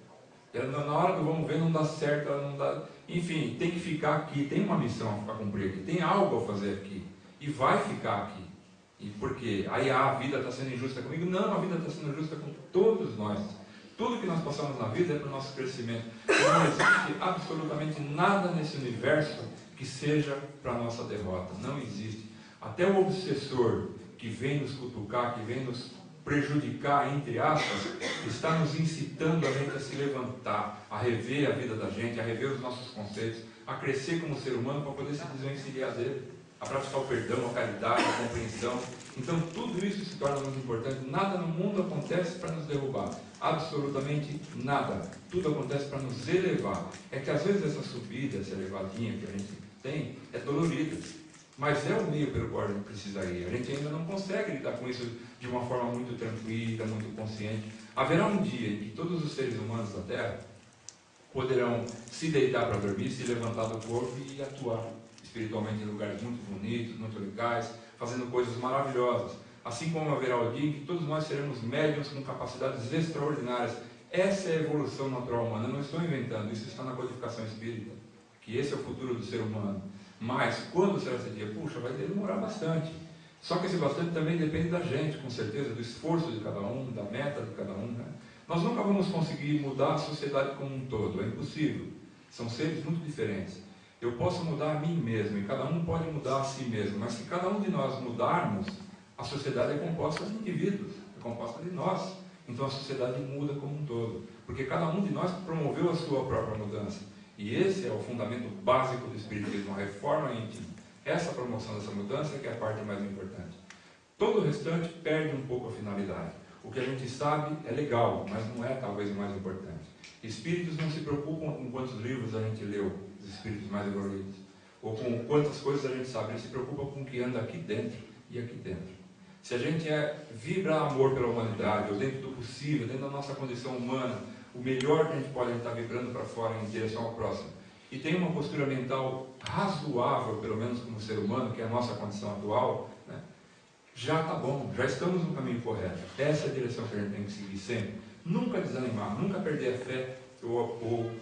Na hora do vamos ver não dá certo, ela não dá. Enfim, tem que ficar aqui, tem uma missão a cumprir aqui, tem algo a fazer aqui, e vai ficar aqui. E por quê? Aí a vida está sendo injusta comigo? Não, a vida está sendo justa com todos nós. Tudo que nós passamos na vida é para o nosso crescimento. Não existe absolutamente nada nesse universo que seja para a nossa derrota. Não existe. Até o obsessor que vem nos cutucar, que vem nos prejudicar, entre aspas, está nos incitando a gente a se levantar, a rever a vida da gente, a rever os nossos conceitos, a crescer como ser humano para poder se desvencilhar dele, a praticar o perdão, a caridade, a compreensão. Então tudo isso se torna muito importante. Nada no mundo acontece para nos derrubar, absolutamente nada. Tudo acontece para nos elevar. É que às vezes essa subida, essa elevadinha que a gente tem, é dolorida, mas é o meio pelo qual a gente precisa ir. A gente ainda não consegue lidar com isso de uma forma muito tranquila, muito consciente. Haverá um dia em que todos os seres humanos da Terra poderão se deitar para dormir, se levantar do corpo e atuar espiritualmente em lugares muito bonitos, muito legais, fazendo coisas maravilhosas. Assim como haverá o dia em que todos nós seremos médiuns com capacidades extraordinárias. Essa é a evolução natural humana. Eu não estou inventando, isso está na codificação espírita, que esse é o futuro do ser humano. Mas, quando será esse dia? Puxa, vai demorar bastante. Só que esse bastante também depende da gente, com certeza, do esforço de cada um, da meta de cada um, né? Nós nunca vamos conseguir mudar a sociedade como um todo, é impossível. São seres muito diferentes. Eu posso mudar a mim mesmo, e cada um pode mudar a si mesmo, mas se cada um de nós mudarmos, a sociedade é composta de indivíduos, é composta de nós. Então a sociedade muda como um todo, porque cada um de nós promoveu a sua própria mudança. E esse é o fundamento básico do Espiritismo, a reforma íntima. Essa promoção dessa mudança que é a parte mais importante. Todo o restante perde um pouco a finalidade. O que a gente sabe é legal, mas não é talvez o mais importante. Espíritos não se preocupam com quantos livros a gente leu, os espíritos mais evoluídos, ou com quantas coisas a gente sabe. Eles se preocupam com o que anda aqui dentro e aqui dentro. Se a gente vibra amor pela humanidade, ou dentro do possível, dentro da nossa condição humana, o melhor que a gente pode estar vibrando para fora em direção ao próximo, e tem uma postura mental razoável, pelo menos como ser humano, que é a nossa condição atual, né, já está bom, já estamos no caminho correto. Essa é a direção que a gente tem que seguir sempre. Nunca desanimar, nunca perder a fé ou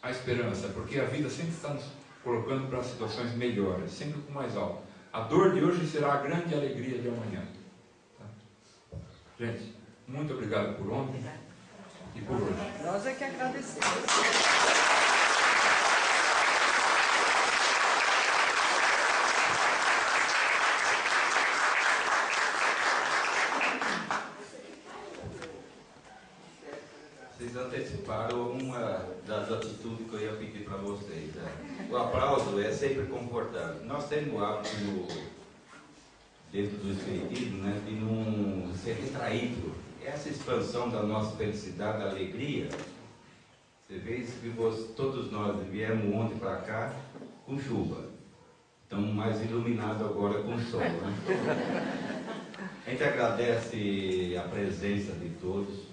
a esperança, porque a vida sempre está nos colocando para situações melhores, sempre com mais alto. A dor de hoje será a grande alegria de amanhã. Tá? Gente, muito obrigado por ontem e por hoje. Nós é que agradecemos. Vocês anteciparam uma das atitudes que eu ia pedir para vocês. Né? O aplauso é sempre confortável. Nós temos o hábito dentro do Espiritismo, né, de não ser retraído. Essa expansão da nossa felicidade, da alegria, você vê que todos nós viemos ontem para cá com chuva. Estamos mais iluminados agora com o sol. Né? A gente agradece a presença de todos.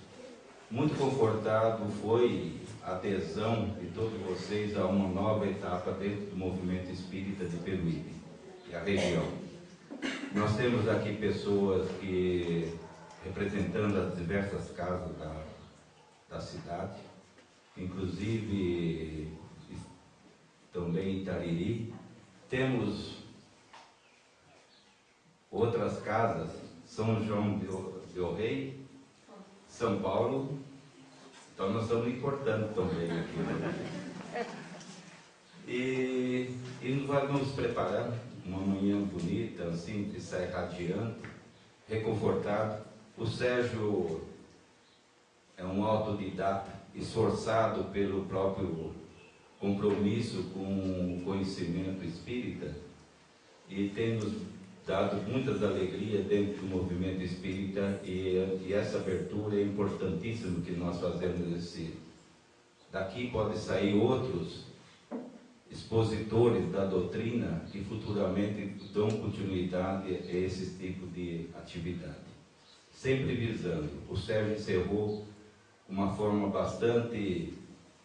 Muito confortado foi a adesão de todos vocês a uma nova etapa dentro do movimento espírita de Peruíbe e a região. Nós temos aqui pessoas que, representando as diversas casas da cidade, inclusive também em Itariri. Temos outras casas, São João del Rei, São Paulo, então nós estamos importando também aqui. Né? E nós vamos preparar uma manhã bonita, assim, de sair radiante, reconfortado. O Sérgio é um autodidata, esforçado pelo próprio compromisso com o conhecimento espírita e tem nos dado muitas alegrias dentro do movimento espírita e essa abertura é importantíssima que nós fazemos. Daqui pode sair outros expositores da doutrina que futuramente dão continuidade a esse tipo de atividade. Sempre visando. O Sérgio encerrou uma forma bastante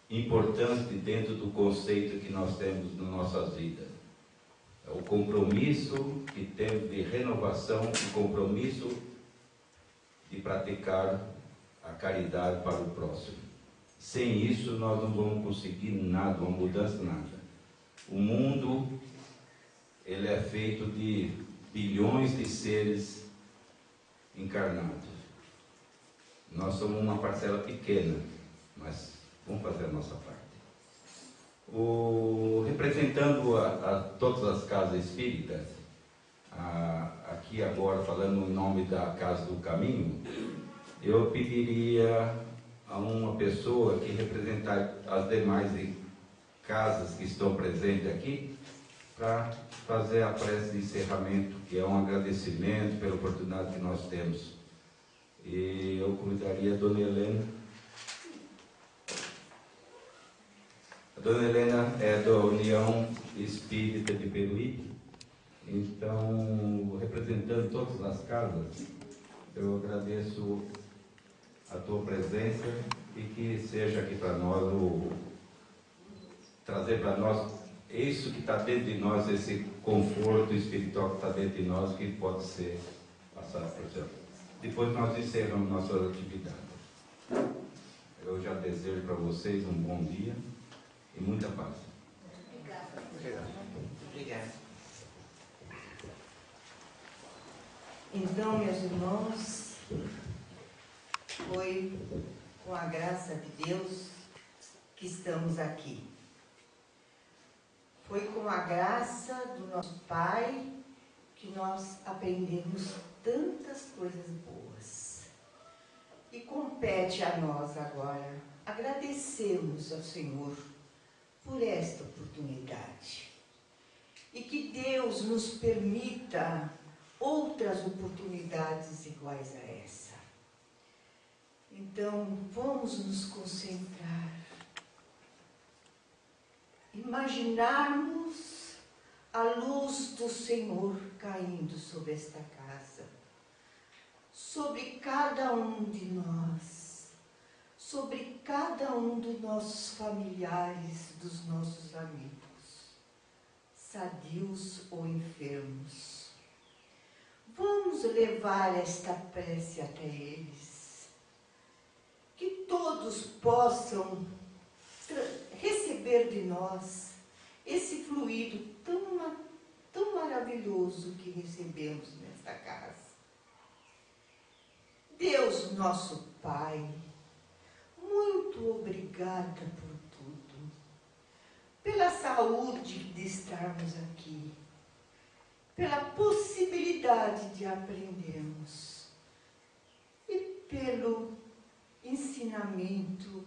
importante dentro do conceito que nós temos nas nossas vidas. O compromisso que temos de renovação, o compromisso de praticar a caridade para o próximo. Sem isso nós não vamos conseguir nada, uma mudança, nada. O mundo, ele é feito de bilhões de seres encarnados. Nós somos uma parcela pequena, mas vamos fazer a nossa parte. Representando a todas as casas espíritas, aqui agora falando em nome da Casa do Caminho, eu pediria a uma pessoa que representar as demais casas que estão presentes aqui, para fazer a prece de encerramento, que é um agradecimento pela oportunidade que nós temos. E eu convidaria a Dona Helena. A Dona Helena é da União Espírita de Peruíbe, então, representando todas as casas, eu agradeço a tua presença e que seja aqui para nós trazer para nós é isso que está dentro de nós, esse conforto espiritual que está dentro de nós, que pode ser passado para o céu. Depois nós encerramos nossa atividade. Eu já desejo para vocês um bom dia e muita paz. Obrigada. Então, meus irmãos, foi com a graça de Deus que estamos aqui. Foi com a graça do nosso Pai que nós aprendemos tantas coisas boas. E compete a nós agora agradecermos ao Senhor por esta oportunidade. E que Deus nos permita outras oportunidades iguais a essa. Então, vamos nos concentrar. Imaginarmos a luz do Senhor caindo sobre esta casa, sobre cada um de nós, sobre cada um dos nossos familiares, dos nossos amigos, sadios ou enfermos. Vamos levar esta prece até eles, que todos possam receber de nós esse fluido tão maravilhoso que recebemos nesta casa. Deus, nosso Pai, muito obrigada por tudo, pela saúde de estarmos aqui, pela possibilidade de aprendermos e pelo ensinamento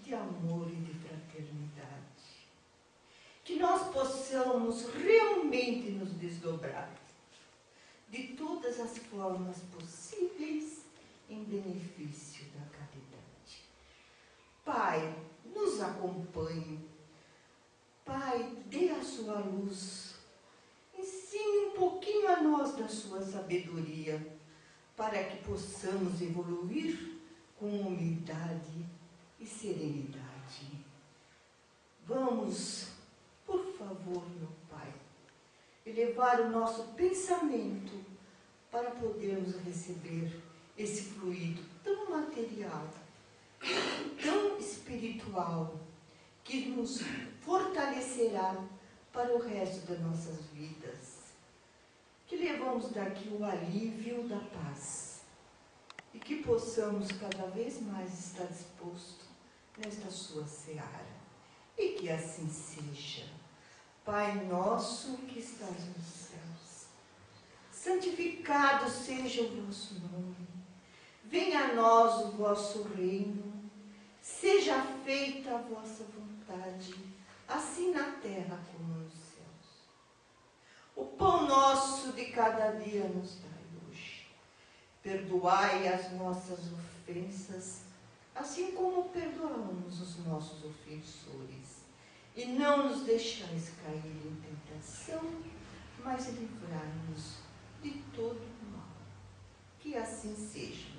de amor e de fraternidade. Que nós possamos realmente nos desdobrar de todas as formas possíveis em benefício da caridade. Pai, nos acompanhe. Pai, dê a sua luz. Ensine um pouquinho a nós da sua sabedoria, para que possamos evoluir com humildade e serenidade. Vamos, por favor, meu Pai, elevar o nosso pensamento para podermos receber esse fluido tão material, tão espiritual, que nos fortalecerá para o resto das nossas vidas. Que levamos daqui o alívio da paz e que possamos cada vez mais estar dispostos nesta sua seara. E que assim seja. Pai nosso que estás nos céus, santificado seja o vosso nome. Venha a nós o vosso reino. Seja feita a vossa vontade, assim na terra como nos céus. O pão nosso de cada dia nos dai hoje. Perdoai as nossas ofensas, assim como perdoamos os nossos ofensores. E não nos deixais cair em tentação, mas livrai-nos de todo o mal. Que assim seja.